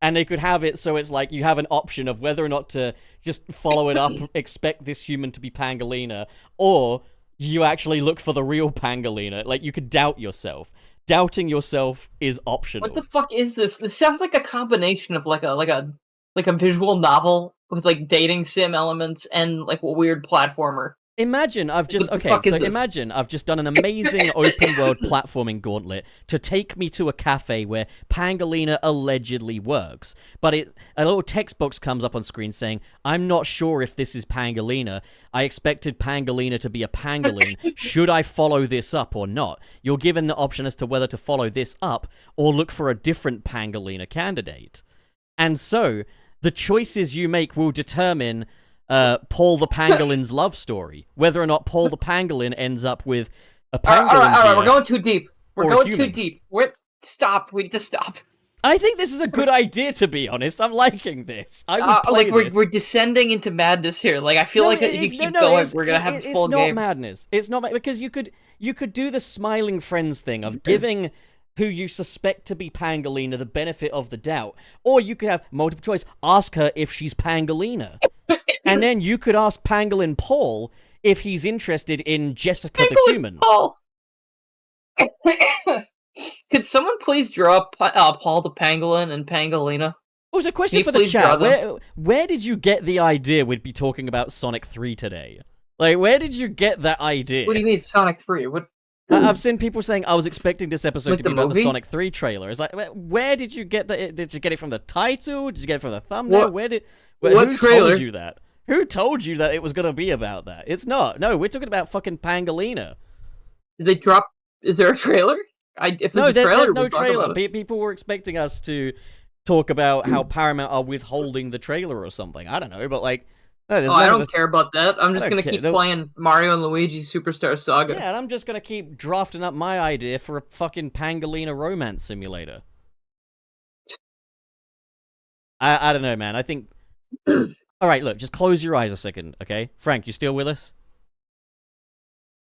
And they could have it so it's like you have an option of whether or not to just follow it up, expect this human to be Pangolina, or you actually look for the real Pangolina. Like, you could doubt yourself. Doubting yourself is optional. What the fuck is this? This sounds like a combination of like a visual novel with like dating sim elements and like a weird platformer. Imagine I've just imagine I've just done an amazing open world platforming gauntlet to take me to a cafe where Pangolina allegedly works. But a little text box comes up on screen saying, "I'm not sure if this is Pangolina. I expected Pangolina to be a pangolin. Should I follow this up or not?" You're given the option as to whether to follow this up or look for a different Pangolina candidate. And so the choices you make will determine Paul the Pangolin's love story. Whether or not Paul the Pangolin ends up with a pangolin. All right, we're going too deep. We're going human. too deep. Stop. We need to stop. I think this is a good idea, to be honest. I'm liking this. I would play this. We're descending into madness here. Like, I feel like if you keep going, we're gonna have a full game. It's not madness. It's not because you could do the smiling friends thing of giving who you suspect to be Pangolina the benefit of the doubt, or you could have multiple choice. Ask her if she's Pangolina. And then you could ask Pangolin Paul if he's interested in Jessica the human. Paul. Could someone please draw Paul the Pangolin and Pangolina? Oh, it's a question for the chat. Where did you get the idea we'd be talking about Sonic 3 today? Like, where did you get that idea? What do you mean Sonic 3? What? I've seen people saying I was expecting this episode to be about the movie? Sonic 3 trailer. It's like, where did you get that? Did you get it from the title? Did you get it from the thumbnail? Who trailer? Told you that? Who told you that it was going to be about that? It's not. No, we're talking about fucking Pangolina. Did they drop? Is there a trailer? There's no trailer. People were expecting us to talk about how Paramount are withholding the trailer or something. I don't know, but like, no, I don't care about that. I'm just gonna keep playing Mario and Luigi's Superstar Saga. Yeah, and I'm just gonna keep drafting up my idea for a fucking Pangolina romance simulator. I don't know, man. I think. All right, look, just close your eyes a second, okay? Frank, you still with us?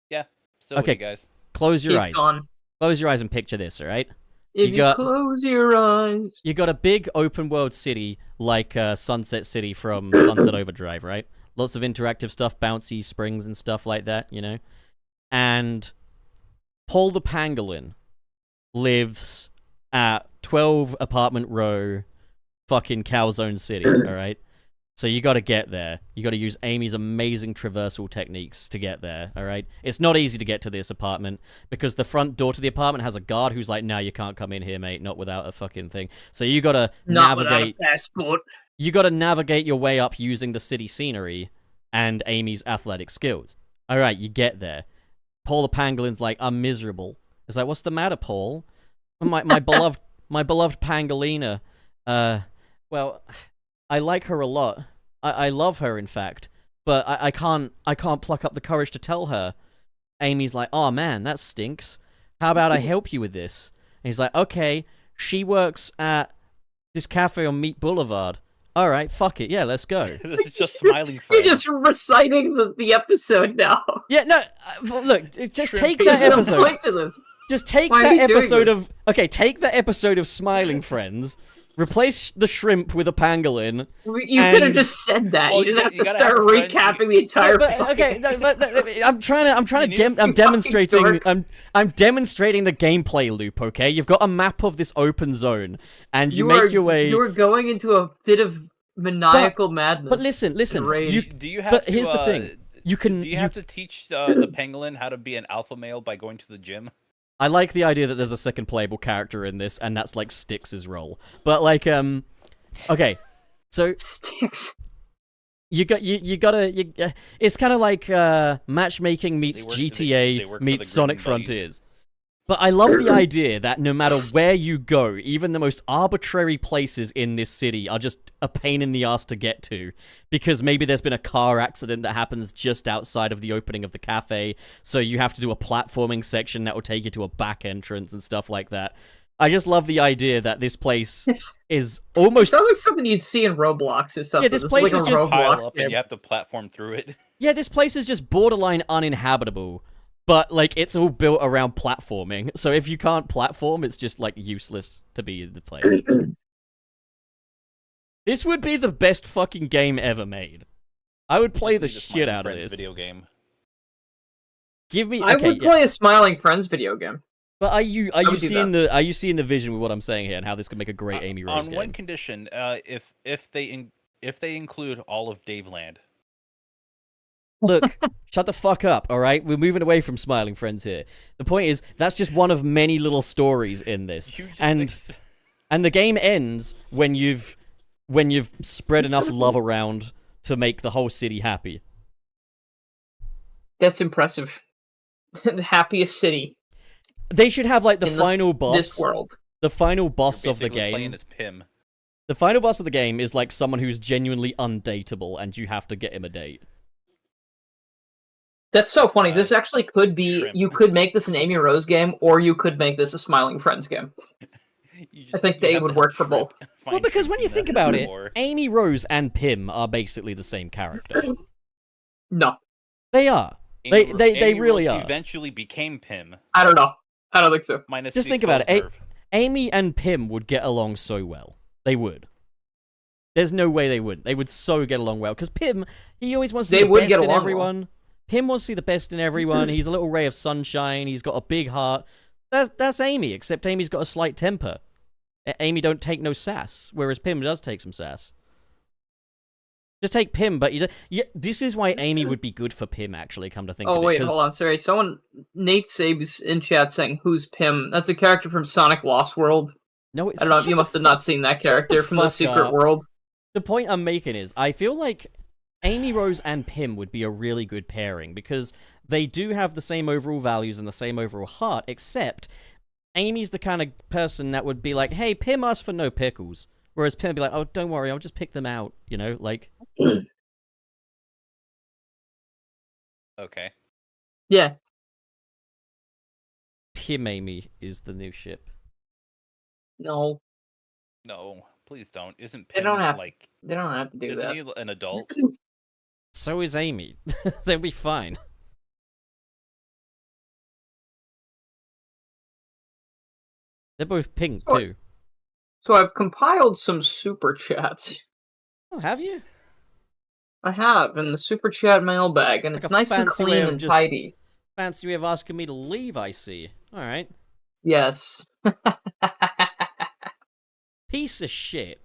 Yeah, still with you guys. Close your eyes. Gone. Close your eyes and picture this, all right? If you close your eyes. You got a big open world city like Sunset City from Sunset Overdrive, right? Lots of interactive stuff, bouncy springs and stuff like that, you know? And Paul the Pangolin lives at 12 apartment row fucking Calzone City, all right? So you got to get there. You got to use Amy's amazing traversal techniques to get there, all right? It's not easy to get to this apartment because the front door to the apartment has a guard who's like, "No, you can't come in here, mate, not without a fucking thing." So you got to navigate. Without a passport. You got to navigate your way up using the city scenery and Amy's athletic skills. All right, you get there. Paul the Pangolin's like, "I'm miserable." It's like, "What's the matter, Paul?" My beloved Pangolina. Well, I like her a lot. I love her, in fact, but I can't pluck up the courage to tell her. Amy's like, "Oh man, that stinks. How about I help you with this?" And he's like, "Okay, she works at this cafe on Meat Boulevard. All right, fuck it, yeah, let's go." This is just smiling You're friends. just reciting the episode now. Yeah, no, look, just take There's that no episode. point to this. Just take Why are that you doing episode this? of take that episode of Smiling Friends, replace the shrimp with a pangolin. You And- could have just said that. Well, you didn't you have to gotta start have a friend- recapping the entire. Okay, no, but I'm trying You to need I'm a demonstrating dork. I'm demonstrating the gameplay loop. Okay, you've got a map of this open zone, and you make your way. You were going into a bit of maniacal madness. But listen, rage. you, Do you have but to, here's the thing. You can. Do you have to teach the pangolin how to be an alpha male by going to the gym? I like the idea that there's a second playable character in this, and that's like Styx's role. But like, okay, so Sticks. it's kind of like matchmaking meets They work- GTA they work for meets the Sonic Grooming Buddies. Frontiers. But I love the idea that no matter where you go, even the most arbitrary places in this city are just a pain in the ass to get to. Because maybe there's been a car accident that happens just outside of the opening of the cafe, so you have to do a platforming section that will take you to a back entrance and stuff like that. I just love the idea that this place is almost... Sounds like something you'd see in Roblox or something. this It's place like is a just Roblox Pile up game. and you have to platform through it. Yeah, this place is just borderline uninhabitable. But, like, it's all built around platforming. So if you can't platform, it's just, like, useless to be in the place. This would be the best fucking game ever made. I would play the Just need a shit Smiling out of Friends this. video game. Give me... I okay, would yeah. play a Smiling Friends video game. But are you would do seeing the vision with what I'm saying here and how this could make a great Amy Rose On game? one condition, if they include all of Daveland. Look, shut the fuck up, alright? We're moving away from Smiling Friends here. The point is, that's just one of many little stories in this. You just And the game ends when you've spread enough love around to make the whole city happy. That's impressive. The happiest city They should have like the in final boss. this world. The final boss of the basically playing game. as Pim. The final boss of the game is like someone who's genuinely undateable, and you have to get him a date. That's so funny. This actually could be. Shrimp. You could make this an Amy Rose game, or you could make this a Smiling Friends game. I think they have would to work for have both. Shrimp Well, find because Shrimp when you in think that about it, lore. Amy Rose and Pim are basically the same character. No, They are. Amy They Amy really Rose are. eventually became Pim. I don't know. I don't think so. Minus Just the think about it. exposed nerve. Amy and Pim would get along so well. They would. There's no way they wouldn't. They would so get along well. Because Pim, he always wants to see They the would best get in along well. everyone. Pim wants to see the best in everyone. He's a little ray of sunshine. He's got a big heart. That's Amy, except Amy's got a slight temper. Amy don't take no sass, whereas Pim does take some sass. Just take Pim, but this is why Amy would be good for Pim, actually, come to think of Oh it. wait, 'cause- hold on. Sorry, Nate Sabes in chat saying, "Who's Pim?" That's a character from Sonic Lost World. No, it's, I don't know. shut You must the have not seen that character from the fuck Secret up. World. The point I'm making is, I feel like Amy Rose and Pim would be a really good pairing because they do have the same overall values and the same overall heart, except Amy's the kind of person that would be like, hey, Pim asked for no pickles. Whereas Pim would be like, oh, don't worry, I'll just pick them out, you know, like... Okay. Yeah, Pim Amy is the new ship. no, No, please don't. Isn't They Pim don't have- like? they don't have to do Isn't that. he an adult? So is Amy. They'll be fine. They're both pink, Oh. too. So I've compiled some super chats. Oh, have you? I have in the super chat mailbag, and Like it's a nice and fancy way clean of and just- tidy. Fancy way of asking me to leave, I see. Alright. Yes. Piece of shit.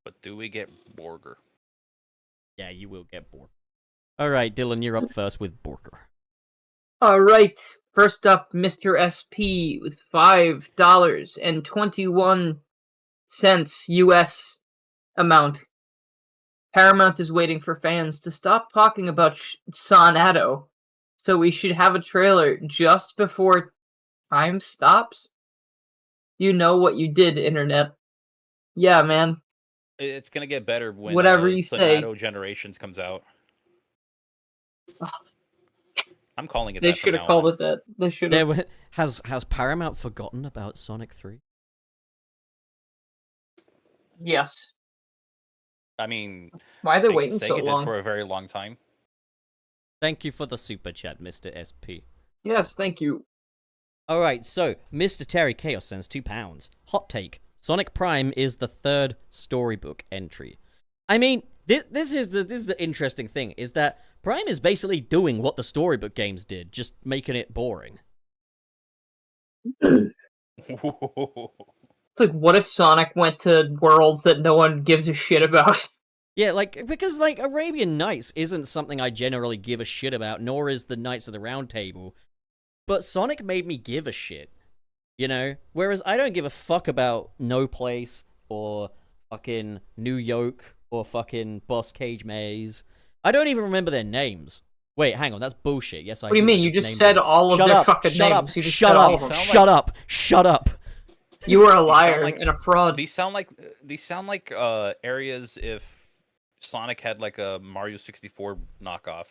But do we get Borger? Yeah, you will get bored. All right, Dylan, you're up first with Borker. All right. First up, Mr. SP with $5.21 US amount. Paramount is waiting for fans to stop talking about Sonado, so we should have a trailer just before time stops. You know what you did, Internet. Yeah, man. It's gonna get better when Whatever you say. Sonato Generations comes out. I'm calling it They that from should have now called on. it that. They should have. Has Paramount forgotten about Sonic 3? Yes. I mean, Why are they waiting Sega so did long? for a very long time. Thank you for the super chat, Mr. SP. Yes, thank you. All right, so Mr. Terry Chaos sends £2. Hot take: Sonic Prime is the third storybook entry. I mean, this is the interesting thing, is that Prime is basically doing what the storybook games did, just making it boring. It's like, what if Sonic went to worlds that no one gives a shit about? Yeah, because Arabian Nights isn't something I generally give a shit about, nor is the Knights of the Round Table. But Sonic made me give a shit, you know? Whereas I don't give a fuck about No Place, or fucking New Yoke, or fucking Boss Cage Maze. I don't even remember their names. Wait, hang on, that's bullshit. Yes, I do. What do you mean? You just said all of their fucking names. You just said all of them. Shut up! Shut up! You are a liar and a fraud. These sound like areas if Sonic had like a Mario 64 knockoff.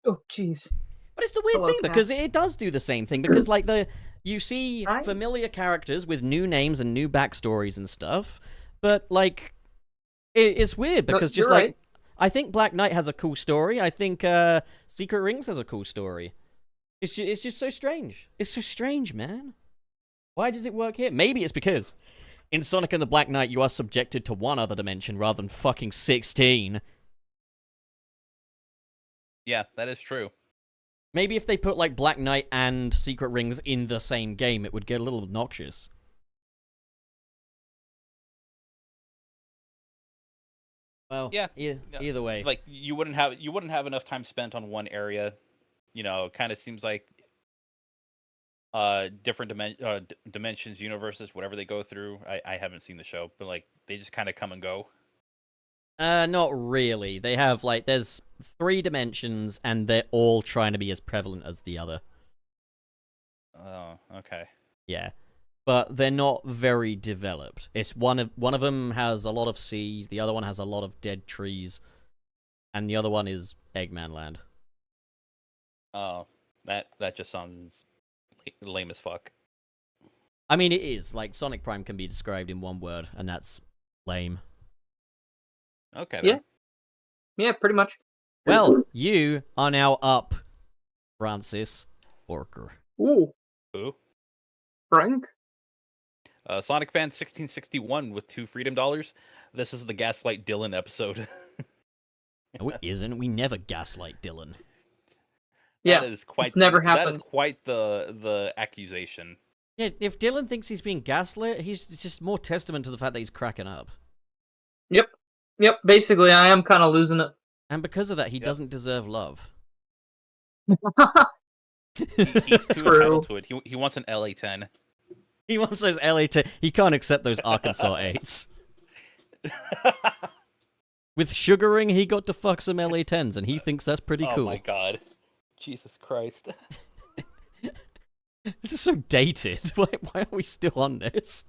Oh, jeez. But it's the weird thing, because it does do the same thing, because you see Hi. familiar characters with new names and new backstories and stuff, but it's weird because you're right. I think Black Knight has a cool story. I think Secret Rings has a cool story. It's just so strange. It's so strange, man. Why does it work here? Maybe it's because in Sonic and the Black Knight you are subjected to one other dimension rather than fucking 16. Yeah, that is true. Maybe if they put like Black Knight and Secret Rings in the same game, it would get a little obnoxious. Well, yeah, either way, like you wouldn't have enough time spent on one area. You know, kind of seems like different dimensions, universes, whatever they go through. I haven't seen the show, but like they just kind of come and go. Not really. They have there's 3 dimensions, and they're all trying to be as prevalent as the other. Oh, okay. Yeah, but they're not very developed. It's one of them has a lot of sea, the other one has a lot of dead trees, and the other one is Eggman Land. Oh, that just sounds lame as fuck. I mean, it is. Sonic Prime can be described in one word, and that's lame. Okay. Yeah. Then. Yeah, pretty much. Well, you are now up, Francis Borker. Ooh. Who? Frank? Sonic Fan 1661 with $2 freedom dollars. This is the Gaslight Dylan episode. No, it isn't. We never gaslight Dylan. Yeah, that is quite, it's never happened. That is quite the accusation. Yeah, if Dylan thinks he's being gaslit, it's just more testament to the fact that he's cracking up. Yep, basically I am kind of losing it. And because of that, he doesn't deserve love. He's too entitled to it. He wants an LA 10. He wants those LA 10. He can't accept those Arkansas 8s. With sugaring, he got to fuck some LA 10s, and he thinks that's pretty cool. Oh my god. Jesus Christ. This is so dated. Why are we still on this?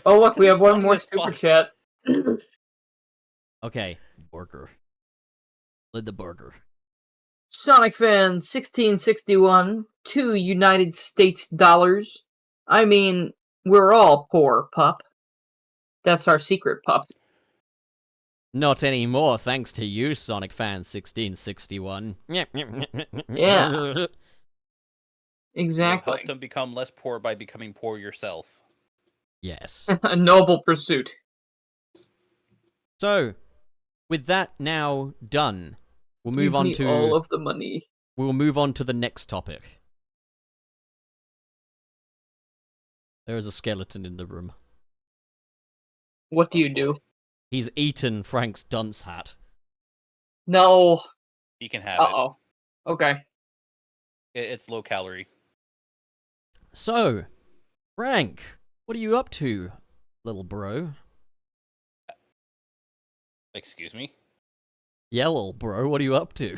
Oh look, we have one more super chat. Okay, burger. Lid the burger. Sonic Fan 1661, $2 United States dollars. I mean, we're all poor, pup. That's our secret, pup. Not anymore, thanks to you, Sonic Fan 1661. Yeah. Exactly. You helped him become less poor by becoming poor yourself. Yes. A noble pursuit. So, with that now done, we'll move on to all of the money. We'll move on to the next topic. There is a skeleton in the room. What do you do? He's eaten Frank's dunce hat. No. You can have Uh-oh. Okay. It's low calorie. So, Frank, what are you up to, little bro? Excuse me? Yeah, little bro, what are you up to?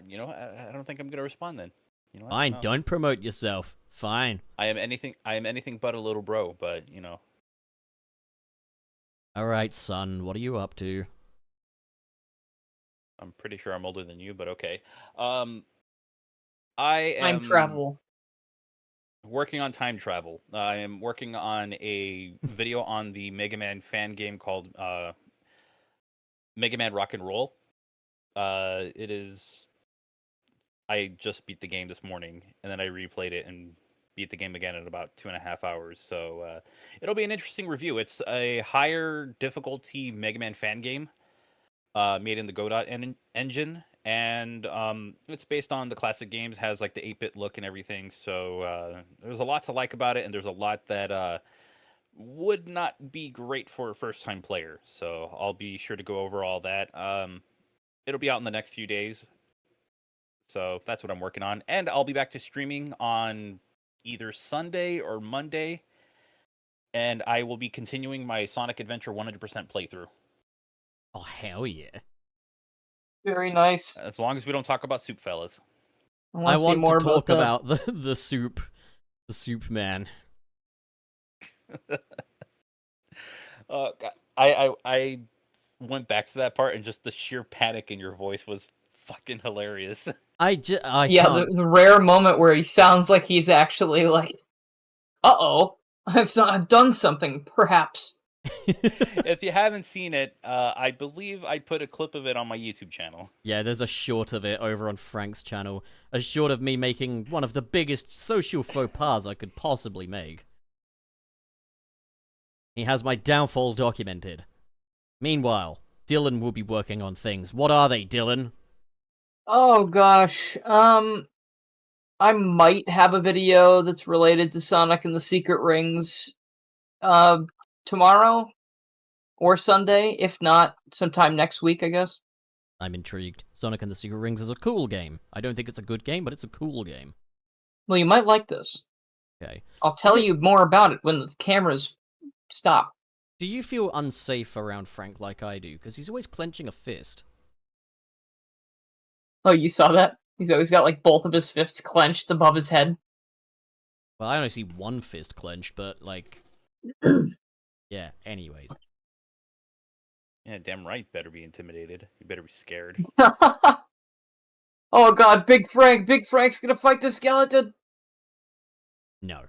You know, I don't think I'm gonna respond then. You know what? Fine, No. don't promote yourself. Fine. I am anything but a little bro, but you know. Alright, son, what are you up to? I'm pretty sure I'm older than you, but okay. I Time am travel. working on time travel. I am working on a video on the Mega Man fan game called Mega Man Rock and Roll. It is. I just beat the game this morning, and then I replayed it and beat the game again in about 2.5 hours. So it'll be an interesting review. It's a higher difficulty Mega Man fan game, made in the Godot engine, and it's based on the classic games. Has like the 8-bit look and everything. So there's a lot to like about it, and there's a lot that would not be great for a first-time player. So I'll be sure to go over all that. It'll be out in the next few days. So that's what I'm working on. And I'll be back to streaming on either Sunday or Monday. And I will be continuing my Sonic Adventure 100% playthrough. Oh, hell yeah. Very nice. As long as we don't talk about soup, fellas. I wanna see want more to talk that. about the soup man. I went back to that part, and just the sheer panic in your voice was fucking hilarious. I Yeah, can't. the rare moment where he sounds like he's actually like, uh-oh, I've done something, perhaps. If you haven't seen it, I believe I put a clip of it on my YouTube channel. Yeah, there's a short of it over on Frank's channel. A short of me making one of the biggest social faux pas I could possibly make. He has my downfall documented. Meanwhile, Dylan will be working on things. What are they, Dylan? Oh gosh, I might have a video that's related to Sonic and the Secret Rings, tomorrow or Sunday, if not sometime next week, I guess. I'm intrigued. Sonic and the Secret Rings is a cool game. I don't think it's a good game, but it's a cool game. Well, you might like this. Okay. I'll tell you more about it when the cameras stop. Do you feel unsafe around Frank like I do? Because he's always clenching a fist. Oh, you saw that? He's always got, like, both of his fists clenched above his head. Well, I only see one fist clenched, but, like... yeah, anyways. Yeah, damn right, better be intimidated. You better be scared. Oh god, Big Frank's gonna fight the skeleton! No.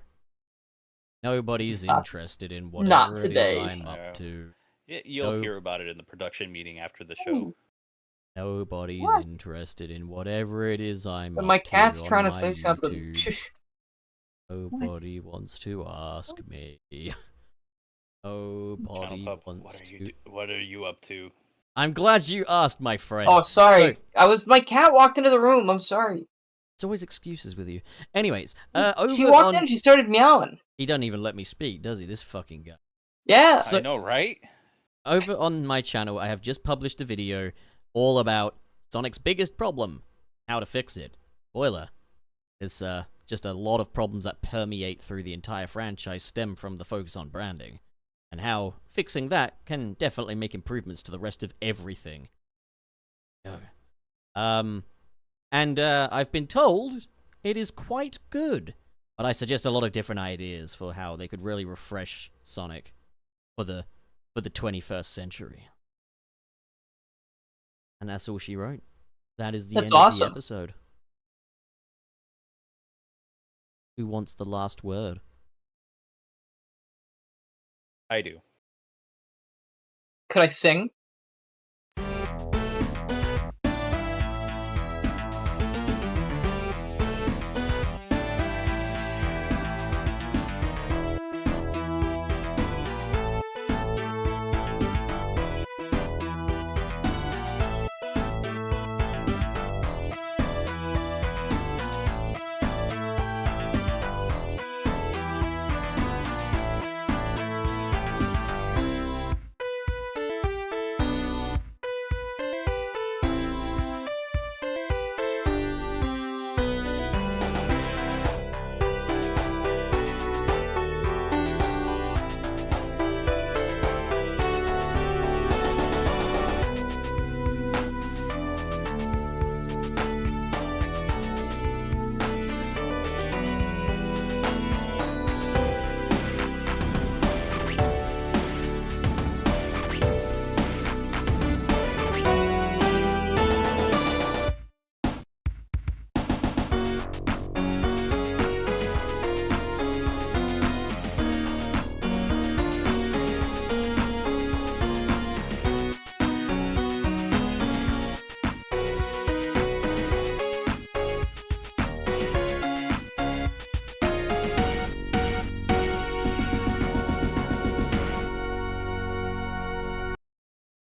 Nobody's interested in not whatever it today. is I'm up to. You'll hear about it in the production meeting after the show. Nobody's What? interested in whatever it is I'm But up my to cat's on trying to my say something. YouTube. Shush. Nobody wants to ask me. Nobody Channel Pup, wants to... what are you up to? I'm glad you asked, my friend. Oh, sorry. So, My cat walked into the room, I'm sorry. it's always excuses with you. Anyways, over She walked on... in, she started meowing. He doesn't even let me speak, does he? This fucking guy. Yeah. So- I know, right? Over on my channel, I have just published a video all about Sonic's biggest problem, how to fix it. Spoiler. There's just a lot of problems that permeate through the entire franchise stem from the focus on branding, and how fixing that can definitely make improvements to the rest of everything. And I've been told it is quite good, but I suggest a lot of different ideas for how they could really refresh Sonic for the 21st century. And that's all she wrote. That is the That's end of the awesome. episode. Who wants the last word? I do. Could I sing?